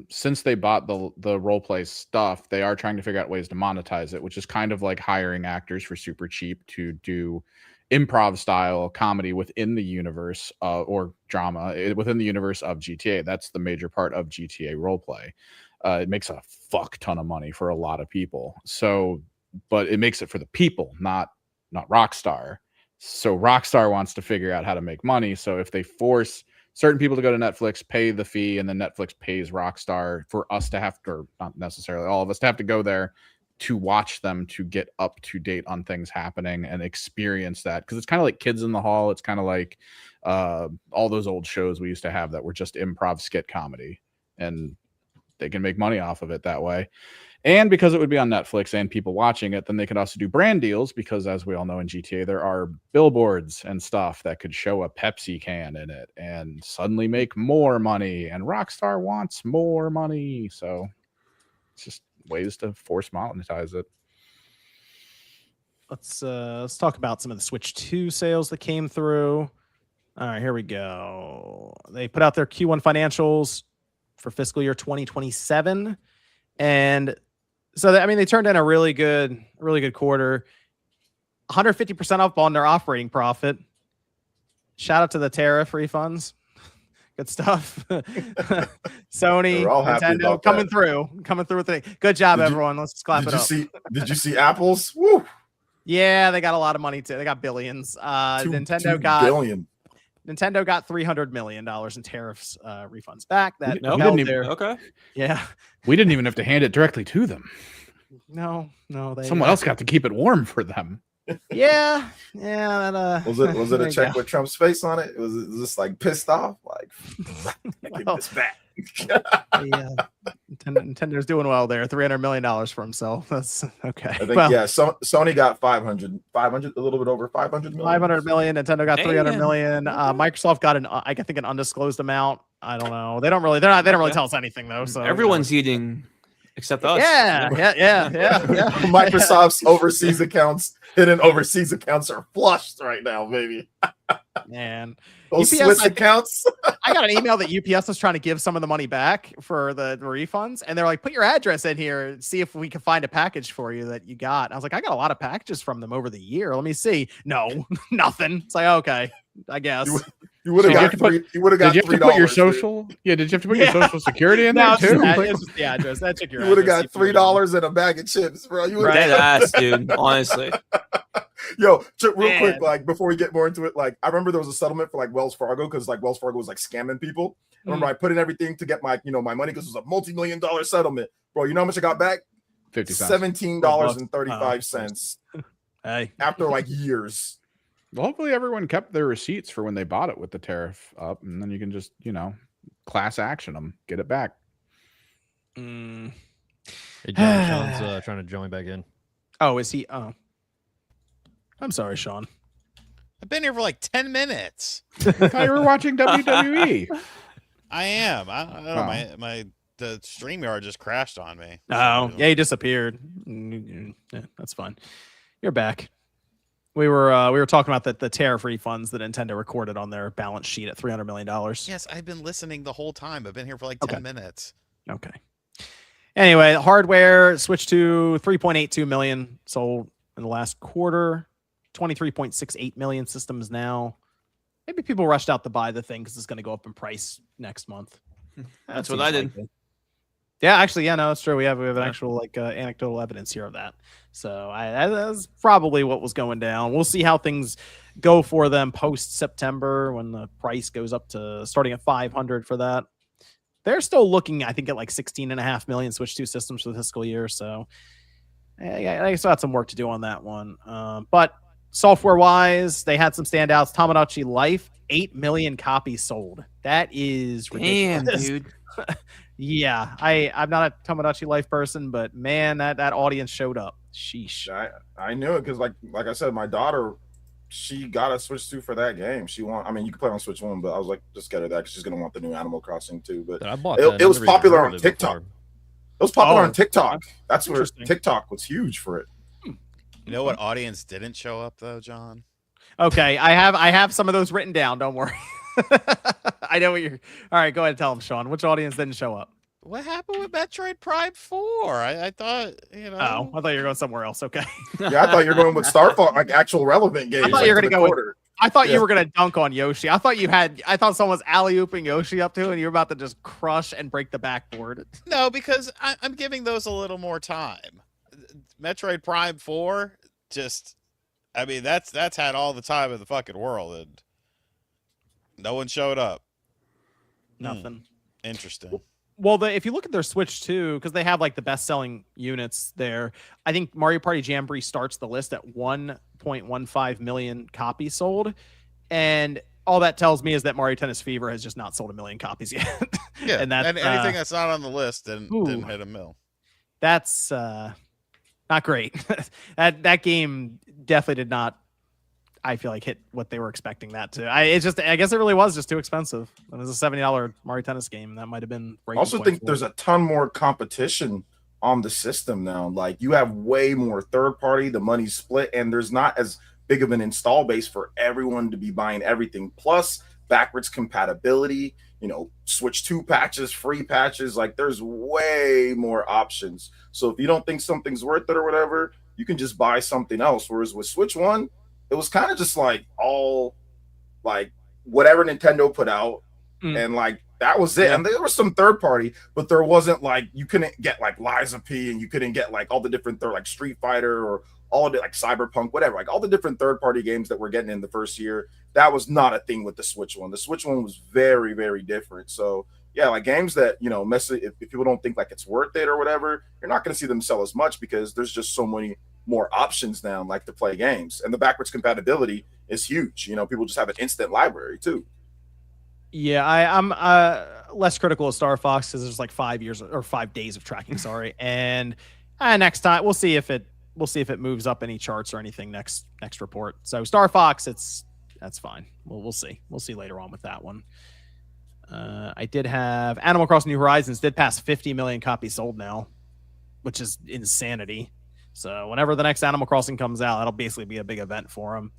since they bought the role play stuff, they are trying to figure out ways to monetize it, which is kind of like hiring actors for super cheap to do improv style comedy within the universe or drama within the universe of GTA. That's the major part of GTA roleplay. It makes a fuck ton of money for a lot of people. So, but it makes it for the people, not Rockstar. So Rockstar wants to figure out how to make money. So if they force certain people to go to Netflix, pay the fee, and then Netflix pays Rockstar for us to have to, or not necessarily all of us, to have to go there to watch them to get up to date on things happening and experience that. Because it's kind of like Kids in the Hall. It's kind of like all those old shows we used to have that were just improv skit comedy. And they can make money off of it that way. And because it would be on Netflix and people watching it, then they could also do brand deals because, as we all know in GTA, there are billboards and stuff that could show a Pepsi can in it and suddenly make more money. And Rockstar wants more money. So it's just ways to force monetize it. Let's talk about some of the Switch 2 sales that came through. All right, here we go. They put out their Q1 financials for fiscal year 2027. And so, they turned in a really good quarter. 150% up on their operating profit. Shout out to the tariff refunds. Good stuff. Sony, We're all happy Nintendo about coming that. through with it. Good job, Did you- everyone. Let's just clap it up. Did you see Apple's? Woo! Yeah, they got a lot of money too. They got billions. Nintendo $2 billion. got $300 million in tariffs refunds back. That No, held didn't their- Okay. yeah. We didn't even have to hand it directly to them. No, they Someone else got to keep it warm for them. Yeah, that, Was it a there you check go. with Trump's face on it? Was it just like pissed off? Like, give Well, this back. Yeah, Nintendo's doing well there. $300 million for himself. That's okay. I think Well, Sony got 500, a little bit over 500 million. 500 million. Nintendo got 300 Damn. million. Microsoft got I think an undisclosed amount. I don't know. They don't really tell us anything though. So Everyone's eating except us. Yeah. Microsoft's overseas accounts, hidden overseas accounts are flushed right now, baby. Man, Those UPS, Swiss I think- accounts. I got an email that UPS is trying to give some of the money back for the refunds, and they're like, "Put your address in here, and see if we can find a package for you that you got." And I was like, "I got a lot of packages from them over the year. Let me see." No, nothing. It's like, okay, I guess. You would have Did you have got to put- three. You would have got Did you have to put your social? Yeah, did you have to put your social security in No, there too? it's just the address. That check your You would have address, got $3 and a bag of chips, bro. You would Dead ass, dude. Honestly. Yo, real Man. quick, like before we get more into it, like I remember there was a settlement for like Wells Fargo because like Wells Fargo was like scamming people. I remember I put in everything to get my my money because it was a multi-million-dollar settlement, bro. You know how much I got back? 50 cents. $17.35 Hey, after like years. Well, hopefully everyone kept their receipts for when they bought it with the tariff up, and then you can just class action them, get it back. mm. Hey, Sean's trying to join back in. Oh, is he? Oh, I'm sorry, Sean. I've been here for like 10 minutes. I thought you were watching WWE. I am. I don't know. Oh. The StreamYard just crashed on me. Oh, So- yeah, he disappeared. Yeah, that's fine. You're back. We were talking about the tariff refunds that Nintendo recorded on their balance sheet at $300 million. Yes, I've been listening the whole time. I've been here for like Okay. 10 minutes. Okay. Anyway, hardware switched to 3.82 million sold in the last quarter. 23.68 million systems now. Maybe people rushed out to buy the thing because it's going to go up in price next month. That's That what I seems did. likely. Yeah, actually, yeah, no, it's true. We have an actual anecdotal evidence here of that. So that's probably what was going down. We'll see how things go for them post September when the price goes up to starting at 500 for that. They're still looking, I think, at like 16.5 million Switch 2 systems for the fiscal year. So I still had some work to do on that one. But software wise, they had some standouts. Tamagotchi Life, 8 million copies sold. That is Damn, ridiculous. dude. Yeah, I'm not a Tamagotchi Life person, but man, that audience showed up. Sheesh. I knew it because like I said, my daughter, she got a Switch 2 for that game. She want. I mean, you can play on Switch 1, but I was like, just get her that because she's gonna want the new Animal Crossing too. But I bought It- that. it was I've never even popular heard on of it TikTok. before. it was popular Oh, on TikTok. That's where interesting. TikTok was huge for it. You know what audience didn't show up though, John? Okay, I have some of those written down. Don't worry. I know what you're. All right, go ahead and tell them, Sean. Which audience didn't show up? What happened with Metroid Prime 4? I thought, Oh, I thought you were going somewhere else. Okay. Yeah, I thought you were going with Star Fox, like actual relevant games. thought like you were to gonna the go with- quarter. I thought Yeah. you were gonna dunk on Yoshi. I thought someone was alley ooping Yoshi up to, and you were about to just crush and break the backboard. No, because I'm giving those a little more time. Metroid Prime 4, that's had all the time in the fucking world, and no one showed up. Nothing. Interesting. Well, if you look at their Switch 2, because they have like the best-selling units there, I think Mario Party Jamboree starts the list at 1.15 million copies sold, and all that tells me is that Mario Tennis Fever has just not sold a million copies yet. Yeah, and that's anything that's not on the list didn't ooh. hit a mill. That's not great. that game definitely did not, I feel like, hit what they were expecting that to. I guess it really was just too expensive. It was a $70 Mario Tennis game. That might have been. I also think there's a ton more competition on the system now. Like you have way more third party, the money's split, and there's not as big of an install base for everyone to be buying everything. Plus backwards compatibility, Switch 2 patches, free patches. Like there's way more options. So if you don't think something's worth it or whatever, you can just buy something else. Whereas with Switch 1, it was kind of just like all like whatever Nintendo put out. And like that was it. Yeah. And there was some third party, but there wasn't like you couldn't get like Liza P and you couldn't get like all the different like Street Fighter or all of it like Cyberpunk, whatever, like all the different third party games that we're getting in the first year. That was not a thing with the Switch 1. The Switch 1 was very, very different. So yeah, like games that, you know, if people don't think like it's worth it or whatever, you're not going to see them sell as much because there's just so many more options now, like to play games, and the backwards compatibility is huge. You know, people just have an instant library too. Yeah, I'm less critical of Star Fox because there's like 5 years or 5 days of tracking. Sorry, and next time we'll see if it moves up any charts or anything next report. So Star Fox, that's fine. We'll see later on with that one. I did have Animal Crossing New Horizons did pass 50 million copies sold now, which is insanity. So whenever the next Animal Crossing comes out, that'll basically be a big event for them.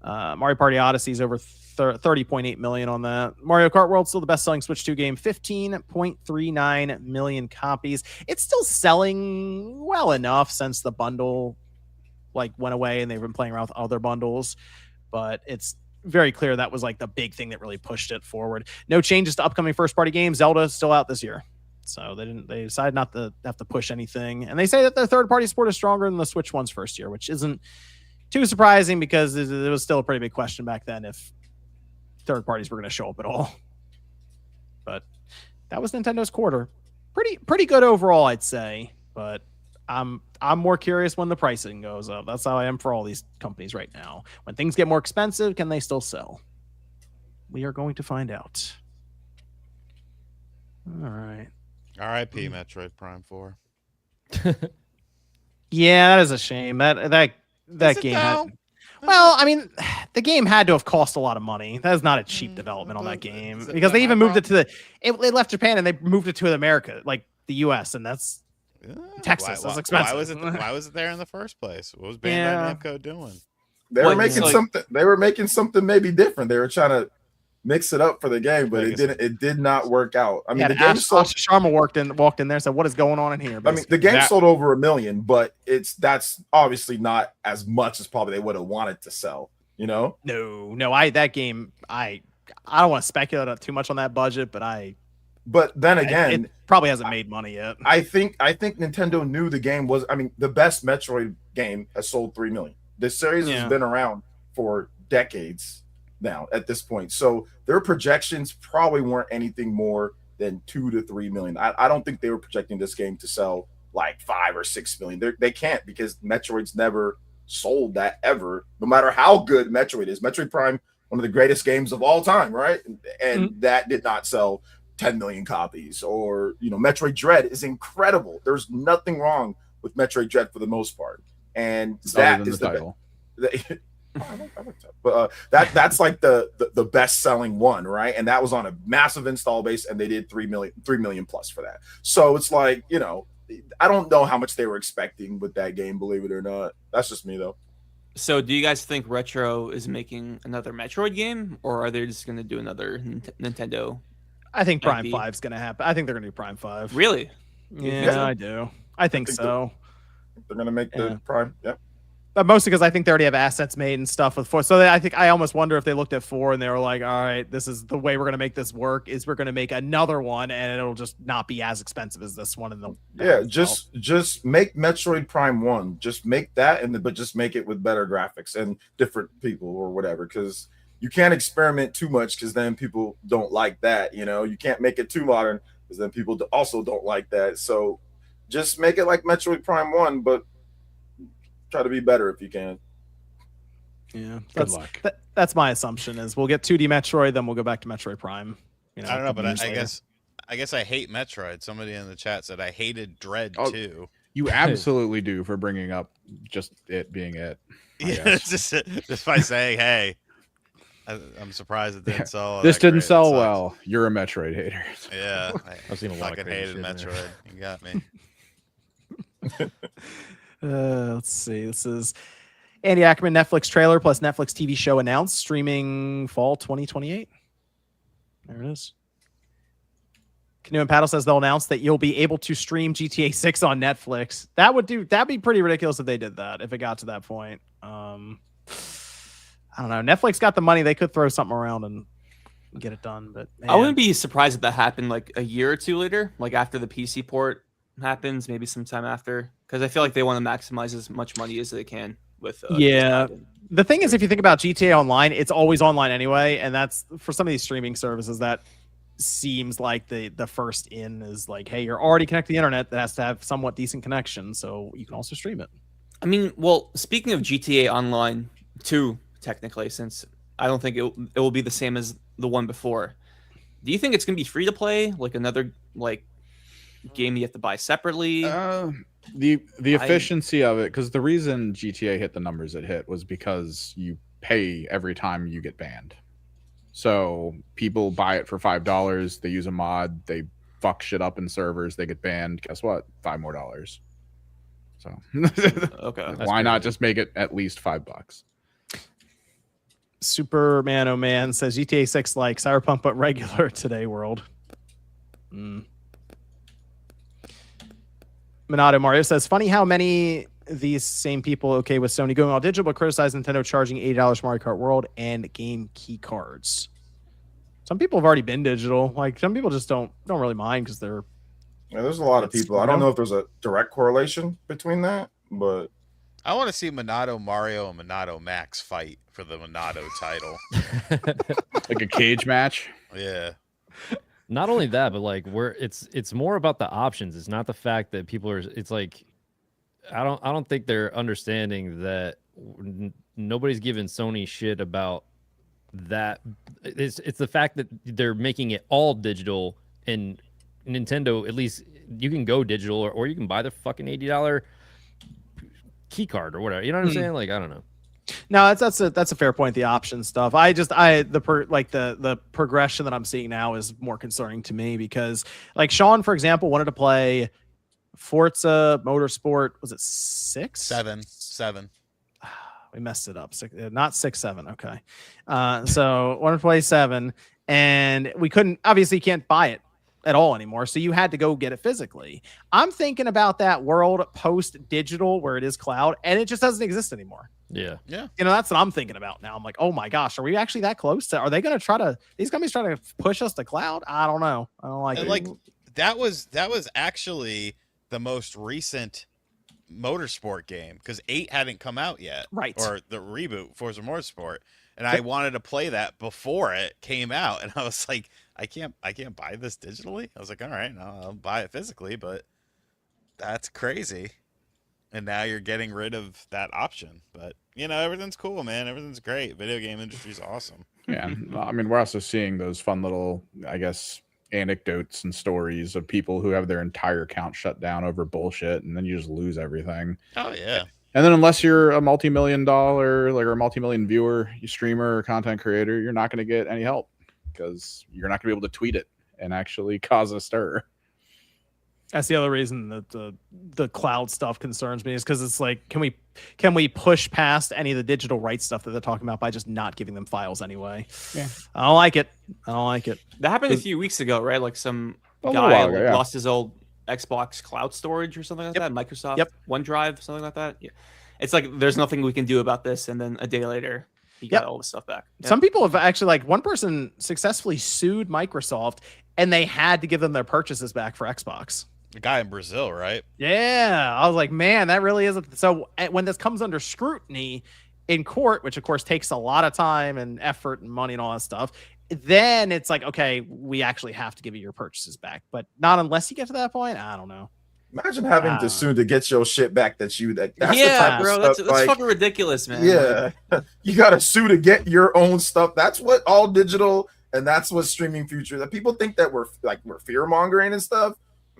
Mario Party Odyssey is over 30.8 million on that. Mario Kart World still the best-selling Switch 2 game, 15.39 million copies. It's still selling well enough since the bundle like went away and they've been playing around with other bundles, but it's very clear that was like the big thing that really pushed it forward. No changes to upcoming first-party games. Zelda is still out this year. So they decided not to have to push anything. And they say that their third-party support is stronger than the Switch one's first year, which isn't too surprising because it was still a pretty big question back then if third parties were going to show up at all. But that was Nintendo's quarter. Pretty good overall, I'd say. But I'm more curious when the pricing goes up. That's how I am for all these companies right now. When things get more expensive, can they still sell? We are going to find out. All right. R.I.P. Metroid Prime 4. Yeah, that is a shame. That game had, well, I mean, the game had to have cost a lot of money. That is not a cheap development on that game because they even moved it to they left Japan and they moved it to America, like the U.S. and that's Texas. That's expensive. Why was it there in the first place? What was Bandai Namco doing? They were making something. They were making something maybe different. They were trying to mix it up for the game, but it did not work out. I mean, the game sold. Sharma walked in there and said, "What is going on in here?" Basically. I mean, the game sold over 1 million, but that's obviously not as much as probably they would have wanted to sell. You know? No. That game, I don't want to speculate too much on that budget, but But then again, it probably hasn't made money yet. I think Nintendo knew the game was. I mean, the best Metroid game has sold 3 million. This series has been around for decades now at this point, so their projections probably weren't anything more than 2 to 3 million. I don't think they were projecting this game to sell like 5 or 6 million. They can't because Metroid's never sold that ever, no matter how good Metroid is. Metroid Prime, one of the greatest games of all time, right? And that did not sell 10 million copies. Or, you know, Metroid Dread is incredible. There's nothing wrong with Metroid Dread for the most part. And that is the title. But that's like the best selling one, right? And that was on a massive install base, and they did 3 million plus for that. So it's like, you know, I don't know how much they were expecting with that game, believe it or not. That's just me though. So do you guys think Retro is making another Metroid game, or are they just going to do another Nintendo? I think Prime 5 is going to happen. I think they're going to do Prime 5. Really? Yeah, I do. I think so. They're going to make the Prime. Yep. But mostly because I think they already have assets made and stuff with 4. So I almost wonder if they looked at 4 and they were like, all right, this is the way we're going to make this work, is we're going to make another one and it'll just not be as expensive as this one. Just make Metroid Prime 1. Just make that, but just make it with better graphics and different people or whatever, because you can't experiment too much because then people don't like that. You know, you can't make it too modern because then people also don't like that. So just make it like Metroid Prime 1, but try to be better if you can. Yeah, good luck. That's my assumption. Is we'll get 2D Metroid, then we'll go back to Metroid Prime. You know, I don't know, but I guess I hate Metroid. Somebody in the chat said I hated Dread too. You absolutely do for bringing up just it being it. Yeah, just by saying, hey, I'm surprised it didn't sell. This didn't sell well. You're a Metroid hater. Yeah, I've seen a lot of fucking hated Metroid. You got me. Let's see. This is Andy Ackerman Netflix trailer plus Netflix TV show announced, streaming fall 2028. There it is. Canoe and Paddle says they'll announce that you'll be able to stream GTA 6 on Netflix. That'd be pretty ridiculous if they did that, if it got to that point. I don't know. Netflix got the money. They could throw something around and get it done. But man. I wouldn't be surprised if that happened like a year or two later, like after the PC port happens, maybe sometime after, because I feel like they want to maximize as much money as they can with the thing is, if you think about GTA Online, it's always online anyway, and that's for some of these streaming services that seems like the first in is like, hey, you're already connected to the internet. That has to have somewhat decent connection, so you can also stream it. I mean, well, speaking of GTA Online 2, technically, since I don't think it will be the same as the one before, do you think it's gonna be free to play, like another like game you have to buy separately? The efficiency of it, because the reason GTA hit the numbers it hit was because you pay every time you get banned. So people buy it for $5. They use a mod. They fuck shit up in servers. They get banned. Guess what? $5 more. So Okay, why not just make it at least $5? Superman, oh man, says GTA 6 like Cyberpunk but regular today world. Minato Mario says, funny how many these same people okay with Sony going all digital but criticize Nintendo charging $80 for Mario Kart World and game key cards. Some people have already been digital. Like some people just don't really mind because they're. Yeah, there's a lot of people. I don't know if there's a direct correlation between that, but I want to see Minato Mario and Minato Max fight for the Minato title. Like a cage match. Yeah. Not only that, but like it's more about the options. It's not the fact that people are. It's like I don't think they're understanding that nobody's giving Sony shit about that. It's the fact that they're making it all digital, and Nintendo, at least you can go digital or you can buy the fucking $80 key card or whatever. You know what I'm saying? Like I don't know. No, that's a fair point. The option stuff. The progression that I'm seeing now is more concerning to me because, like Sean, for example, wanted to play Forza Motorsport. Was it 6? 7. We messed it up. Not 6, 7. Okay. So wanted to play 7, and we couldn't. Obviously, can't buy it at all anymore. So you had to go get it physically. I'm thinking about that world post digital where it is cloud, and it just doesn't exist anymore. Yeah. That's what I'm thinking about now. I'm like, oh my gosh, are we actually that close to? Are they going to these companies trying to push us to cloud? I don't know. I don't like and it. Like that was actually the most recent Motorsport game because 8 hadn't come out yet, right? Or the reboot Forza Motorsport, and I wanted to play that before it came out, and I was like, I can't buy this digitally. I was like, all right, no, I'll buy it physically, but that's crazy. And now you're getting rid of that option. But, everything's cool, man. Everything's great. Video game industry's awesome. Yeah. I mean, we're also seeing those fun little, I guess, anecdotes and stories of people who have their entire account shut down over bullshit, and then you just lose everything. Oh, yeah. And then unless you're a multi-million dollar, like, or a multi-million viewer, streamer or content creator, you're not going to get any help because you're not going to be able to tweet it and actually cause a stir. That's the other reason that the cloud stuff concerns me is because it's like, can we push past any of the digital rights stuff that they're talking about by just not giving them files anyway? Yeah, I don't like it. That happened a few weeks ago, right? Like some A guy little while ago, yeah. lost his old Xbox cloud storage or something like that. Microsoft OneDrive, something like that. Yeah. It's like there's nothing we can do about this, and then a day later, he got all the stuff back. Yep. Some people have actually, like, one person successfully sued Microsoft, and they had to give them their purchases back for Xbox. The guy in Brazil, right? Yeah, I was like, man, that really isn't. So when this comes under scrutiny in court, which of course takes a lot of time and effort and money and all that stuff, then it's like, okay, we actually have to give you your purchases back, but not unless you get to that point. I don't know. Imagine having to sue to get your shit back. That's the yeah, type bro. of That's stuff, like, fucking ridiculous, man. Yeah, you got to sue to get your own stuff. That's what all digital and that's what streaming future. That people think that we're fear mongering and stuff.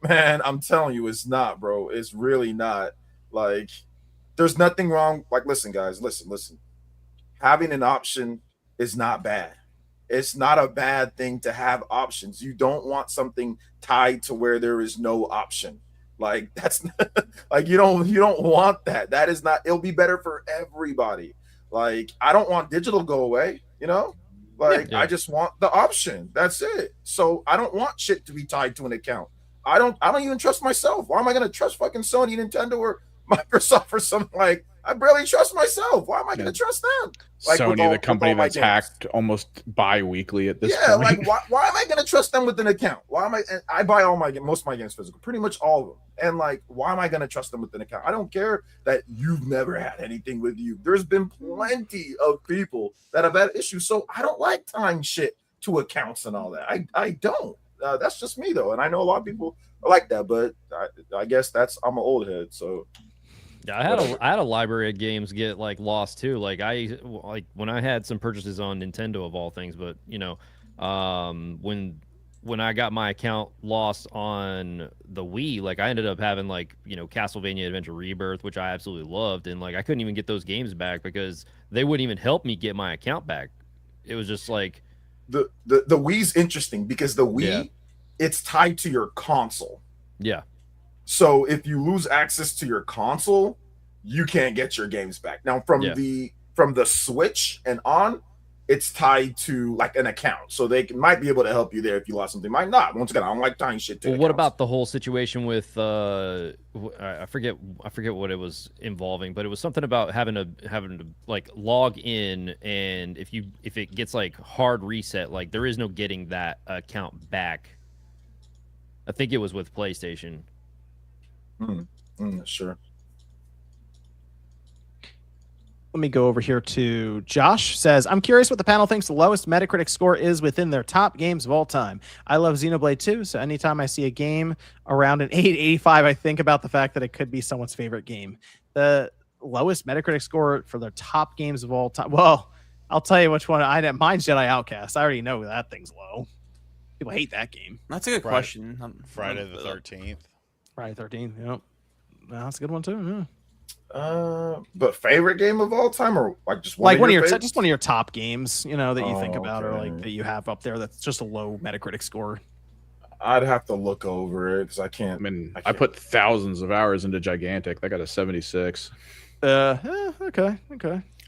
Man, I'm telling you, it's not, bro. It's really not. Like, there's nothing wrong. Like, listen, guys, listen. Having an option is not bad. It's not a bad thing to have options. You don't want something tied to where there is no option. Like, that's not, like, you don't want that. That is not. It'll be better for everybody. Like, I don't want digital to go away. Like, I just want the option. That's it. So I don't want shit to be tied to an account. I don't even trust myself. Why am I going to trust fucking Sony, Nintendo, or Microsoft or something? Like, I barely trust myself. Why am I going to trust them? Like, Sony, the company that's hacked almost bi-weekly at this point. Yeah, like, why am I going to trust them with an account? I buy most of my games physical, pretty much all of them. And, like, why am I going to trust them with an account? I don't care that you've never had anything with you. There's been plenty of people that have had issues. So I don't like tying shit to accounts and all that. I don't. That's just me though, and I know a lot of people are like that. But I guess I'm an old head, so. Yeah, I had a library of games get like lost too. Like when I had some purchases on Nintendo of all things, but you know, when I got my account lost on the Wii, like I ended up having like, you know, Castlevania Adventure Rebirth, which I absolutely loved, and like I couldn't even get those games back because they wouldn't even help me get my account back. It was just like the Wii's interesting because the Wii, it's tied to your console. Yeah. So if you lose access to your console, you can't get your games back. Now from the Switch and on, it's tied to like an account, so they might be able to help you there if you lost something. Might not. Once again, I don't like tying shit to. Well, what about the whole situation with I forget what it was involving, but it was something about having to like log in, and if it gets like hard reset, like there is no getting that account back. I think it was with PlayStation. Sure. Let me go over here to Josh. Says, I'm curious what the panel thinks the lowest Metacritic score is within their top games of all time. I love Xenoblade 2, so anytime I see a game around an 885, I think about the fact that it could be someone's favorite game. The lowest Metacritic score for their top games of all time. Well, I'll tell you which one. Mine's Jedi Outcast. I already know that thing's low. People hate that game. That's a good question. Friday the 13th. Friday the 13th. Yep. That's a good one too. Yeah. But favorite game of all time, or like just one of your favorites? just one of your top games, you know, that you think about, or like that you have up there that's just a low Metacritic score. I'd have to look over it because I can't. I put thousands of hours into Gigantic. That got a 76. Okay.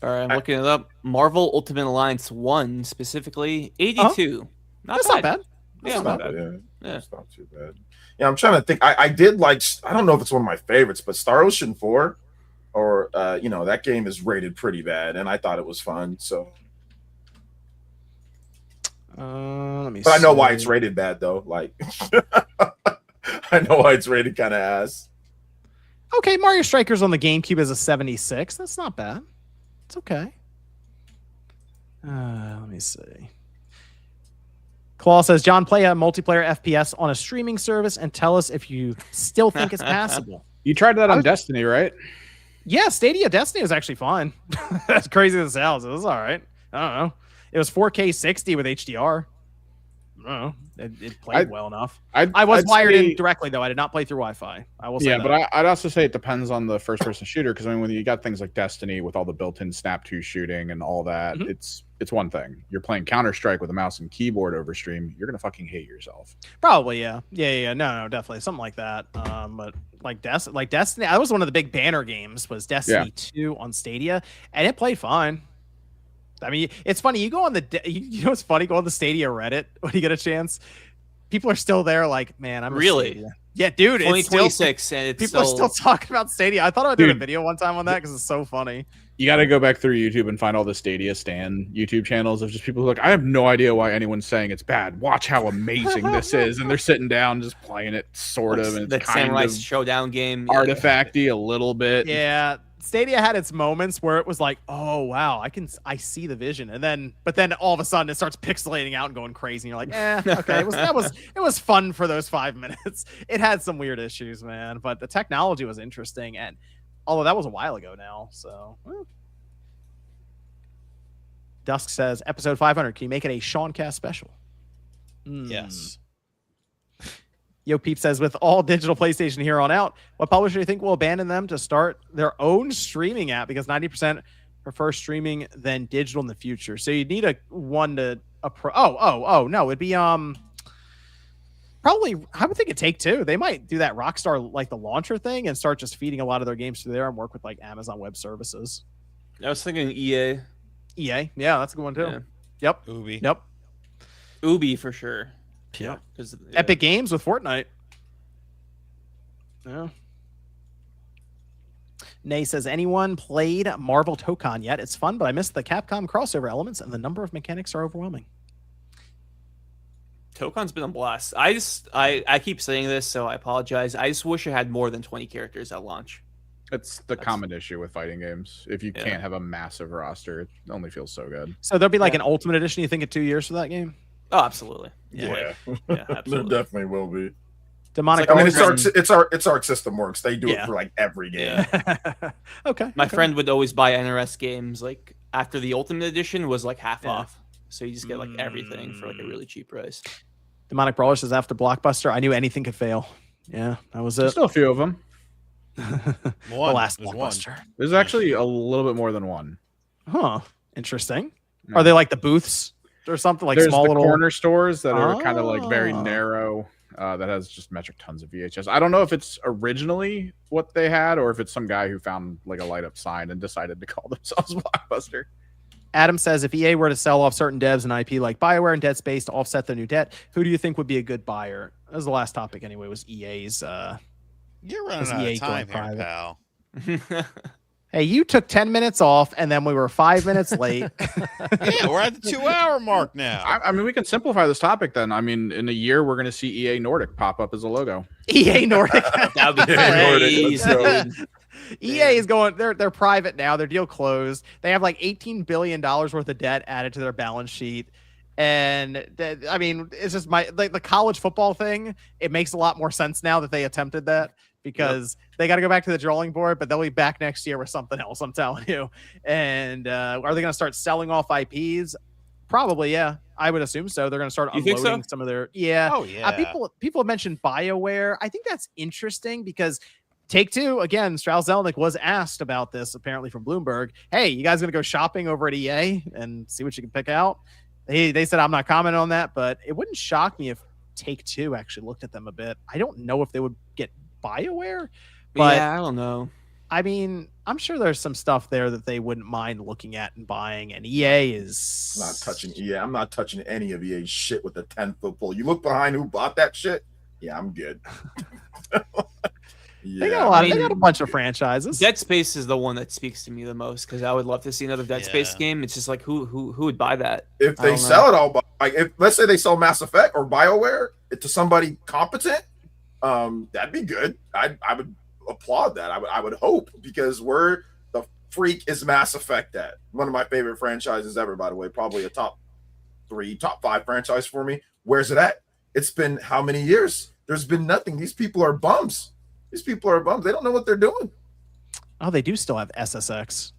All right, I'm looking it up. Marvel Ultimate Alliance 1 specifically, 82. That's not bad. Yeah, not bad. Yeah, it's not too bad. Yeah, I'm trying to think. I did like. I don't know if it's one of my favorites, but Star Ocean 4, or that game is rated pretty bad, and I thought it was fun. So, let me. But I know why it's rated bad though. Like, I know why it's rated kind of ass. Okay, Mario Strikers on the GameCube is a 76. That's not bad. It's okay. Let me see. Claw says, John, play a multiplayer FPS on a streaming service and tell us if you still think it's passable. You tried that on Destiny, right? Yeah, Stadia Destiny was actually fine. That's crazy as hell. It was all right. I don't know. It was 4K 60 with HDR. I don't know. It played well enough. I was wired in directly, though. I did not play through Wi-Fi. I will say that. But I'd also say it depends on the first-person shooter, because I mean, when you got things like Destiny with all the built-in Snap 2 shooting and all that, it's one thing. You're playing Counter-Strike with a mouse and keyboard over stream, you're gonna fucking hate yourself. Probably, yeah. No, definitely something like that. But like Destiny, that was one of the big banner games. Was Destiny 2 on Stadia, and it played fine. I mean, it's funny. You go on you know what's funny? Go on the Stadia Reddit when you get a chance. People are still there, like, man, I'm really. Yeah, dude. 2026, and people are still talking about Stadia. I thought I would do a video one time on that because it's so funny. You got to go back through YouTube and find all the Stadia Stan YouTube channels of just people who are like, I have no idea why anyone's saying it's bad. Watch how amazing this is, and they're sitting down just playing it, sort of, and it's the kind Samurai of Showdown game, artifacty a little bit. Yeah. Stadia had its moments where it was like, oh wow, I see the vision, but then all of a sudden it starts pixelating out and going crazy, and you're like, okay, it was fun for those 5 minutes. It had some weird issues, man, but the technology was interesting, and although that was a while ago now, so. Dusk says, episode 500, can you make it a Spawncast special? Yes. Yo Peep says, with all digital PlayStation here on out, what publisher do you think will abandon them to start their own streaming app? Because 90% prefer streaming than digital in the future. So you need no, it'd be probably, I would think it'd Take-Two. They might do that Rockstar, like the launcher thing, and start just feeding a lot of their games through there and work with like Amazon Web Services. I was thinking EA. EA, yeah, that's a good one too. Yeah. Yep. Ubi. Yep. Ubi for sure. Yeah. Epic Games with Fortnite. Yeah. Nay says, anyone played Marvel Tokon yet? It's fun, but I missed the Capcom crossover elements, and the number of mechanics are overwhelming. Tokon's been a blast. I keep saying this, so I apologize. I just wish it had more than 20 characters at launch. That's the common issue with fighting games. If you can't have a massive roster, it only feels so good. So there'll be like an Ultimate Edition, you think, in 2 years for that game? Oh, absolutely. Yeah, Yeah, there absolutely. definitely will be. Demonic. I mean, Origin- it's Arc System Works. They do Yeah. it for like every game. Yeah. Okay. My okay. friend would always buy NRS games like after the Ultimate Edition was like half Yeah. off, so you just get like everything for like a really cheap price. Demonic Brawler says after Blockbuster, I knew anything could fail. Yeah, that was There's it. still a few of them. The One. last There's one. Blockbuster. There's actually a little bit more than one. Huh. Interesting. Yeah. Are they like the booths or something? Like There's small the little corner stores that are kind of like very Oh. narrow. That has just metric tons of VHS. I don't know if it's originally what they had or if it's some guy who found like a light up sign and decided to call themselves Blockbuster. Adam says if EA were to sell off certain devs and IP like BioWare and Dead Space to offset their new debt, who do you think would be a good buyer? That was the last topic anyway, was EA's You're running Is out EA of time going here, private? pal. Hey, you took 10 minutes off and then we were 5 minutes late. Yeah, we're at the 2-hour mark now. I mean, we can simplify this topic then. I mean, in a year, we're going to see EA Nordic pop up as a logo. EA Nordic. That would be Yeah, Nordic, let's crazy. go. dude. EA is going. They're private now. Their deal closed. They have like $18 billion worth of debt added to their balance sheet. And I mean, it's just like the college football thing. It makes a lot more sense now that they attempted that because they got to go back to the drawing board, but they'll be back next year with something else. I'm telling you. And are they going to start selling off IPs? Probably, yeah. I would assume so. They're going to start You think so? unloading some of their Oh yeah. people have mentioned BioWare. I think that's interesting because Take-Two, again, Strauss Zelnick was asked about this apparently from Bloomberg. Hey, you guys going to go shopping over at EA and see what you can pick out? They said, I'm not commenting on that, but it wouldn't shock me if Take-Two actually looked at them a bit. I don't know if they would get BioWare, but yeah, I don't know. I mean, I'm sure there's some stuff there that they wouldn't mind looking at and buying, and EA is I'm not touching EA. I'm not touching any of EA's shit with a 10-foot pole. You look behind who bought that shit? Yeah, I'm good. They got a lot. They got a bunch of franchises. Dead Space is the one that speaks to me the most because I would love to see another Dead Space Yeah. game. It's just like who would buy that? If I they don't sell it all, like if let's say they sell Mass Effect or BioWare to somebody competent, that'd be good. I would applaud that. I would hope because where the freak is Mass Effect at? One of my favorite franchises ever, by the way. Probably a top 5 franchise for me. Where's it at? It's been how many years? There's been nothing. These people are bums. They don't know what they're doing. Oh, they do still have SSX.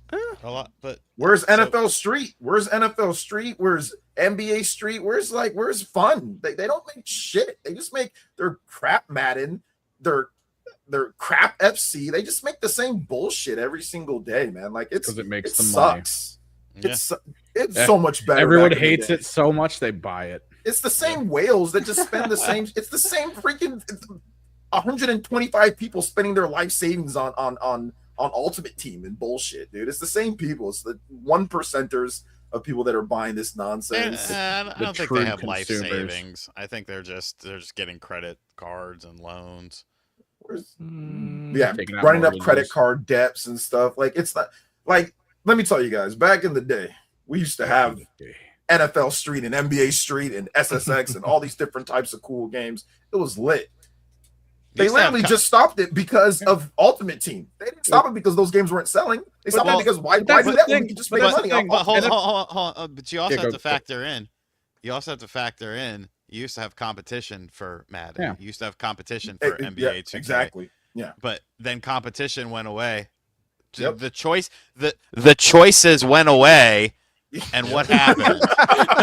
a lot, but Where's So- NFL Street? Where's NFL Street? Where's NBA Street? Where's fun? They don't make shit. They just make their crap Madden, their crap FC. They just make the same bullshit every single day, man. Like it's 'Cause it makes it them money. sucks. yeah. It's Yeah. so much better. Everyone back in the hates day. it so much they buy it. It's the same whales that just spend the same. It's the same freaking 125 people spending their life savings on Ultimate Team and bullshit, dude. It's the same people. It's the 1%ers of people that are buying this nonsense. I The don't think true they have life consumers. savings. I think they're just getting credit cards and loans. Where's- Mm, yeah, Taking out running up mortgages. credit card debts and stuff. Like it's not like. Let me tell you guys. Back in the day, we used to have NFL Street and NBA Street and SSX and all these different types of cool games. It was lit. They used to have literally just stopped it because of Ultimate Team. They didn't stop it because those games weren't selling. They stopped well, it because why that's do the that when thing. we can just But make that's the money? thing. But hold And- on. But you also Yeah, have go- to factor in. You also have to factor in. You used to have competition for Madden. Yeah. You used to have competition for Yeah, NBA 2K. exactly. Yeah. But then competition went away. Yep. The choices went away, and what happened?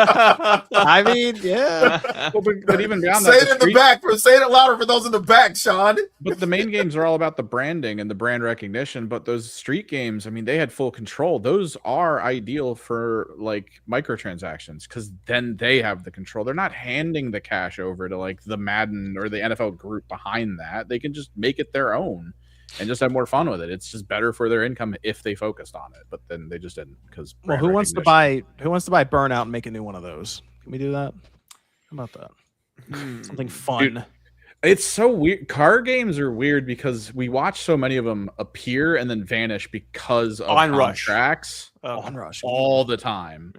I mean, yeah. Well, but even beyond Say that, it in the back. Say it louder for those in the back, Sean. But the main games are all about the branding and the brand recognition. But those street games, I mean, they had full control. Those are ideal for like microtransactions because then they have the control. They're not handing the cash over to like the Madden or the NFL group behind that. They can just make it their own and just have more fun with it. It's just better for their income if they focused on it. But then they just didn't because Well, who wants to buy Burnout and make a new one of those? Can we do that? How about that? Something fun. Dude, it's so weird. Car games are weird because we watch so many of them appear and then vanish because of Onrush. contracts Onrush. all the time.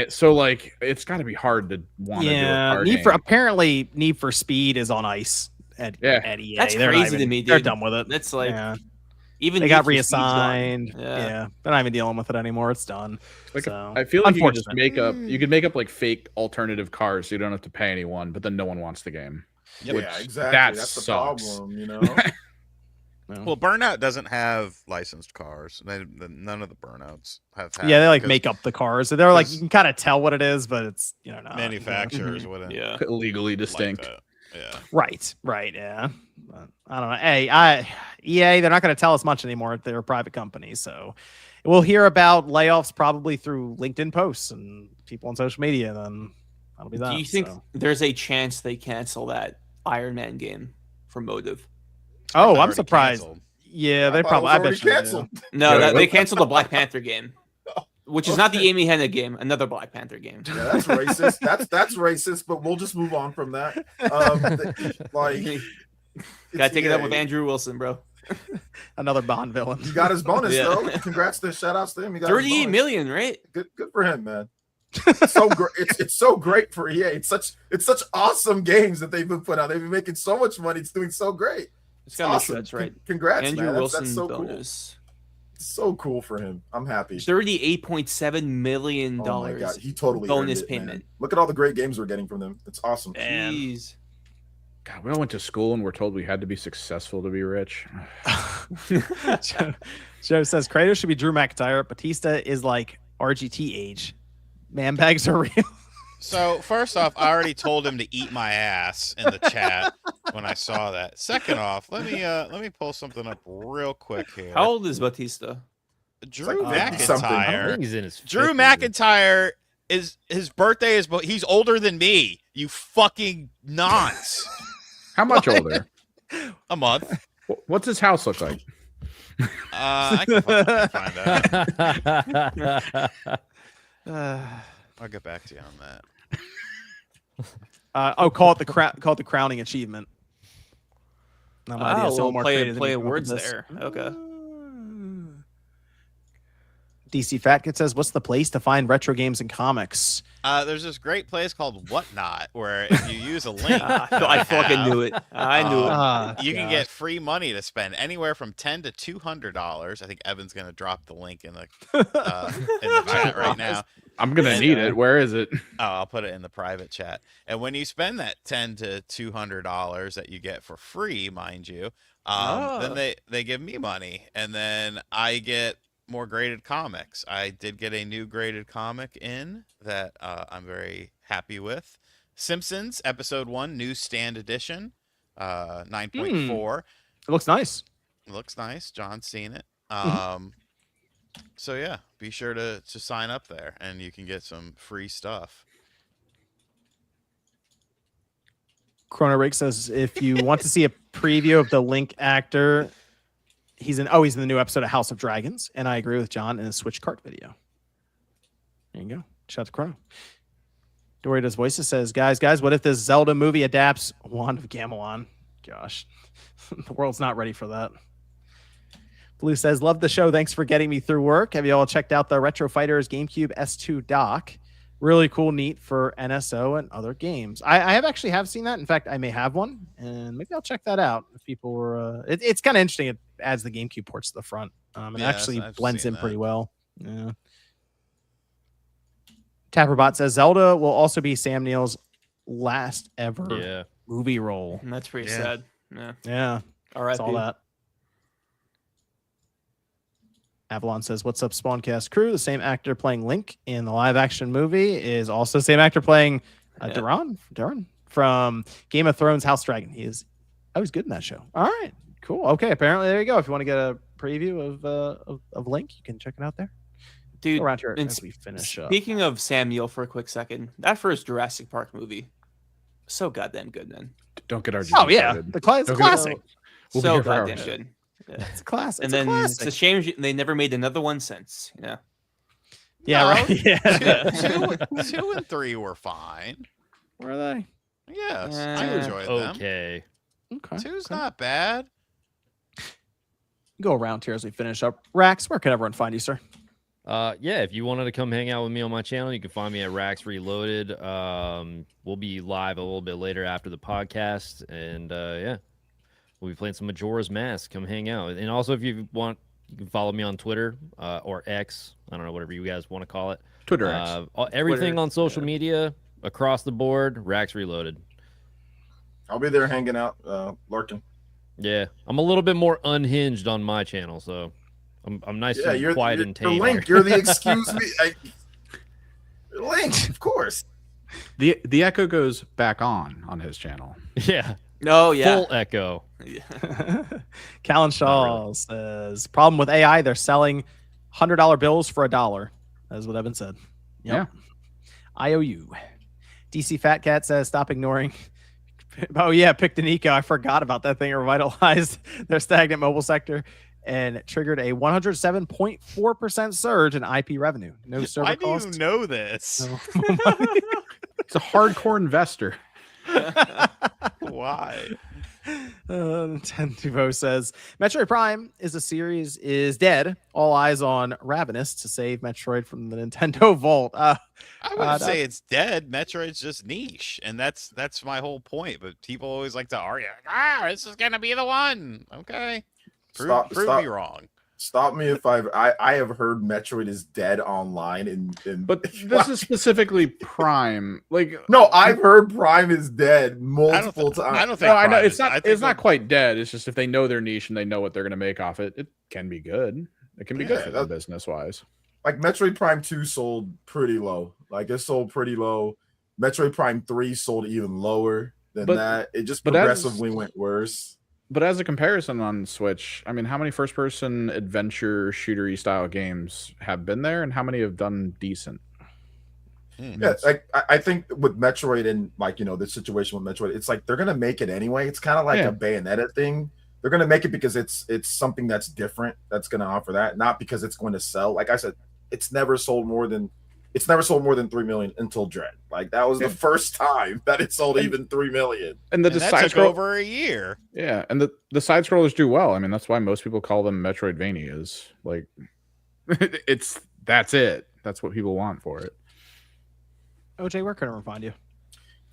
So like, it's got to be hard to want to do a Yeah. car Need for game. apparently Need for Speed is on ice at Yeah. EA. That's They're not crazy to me, They're dude. done with it. That's like Yeah. Even they got Need for Speed's gone. reassigned. Yeah, they're not even dealing with it anymore. It's done. Like, So, I feel like you could just unfortunate. make up like fake alternative cars, so you don't have to pay anyone, but then no one wants the game. Yeah, Which, exactly. that That's the sucks. problem, you know. Well, Burnout doesn't have licensed cars. None of the Burnouts have. Had Yeah, they like because make up the cars. So they're like you can kind of tell what it is, but it's not. manufacturers wouldn't. Yeah. Illegally like distinct. that. Yeah. Right, yeah. But I don't know. Hey, EA, they're not going to tell us much anymore. They're a private company, so we'll hear about layoffs probably through LinkedIn posts and people on social media. Then that'll be that. Do you think so. there's a chance they cancel that Iron Man game for Motive? Oh, I'm Already surprised. canceled. Yeah, I they thought it probably. was I already bet you. canceled. No, Yeah, that, they what- canceled the Black Panther game, which is not the Okay. Amy Hennig game. Another Black Panther game. Yeah, that's racist. That's racist. But we'll just move on from that. Like, Gotta take it up EA. with Andrew Wilson, bro. Another Bond villain. He got his bonus Yeah. though. Congrats to shout outs to him. He got his 38 bonus. million, right? Good for him, man. It's so great. It's so great for EA. It's such awesome games that they've been putting out. They've been making so much money. It's doing so great. It's gotta make awesome. sense, right? Congrats, Andrew man. Wilson That's so cool. bonus. So cool for him. I'm happy. $38.7 million Oh my god, he totally bonus earned it, man. payment. Look at all the great games we're getting from them. It's awesome. Jeez. God, we all went to school and we're told we had to be successful to be rich. Joe says Kratos should be Drew McIntyre. Batista is like RGT age. Man bags are real. So first off, I already told him to eat my ass in the chat when I saw that. Second off, let me pull something up real quick here. How old is Batista? Drew like 50 something. I McIntyre. think he's in his Drew 50s. McIntyre is his birthday is, but he's older than me. You fucking nonce. How much older? A month. What's his house look like? I can find that. Uh, I'll get back to you on that. call it the crowning achievement. No idea. Oh, Someone more play creative than play you come up words with this. there. Okay. DC Fat Kid says, "What's the place to find retro games and comics?" There's this great place called Whatnot where if you use a link, I fucking knew it. I knew it. you can get free money to spend anywhere from $10 to $200. I think Evan's gonna drop the link in the chat right now. I'm gonna need it. Where is it? Oh, I'll put it in the private chat. And when you spend that $10 to $200 that you get for free, mind you, then they give me money, and then I get more graded comics. I did get a new graded comic in that I'm very happy with. Simpsons episode 1 newsstand edition, 9.4. It looks nice. Looks nice. John's seen it. So yeah, be sure to sign up there, and you can get some free stuff. Chrono Rick says, "If you want to see a preview of the Link actor, he's in the new episode of House of Dragons." And I agree with John in the Switch Cart video. There you go. Shout out to Chrono. Doritos Voices says, guys, what if this Zelda movie adapts Wand of Gamelon? Gosh, the world's not ready for that. Blue says, love the show. Thanks for getting me through work. Have you all checked out the Retro Fighters GameCube S2 dock? Really cool, neat for NSO and other games. I have seen that. In fact, I may have one, and maybe I'll check that out. If people were, it's kind of interesting. It adds the GameCube ports to the front. It Yeah, actually I've blends seen in that. pretty well. Yeah. Tapperbot says Zelda will also be Sam Neill's last ever movie role. And that's pretty Yeah. sad. Yeah. Yeah, All right. that's all that. Avalon says, what's up, Spawncast crew? The same actor playing Link in the live-action movie is also the same actor playing Duran from Game of Thrones House Dragon. He was good in that show. All right, cool. Okay, apparently there you go. If you want to get a preview of Link, you can check it out there. Dude, Around here and as we finish up. speaking of Sam Neill for a quick second, that first Jurassic Park movie, so goddamn good, man. Don't get our Oh yeah, it's a classic. We'll be So here for goddamn hours. good. Yeah. It's a classic. And It's a then it's classic. a shame they never made another one since. Yeah. Yeah, No, right. Yeah. 2 and 3 were fine. Where are they? Yes, Uh, I enjoyed them. Okay. Okay. 2's not bad. Go around here as we finish up. Rax, where can everyone find you, sir? Yeah, if you wanted to come hang out with me on my channel, you can find me at Rax Reloaded. We'll be live a little bit later after the podcast, and yeah, we'll be playing some Majora's Mask. Come hang out. And also, if you want, you can follow me on Twitter or X. I don't know, whatever you guys want to call it. Twitter X. Everything Twitter, on social media across the board. Rax Reloaded. I'll be there hanging out, lurking. Yeah, I'm a little bit more unhinged on my channel, so I'm nice and quiet and tame. The Link, here. you're the excuse me. Link, of course. The echo goes back on his channel. Yeah. Oh yeah. Full echo. Callan Shaw says, problem with AI, they're selling $100 bills for $1. That's what Evan said. Yep. Yeah. IOU. DC Fat Cat says, stop ignoring. Oh, yeah, picked an eco. I forgot about that thing. It revitalized their stagnant mobile sector and triggered a 107.4% surge in IP revenue. No server Why cost. do you know this? No. He's a hardcore investor. Why? Tentuvo says Metroid Prime is dead. All eyes on Ravenous to save Metroid from the Nintendo Vault. I wouldn't say it's dead. Metroid's just niche, and that's my whole point. But people always like to argue, this is gonna be the one. Okay, prove me wrong. Stop me if I have heard Metroid is dead online but this is specifically Prime. Like no, I've heard Prime is dead multiple times. I don't think. No, I know Prime it's is- I not. think It's not quite dead. It's just if they know their niche and they know what they're going to make off it, it can be good. It can be good for them business wise. Like Metroid Prime 2 sold pretty low. Like it sold pretty low. Metroid Prime 3 sold even lower than that. It just progressively went worse. But as a comparison on Switch, I mean, how many first-person adventure shootery style games have been there, and how many have done decent? Yeah, like I think with Metroid and like the situation with Metroid, it's like they're gonna make it anyway. It's kind of like a Bayonetta thing. They're gonna make it because it's something that's different that's gonna offer that, not because it's going to sell. Like I said, it's never sold more than 3 million until Dread. Like that was the first time that it sold even 3 million. And that took over a year. Yeah, and the side scrollers do well. I mean, that's why most people call them Metroidvanias. Like, that's it. That's what people want for it. OJ, where can I find you?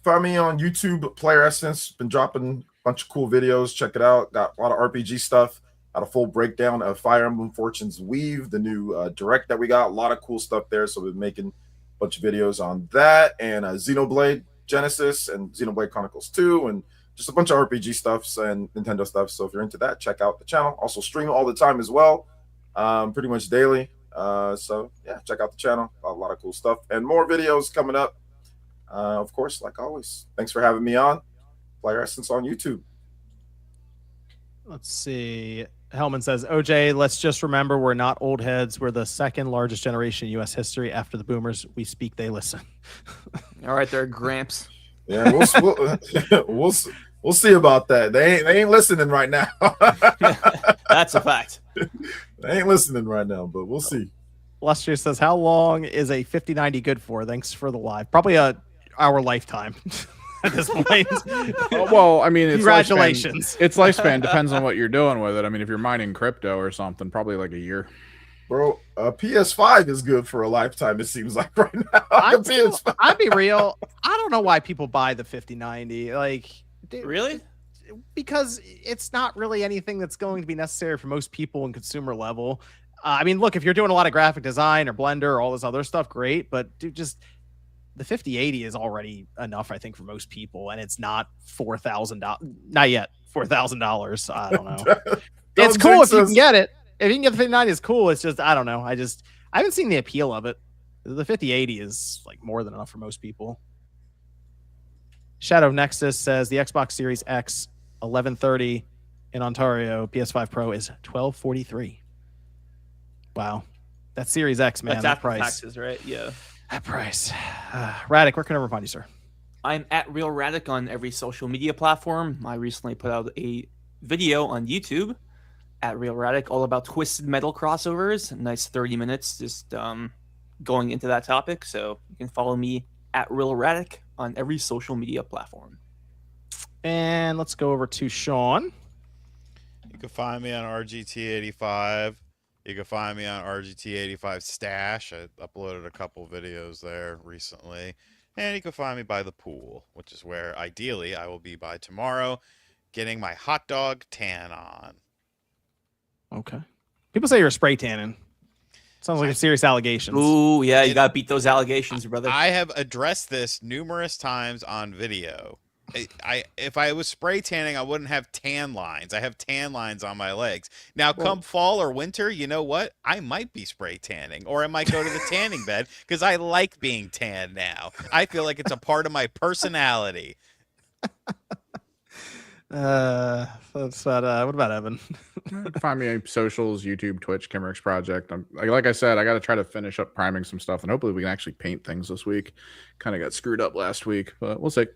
Find me on YouTube, Player Essence. Been dropping a bunch of cool videos. Check it out. Got a lot of RPG stuff. Got a full breakdown of Fire Emblem Fortune's Weave, the new direct that we got. A lot of cool stuff there. So we've been making a bunch of videos on that and Xenoblade Genesis and Xenoblade Chronicles 2 and just a bunch of RPG stuffs and Nintendo stuff. So if you're into that, check out the channel. Also stream all the time as well, pretty much daily. So yeah, check out the channel. A lot of cool stuff and more videos coming up. Of course, like always, thanks for having me on. Player Essence on YouTube. Let's see. Hellman says, OJ, let's just remember we're not old heads. We're the second largest generation in U.S. history. After the boomers, we speak, they listen. All right, there, Gramps. Yeah, we'll see about that. They ain't listening right now. That's a fact. They ain't listening right now, but we'll see. Lustrious says, how long is a 5090 good for? Thanks for the live. Probably our lifetime. At this point. Well, I mean, congratulations. Its lifespan depends on what you're doing with it. I mean, if you're mining crypto or something, probably like a year. Bro, PS5 is good for a lifetime, it seems like right now. I'd be real. I don't know why people buy the 5090. Like, really? Because it's not really anything that's going to be necessary for most people in consumer level. I mean, look, if you're doing a lot of graphic design or Blender or all this other stuff, great. But dude, just the 5080 is already enough, I think, for most people, and it's not $4,000. Not yet, $4,000. I don't know. It's cool if you can get it. If you can get the 5090, it's cool. It's just I don't know. I haven't seen the appeal of it. The 5080 is like more than enough for most people. Shadow Nexus says the Xbox Series X 1130 in Ontario, PS5 Pro is $1,243. Wow, that Series X, man. That's that after price. taxes, right? Yeah. That price. Radic, where can I find you, sir? I'm at Real Radic on every social media platform. I recently put out a video on YouTube at Real Radic all about Twisted Metal crossovers. A nice 30 minutes just going into that topic. So you can follow me at Real Radic on every social media platform. And let's go over to Sean. You can find me on RGT85. You can find me on RGT85 Stash. I uploaded a couple videos there recently. And you can find me by the pool, which is where ideally I will be by tomorrow. getting my hot dog tan on. Okay. People say you're spray tanning. Sounds like a serious allegations. Ooh, yeah, you gotta beat those allegations, brother. I have addressed this numerous times on video. If I was spray tanning, I wouldn't have tan lines. I have tan lines on my legs. Now, come fall or winter, you know what? I might be spray tanning, or I might go to the tanning bed because I like being tan now. I feel like it's a part of my personality. That's what about Evan? You can find me on socials, YouTube, Twitch, Kimmerix Project. Like I said, I got to try to finish up priming some stuff, and hopefully we can actually paint things this week. Kind of got screwed up last week, but we'll see.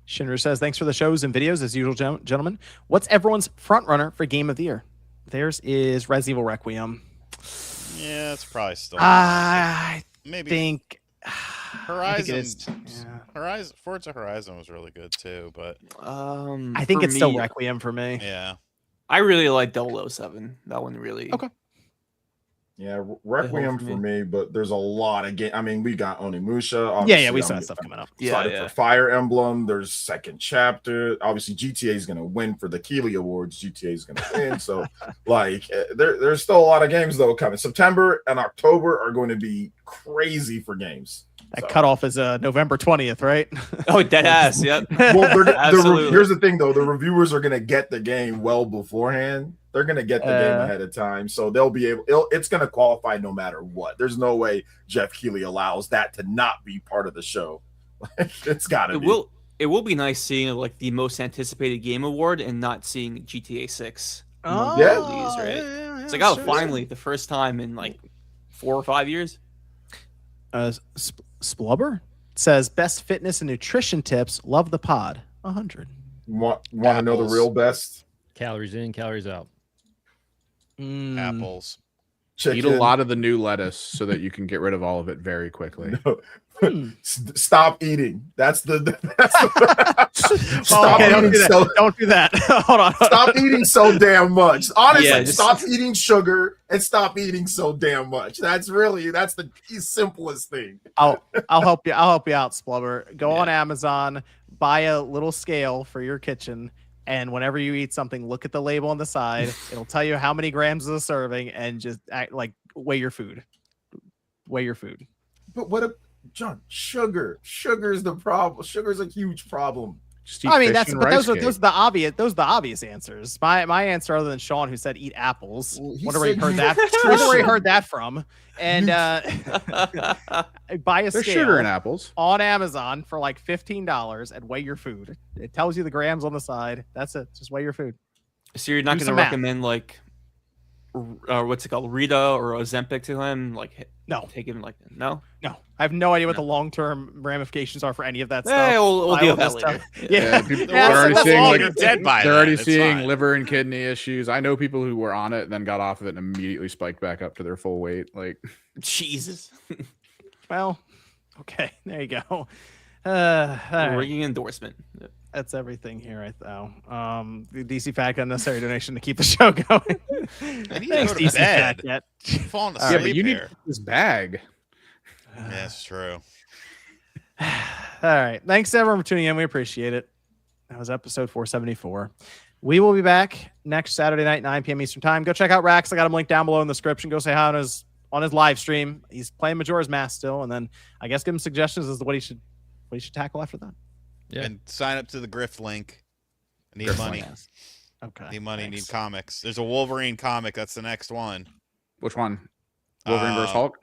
Shinru says, thanks for the shows and videos as usual, gentlemen. What's everyone's front runner for Game of the Year? Theirs is Resident Evil Requiem. Yeah, it's probably still. I maybe think Horizon. Yeah. Horizon, Forza Horizon was really good too, but I think it's still Requiem for me. yeah, I really like 007. That one really. Okay. Yeah, Requiem for me, but there's a lot of game. I mean, we got Onimusha. Yeah, we still have stuff coming up. Excited for Fire Emblem. There's second chapter. Obviously, GTA is going to win for the Keeley Awards. GTA is going to win. So, like, there's still a lot of games though coming. September and October are going to be crazy for games. That cutoff is November 20th, right? Oh, dead ass. Yep. Well, Absolutely. here's the thing though: the reviewers are going to get the game well beforehand. They're going to get the game ahead of time, so they'll be able. It's going to qualify no matter what. There's no way Jeff Keighley allows that to not be part of the show. It's got to be. It will be nice seeing like the most anticipated game award and not seeing GTA 6. Oh, yeah. These, right? It's like, oh, finally, the first time in like 4 or 5 years. Splubber says best fitness and nutrition tips. Love the pod. 100. Want to know the real best? Calories in, calories out. apples. Chicken. Eat a lot of the new lettuce so that you can get rid of all of it very quickly. Stop eating. That's the. Stop eating. Don't do that. Hold on. Stop eating so damn much. Honestly, Yeah, stop eating sugar and stop eating so damn much. That's the simplest thing. I'll help you. I'll help you out, Splubber. Go on Amazon, buy a little scale for your kitchen, and whenever you eat something, look at the label on the side. It'll tell you how many grams is a serving, and just weigh your food. Weigh your food. But John, sugar is the problem. Sugar is a huge problem. I mean, those are the obvious answers. My answer, other than Sean, who said eat apples. Wonder where he heard that. Wonder where he heard that from. And buy a There's scale sugar in apples on Amazon for like $15 and weigh your food. It tells you the grams on the side. That's it. Just weigh your food. So you're not going to recommend like what's it called, Rita or Ozempic to him? Like no, take him like no. I have no idea what the long-term ramifications are for any of that stuff. Hey, we'll deal with that later. They're already seeing liver and kidney issues. I know people who were on it and then got off of it and immediately spiked back up to their full weight. Like, Jesus. Well, okay, there you go. Ringing endorsement. That's everything here, the DC Fact unnecessary donation to keep the show going. I need to go to bed. I'm falling asleep. Yeah, but you need this bag. That's true. All right. Thanks everyone for tuning in. We appreciate it. That was episode 474. We will be back next Saturday night, 9 p.m. Eastern time. Go check out Rax. I got him linked down below in the description. Go say hi on his live stream. He's playing Majora's Mask still, and then I guess give him suggestions as to what he should tackle after that. Yeah. And sign up to the Grift link. I need money. Okay. Need money. Need comics. There's a Wolverine comic. That's the next one. Which one? Wolverine versus Hulk?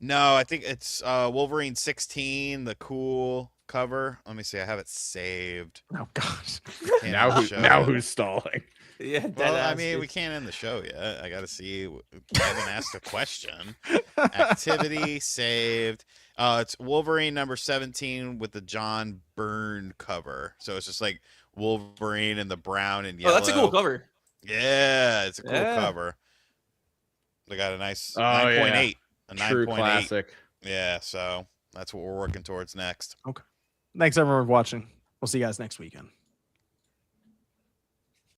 No, I think it's Wolverine 16, the cool cover. Let me see. I have it saved. Oh gosh. Now who's stalling? Yeah. Well, I mean, we can't end the show yet. I got to see. Kevin asked a question. Activity saved. It's Wolverine number 17 with the John Byrne cover. So it's just like Wolverine in the brown and yellow. Oh, that's a cool cover. Yeah, it's a cool cover. They got a nice 9.8. A True 9.8. classic. Yeah, so that's what we're working towards next. Okay. Thanks everyone for watching. We'll see you guys next weekend.